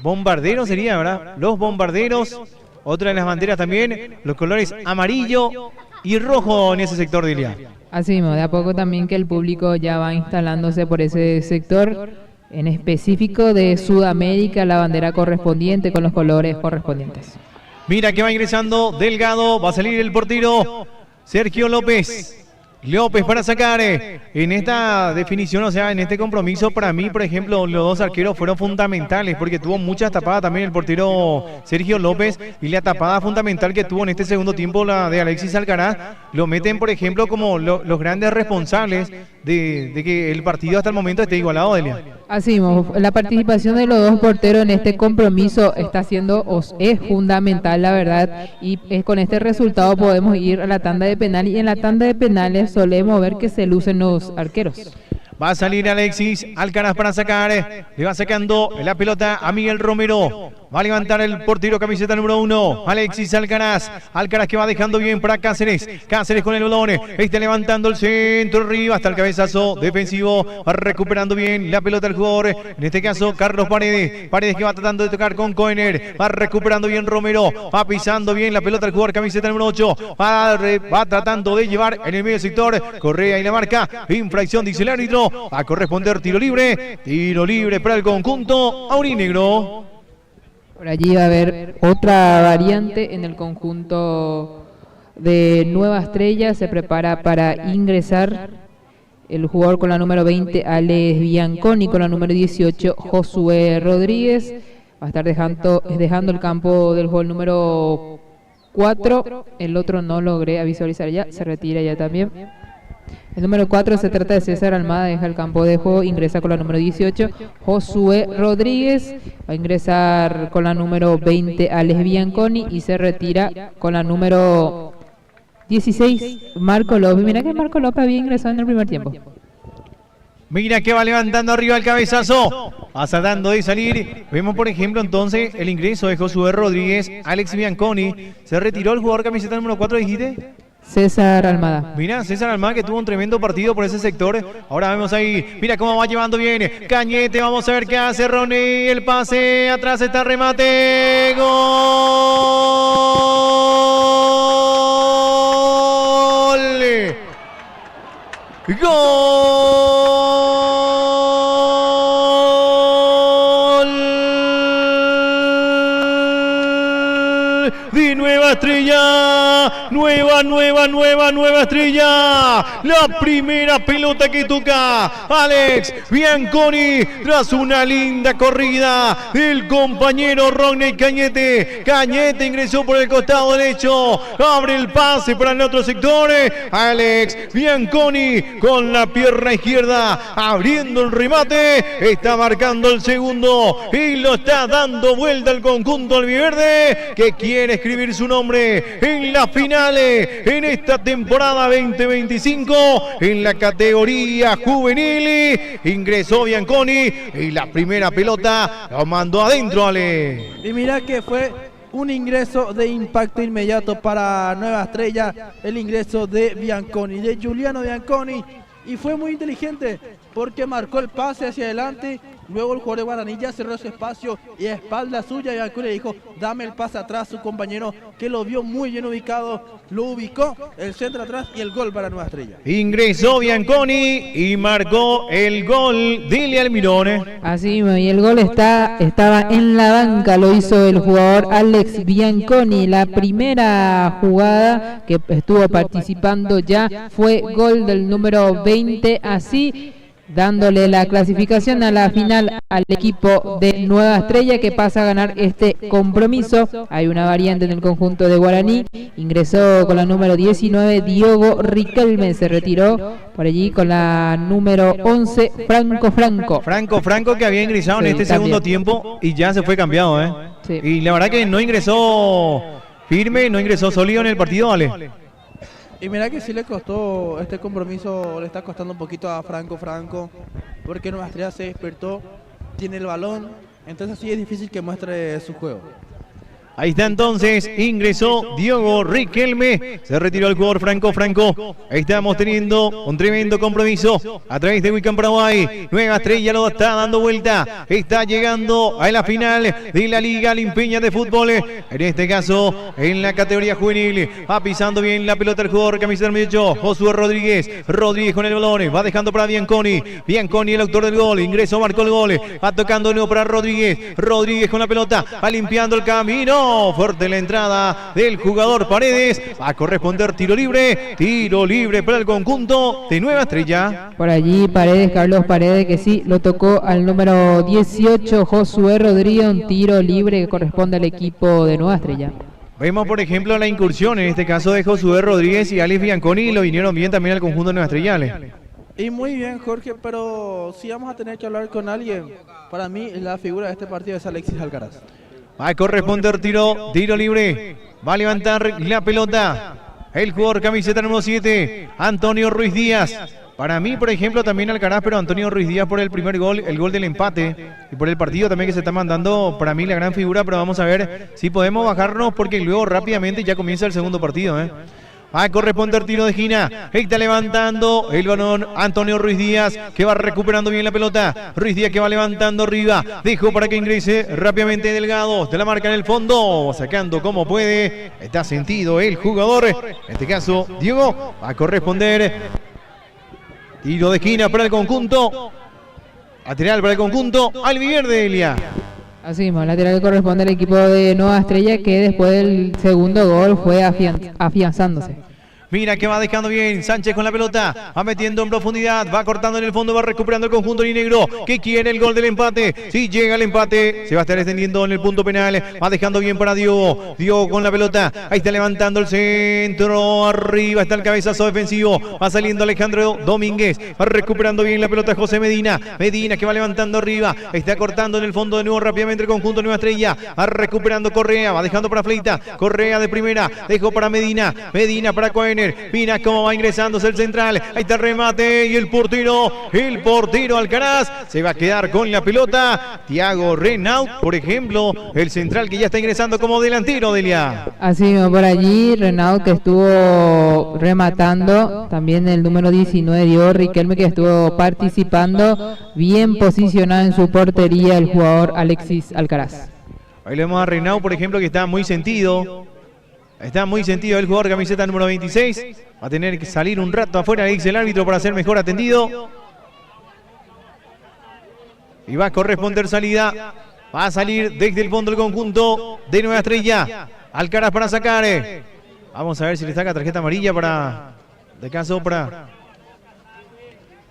bombarderos sería, ¿verdad? Los bombarderos. Otra de las banderas también. Los colores amarillo y rojo en ese sector, Delia. Así mismo, de a poco también que el público ya va instalándose por ese sector, en específico de Sudamérica, la bandera correspondiente con los colores correspondientes. Mira que va ingresando Delgado, va a salir el portero Sergio López. López para sacar en esta definición, o sea, en este compromiso, para mí, por ejemplo, los dos arqueros fueron fundamentales porque tuvo muchas tapadas también el portero Sergio López, y la tapada fundamental que tuvo en este segundo tiempo, la de Alexis Alcaraz, lo meten, por ejemplo, como los grandes responsables de que el partido hasta el momento esté igualado, Delia. Así mismo, la participación de los dos porteros en este compromiso está siendo, es fundamental, la verdad, y con este resultado podemos ir a la tanda de penales, y en la tanda de penales solemos ver que se lucen los arqueros. Va a salir Alexis Alcaraz para sacar, le va sacando la pelota a Miguel Romero. Va a levantar el portero, camiseta número 1, Alexis Alcaraz. Alcaraz que va dejando bien para Cáceres. Cáceres con el balón, está levantando el centro arriba hasta el cabezazo defensivo. Va recuperando bien la pelota el jugador, en este caso Carlos Paredes. Paredes que va tratando de tocar con Koener. Va recuperando bien Romero. Va pisando bien la pelota el jugador, camiseta número 8. Va tratando de llevar en el medio sector. Correa y la marca. Infracción, dice el árbitro. Va a corresponder tiro libre. Tiro libre para el conjunto aurinegro. Por allí va a haber otra variante en el conjunto de Nueva Estrella. Se prepara para ingresar el jugador con la número 20, Alex Bianconi, con la número 18, Josué Rodríguez. Va a estar dejando el campo del juego el número 4. El otro no logré visualizar ya, se retira ya también. El número 4 se trata de César Almada, deja el campo de juego, ingresa con la número 18, Josué Rodríguez. Va a ingresar con la número 20, Alex Bianconi, y se retira con la número 16, Marco López. Mira que Marco López había ingresado en el primer tiempo. Mira que va levantando arriba el cabezazo, va tratando de salir. Vemos por ejemplo entonces el ingreso de Josué Rodríguez, Alex Bianconi. Se retiró el jugador camiseta número 4, dijiste. César Almada. Mira, César Almada, que tuvo un tremendo partido por ese sector. Ahora vemos ahí, mira cómo va llevando bien Cañete, vamos a ver qué hace Ronnie. El pase, atrás está el remate. ¡Gol! ¡Gol! De Nueva Estrella, nueva estrella. La primera pelota que toca Alex Bianconi tras una linda corrida del compañero Ronnie Cañete. Cañete ingresó por el costado derecho, abre el pase para el otro sector. Alex Bianconi con la pierna izquierda abriendo el remate, está marcando el segundo y lo está dando vuelta al conjunto albiverde, que quiere escribir su nombre en las finales en esta temporada 2025 en la categoría juvenil. Ingresó Bianconi y la primera pelota lo mandó adentro, Ale. Y mira que fue un ingreso de impacto inmediato para Nueva Estrella, el ingreso de Bianconi, de Giuliano Bianconi, y fue muy inteligente porque marcó el pase hacia adelante. Luego el jugador de Guaraní ya cerró ese espacio y a espalda suya Bianconi le dijo: dame el pase atrás. Su compañero, que lo vio muy bien ubicado, lo ubicó, el centro atrás y el gol para Nueva Estrella. Ingresó Bianconi y marcó el gol de Almirón. Así mismo, y el gol estaba en la banca, lo hizo el jugador Alex Bianconi. La primera jugada que estuvo participando ya fue gol del número 20, así dándole la clasificación a la final al equipo de Nueva Estrella, que pasa a ganar este compromiso. Hay una variante en el conjunto de Guaraní, ingresó con la número 19 Diogo Riquelme, se retiró por allí con la número 11 Franco que había ingresado en este segundo tiempo y ya se fue cambiado, Sí. Y la verdad que no ingresó firme, no ingresó sólido en el partido, Ale. Y mira que sí le costó este compromiso, le está costando un poquito a Franco, porque Nueva Estrella se despertó, tiene el balón, entonces sí es difícil que muestre su juego. Ahí está entonces, ingresó Diogo Riquelme, se retiró el jugador Franco. Ahí estamos teniendo un tremendo compromiso a través de Wicam Paraguay. Nueva Estrella lo está dando vuelta, está llegando a la final de la Liga Limpeña de Fútbol, en este caso en la categoría juvenil. Va pisando bien la pelota el jugador camiseta número 8, Josué Rodríguez con el balón, va dejando para Bianconi, el autor del gol, ingresó, marcó el gol, va tocando de nuevo para Rodríguez con la pelota, va limpiando el camino. Fuerte la entrada del jugador Paredes. Va a corresponder tiro libre para el conjunto de Nueva Estrella. Por allí Carlos Paredes, que sí lo tocó al número 18 Josué Rodríguez, un tiro libre que corresponde al equipo de Nueva Estrella. Vemos por ejemplo la incursión en este caso de Josué Rodríguez y Alex Bianconi, lo vinieron bien también al conjunto de Nueva Estrella. Y muy bien, Jorge, pero si vamos a tener que hablar con alguien, para mí la figura de este partido es Alexis Alcaraz. Va a corresponder tiro libre. Va a levantar la pelota el jugador camiseta número 7, Antonio Ruiz Díaz. Para mí, por ejemplo, también Alcaraz, pero Antonio Ruiz Díaz por el primer gol, el gol del empate, y por el partido también que se está mandando, para mí la gran figura, pero vamos a ver si podemos bajarnos, porque luego rápidamente ya comienza el segundo partido, Va a corresponder tiro de esquina. Está levantando el balón Antonio Ruiz Díaz, que va recuperando bien la pelota. Ruiz Díaz que va levantando arriba. Dejó para que ingrese rápidamente Delgado. De la marca en el fondo. Sacando como puede. Está sentido el jugador. En este caso, Diego. Va a corresponder tiro de esquina para el conjunto. Lateral para el conjunto albiverde, Elia. Así mismo, lateral que corresponde al equipo de Nueva Estrella, que después del segundo gol fue afianzándose. Mira que va dejando bien Sánchez con la pelota. Va metiendo en profundidad. Va cortando en el fondo. Va recuperando el conjunto negro. Que quiere el gol del empate. Si llega el empate, se va a estar extendiendo en el punto penal. Va dejando bien para Diogo. Diogo con la pelota. Ahí está levantando el centro. Arriba está el cabezazo defensivo. Va saliendo Alejandro Domínguez. Va recuperando bien la pelota José Medina. Medina que va levantando arriba. Está cortando en el fondo de nuevo rápidamente el conjunto Nueva Estrella. Va recuperando Correa. Va dejando para Fleita. Correa de primera. Dejó para Medina. Medina para Cohen. Mira cómo va ingresándose el central. Ahí está el remate y el portero Alcaraz se va a quedar con la pelota. Thiago Renaud, por ejemplo, el central que ya está ingresando como delantero, Delia. Así mismo por allí, Renaud que estuvo rematando. También el número 19, Diego Riquelme, que estuvo participando. Bien posicionado en su portería el jugador Alexis Alcaraz. Ahí le vemos a Renaud, por ejemplo, que está muy sentido. Está muy sentido el jugador camiseta número 26. Va a tener que salir un rato afuera, le dice el árbitro, para ser mejor atendido. Y va a corresponder salida. Va a salir desde el fondo del conjunto de Nueva Estrella. Alcaraz para sacar. Vamos a ver si le saca tarjeta amarilla para... De caso para...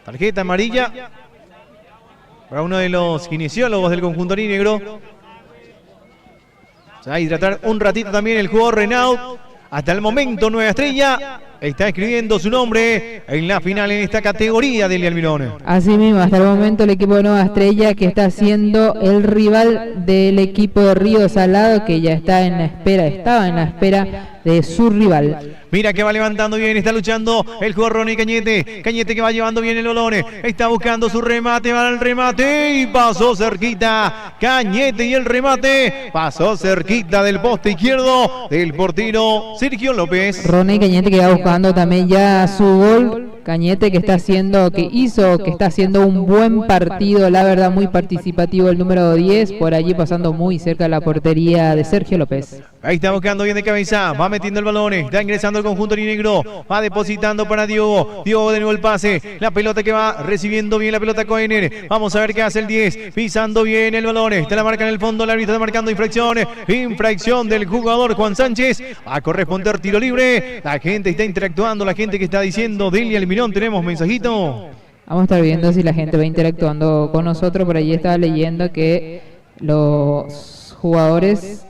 Tarjeta amarilla para uno de los kinesiólogos del conjunto negro. Se va a hidratar un ratito también el jugador Renaud. Hasta el momento Nueva Estrella está escribiendo su nombre en la final en esta categoría del Almirón. Así mismo, hasta el momento el equipo de Nueva Estrella, que está siendo el rival del equipo de Río Salado, que ya está en la espera, estaba en la espera de su rival. Mira que va levantando bien, está luchando el jugador Ronnie Cañete. Cañete que va llevando bien el balón. Está buscando su remate, va al remate y pasó cerquita. Cañete y el remate pasó cerquita del poste izquierdo del portero Sergio López. Ronnie Cañete que va buscando también ya su gol. Cañete que está haciendo un buen partido, la verdad, muy participativo el número 10, por allí pasando muy cerca de la portería de Sergio López. Ahí está buscando bien de cabeza, va metiendo el balón, está ingresando el conjunto negro, va depositando para Diogo. Diogo de nuevo el pase, la pelota que va recibiendo bien la pelota Cohen. Vamos a ver qué hace el 10, pisando bien el balón, está la marca en el fondo, el árbitro está marcando infracción del jugador Juan Sánchez. Va a corresponder tiro libre, la gente está interactuando, la gente que está diciendo Delia Almirón, tenemos mensajito. Vamos a estar viendo si la gente va interactuando con nosotros. Por allí estaba leyendo que los jugadores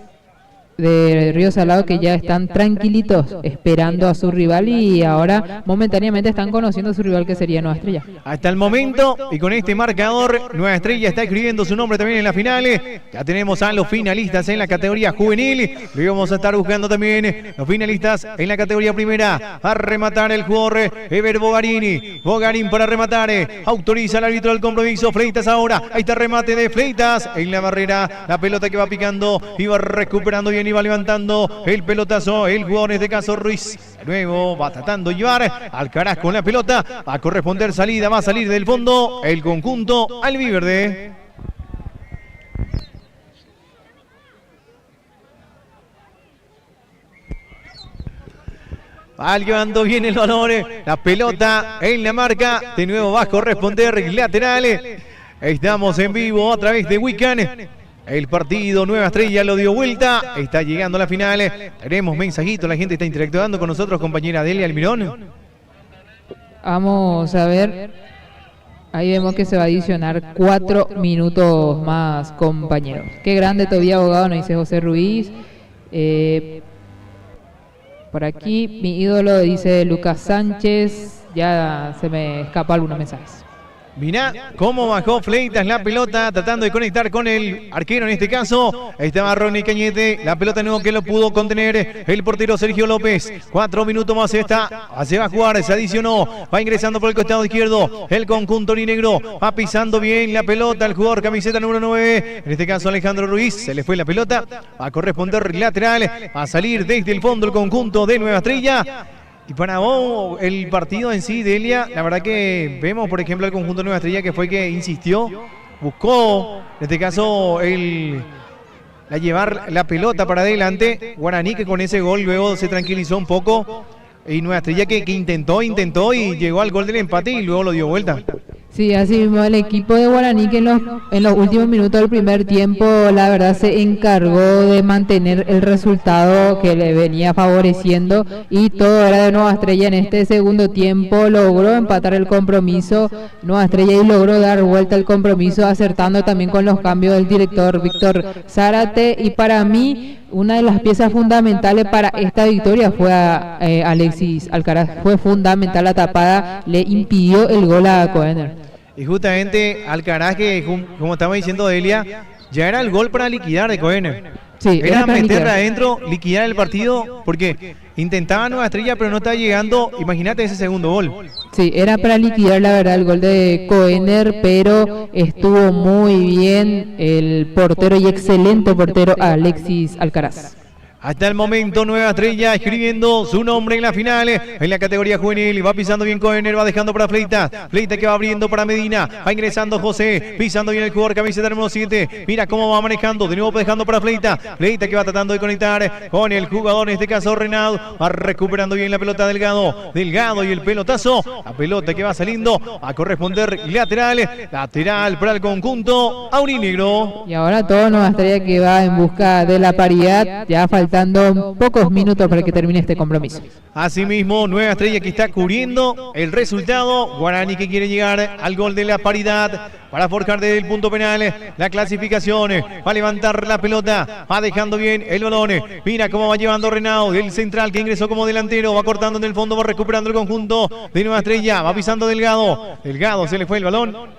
de Río Salado que ya están tranquilitos esperando a su rival y ahora momentáneamente están conociendo a su rival, que sería Nueva Estrella. Hasta el momento, y con este marcador, Nueva Estrella está escribiendo su nombre también en la final. Ya tenemos a los finalistas en la categoría juvenil. Y vamos a estar buscando también los finalistas en la categoría primera. A rematar el jugador Ever Bogarini. Bogarín para rematar. Autoriza el árbitro del compromiso. Fleitas ahora. Ahí está el remate de Fleitas en la barrera. La pelota que va picando y va recuperando bien. Y va levantando el pelotazo el jugador, en este caso Ruiz. De nuevo va tratando de llevar Alcaraz con la pelota. Va a corresponder salida, va a salir del fondo el conjunto albiverde. Va llevando bien el balón, la pelota en la marca. De nuevo va a corresponder lateral. Estamos en vivo a través de Weekend. El partido Nueva Estrella lo dio vuelta. Está llegando a la final. Tenemos mensajitos. La gente está interactuando con nosotros, compañera Delia Almirón. Vamos a ver. Ahí vemos que se va a adicionar 4 minutos más, compañeros. Qué grande todavía, abogado, nos dice José Ruiz. Por aquí mi ídolo dice Lucas Sánchez. Ya se me escapó algunos mensajes. Mirá cómo bajó Fleitas la pelota, tratando de conectar con el arquero en este caso. Estaba Ronnie Cañete, la pelota nuevo que lo pudo contener el portero Sergio López. 4 minutos más se va a jugar, se adicionó, va ingresando por el costado izquierdo el conjunto negro, va pisando bien la pelota el jugador camiseta número 9, en este caso Alejandro Ruiz, se le fue la pelota, va a corresponder lateral, va a salir desde el fondo el conjunto de Nueva Estrella. Y para vos, el partido en sí, Delia, la verdad que vemos, por ejemplo, el conjunto de Nueva Estrella, que fue que insistió, buscó, en este caso, llevar la pelota para adelante. Guaraní, que con ese gol luego se tranquilizó un poco. Y Nueva Estrella que intentó y llegó al gol del empate y luego lo dio vuelta. Sí, así mismo el equipo de Guaraní que en los últimos minutos del primer tiempo la verdad se encargó de mantener el resultado que le venía favoreciendo y todo era de Nueva Estrella. En este segundo tiempo logró empatar el compromiso Nueva Estrella y logró dar vuelta al compromiso, acertando también con los cambios del director Víctor Zárate, y para mí una de las piezas fundamentales para esta victoria fue a Alexis Alcaraz. Fue fundamental la tapada, le impidió el gol a Koener. Y justamente Alcaraz, que como estaba diciendo Delia, ya era el gol para liquidar de Koener. Sí, era meterla liquidar adentro, liquidar el partido, porque intentaba Nueva Estrella, pero no estaba llegando. Imagínate ese segundo gol. Sí, era para liquidar la verdad el gol de Koener, pero estuvo muy bien el portero y excelente portero Alexis Alcaraz. Hasta el momento Nueva Estrella escribiendo su nombre en la final, en la categoría juvenil. Va pisando bien Koener, va dejando para Fleita. Fleita que va abriendo para Medina. Va ingresando José, pisando bien el jugador camiseta número 7. Mira cómo va manejando, de nuevo dejando para Fleita. Fleita que va tratando de conectar con el jugador, en este caso Renaud. Va recuperando bien la pelota Delgado. Delgado y el pelotazo. La pelota que va saliendo a corresponder lateral. Lateral para el conjunto aurinegro. Y ahora todo Nueva Estrella que va en busca de la paridad. Ya faltando pocos minutos para que termine este compromiso. Asimismo, Nueva Estrella que está cubriendo el resultado. Guaraní que quiere llegar al gol de la paridad para forjar desde el punto penal la clasificación. Va a levantar la pelota, va dejando bien el balón. Mira cómo va llevando Renaud, el central que ingresó como delantero. Va cortando en el fondo, va recuperando el conjunto de Nueva Estrella. Va pisando Delgado. Delgado se le fue el balón.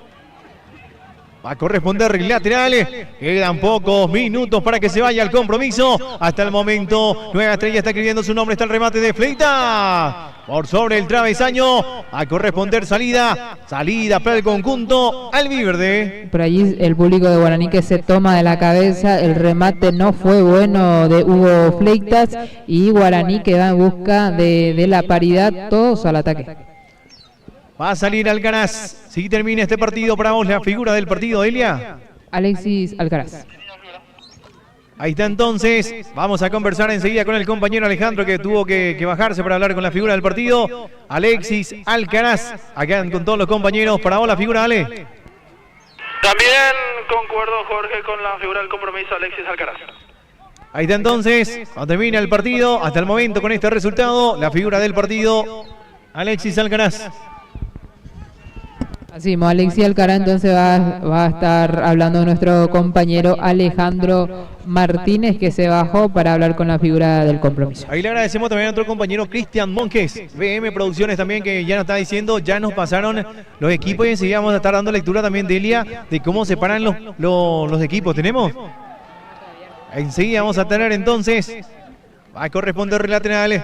Va a corresponder laterales. Quedan pocos minutos para que se vaya al compromiso. Hasta el momento, Nueva Estrella está escribiendo su nombre. Está el remate de Fleita. Por sobre el travesaño. Va a corresponder salida. Salida para el conjunto albiverde. Por allí el público de Guaraní que se toma de la cabeza. El remate no fue bueno de Hugo Fleitas. Y Guaraní que va en busca de la paridad. Todos al ataque. Va a salir Alcaraz. Si termina este partido, para vos la figura del partido, Elia. Alexis Alcaraz. Ahí está entonces. Vamos a conversar enseguida con el compañero Alejandro, que tuvo que bajarse para hablar con la figura del partido. Alexis Alcaraz. Acá con todos los compañeros. Para vos la figura, Ale. También concuerdo, Jorge, con la figura del compromiso, Alexis Alcaraz. Ahí está entonces. Cuando termina el partido, hasta el momento con este resultado, la figura del partido, Alexis Alcaraz. Así mismo, Alexis Alcaraz entonces va a estar hablando nuestro compañero Alejandro Martínez, que se bajó para hablar con la figura del compromiso. Ahí le agradecemos también a otro compañero, Cristian Monjes, BM Producciones también, que ya nos está diciendo, ya nos pasaron los equipos y enseguida vamos a estar dando lectura también, Delia, de cómo se paran los equipos. ¿Tenemos? Enseguida vamos a tener entonces, va a corresponder laterales.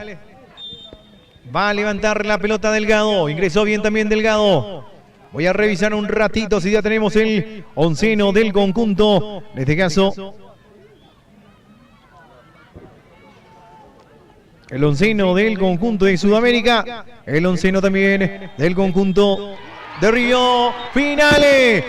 Va a levantar la pelota Delgado, ingresó bien también Delgado. Voy a revisar un ratito si ya tenemos el onceno del conjunto. En este caso, el onceno del conjunto de Sudamérica. El onceno también del conjunto de Río. Finales,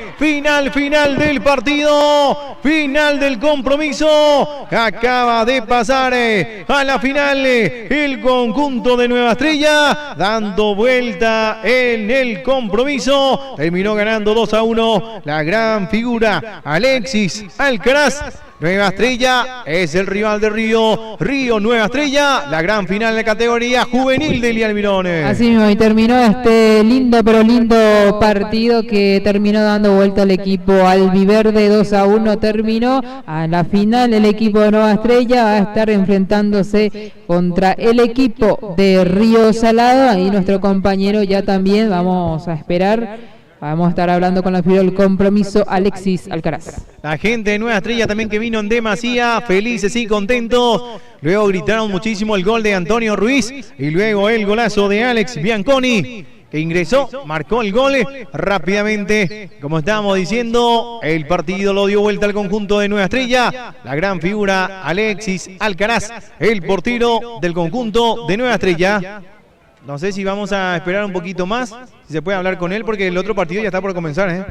final del partido, final del compromiso. Acaba de pasar a la final el conjunto de Nueva Estrella, dando vuelta en el compromiso. Terminó ganando 2-1 la gran figura Alexis Alcaraz. Nueva Estrella es el rival de Río. Río Nueva Estrella, la gran final de la categoría juvenil de Elia Almirones. Así mismo, y terminó este lindo pero lindo partido que terminó dando vuelta al equipo albiverde. 2-1 terminó. A la final el equipo de Nueva Estrella va a estar enfrentándose contra el equipo de Río Salado. Ahí nuestro compañero ya también vamos a esperar. Vamos a estar hablando con la figura del compromiso, Alexis Alcaraz. La gente de Nueva Estrella también que vino en demasía, felices y contentos. Luego gritaron muchísimo el gol de Antonio Ruiz y luego el golazo de Alex Bianconi, que ingresó, marcó el gol rápidamente. Como estábamos diciendo, el partido lo dio vuelta al conjunto de Nueva Estrella. La gran figura Alexis Alcaraz, el portero del conjunto de Nueva Estrella. No sé si vamos a esperar un poquito más, si se puede hablar con él, porque el otro partido ya está por comenzar, ¿eh?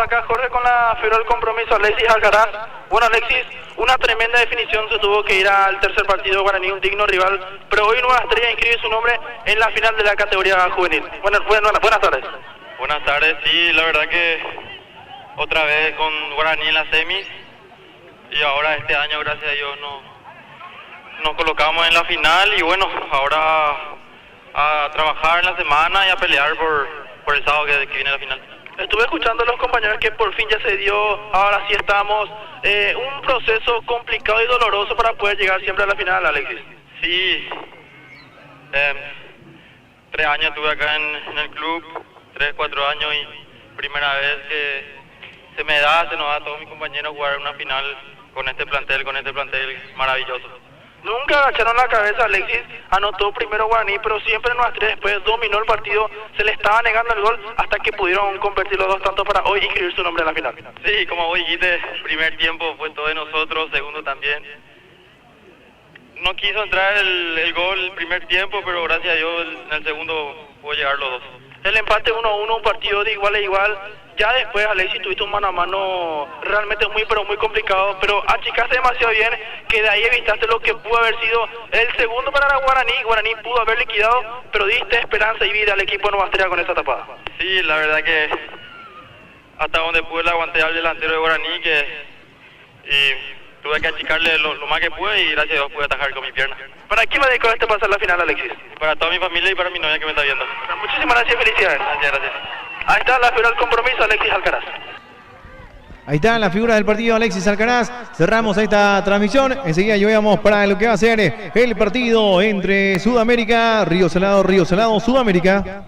acá, Jorge, con la figura del compromiso, Alexis Alcaraz. Bueno, Alexis, una tremenda definición, se tuvo que ir al tercer partido de Guaraní, un digno rival, pero hoy Nueva Estrella inscribe su nombre en la final de la categoría juvenil. Buenas tardes. Buenas tardes, sí, la verdad que otra vez con Guaraní en la semis, y ahora este año, gracias a Dios, nos colocamos en la final, y bueno, ahora a trabajar en la semana y a pelear por el sábado que viene la final. Estuve escuchando a los compañeros que por fin ya se dio, ahora sí estamos, un proceso complicado y doloroso para poder llegar siempre a la final, Alexis. Sí, 3 años estuve acá en el club, 3, 4 años, y primera vez que se nos da a todos mis compañeros jugar una final con este plantel maravilloso. Nunca agacharon la cabeza, Alexis anotó primero Guaraní, pero siempre Nueva Estrella después dominó el partido, se le estaba negando el gol hasta que pudieron convertir los dos tantos para hoy inscribir su nombre en la final. Sí, como vos dijiste, primer tiempo fue todo de nosotros, segundo también. No quiso entrar el gol el primer tiempo, pero gracias a Dios en el segundo pudo llegar los dos. El empate 1-1, un partido de igual a igual. Ya después, Alexis, tuviste un mano a mano realmente muy complicado, pero achicaste demasiado bien, que de ahí evitaste lo que pudo haber sido el segundo para la Guaraní. Guaraní pudo haber liquidado, pero diste esperanza y vida al equipo de Nueva Estrella con esa tapada. Sí, la verdad que hasta donde pude le aguanté al delantero de Guaraní, y tuve que achicarle lo más que pude, y gracias a Dios pude atajar con mi pierna. ¿Para quién va dedicado este pasar la final, Alexis? Para toda mi familia y para mi novia que me está viendo. Muchísimas gracias y felicidades. Gracias. Ahí está la figura del compromiso, Alexis Alcaraz. Ahí está la figura del partido, Alexis Alcaraz. Cerramos esta transmisión. Enseguida llegamos para lo que va a ser el partido entre Sudamérica, Río Salado, Sudamérica.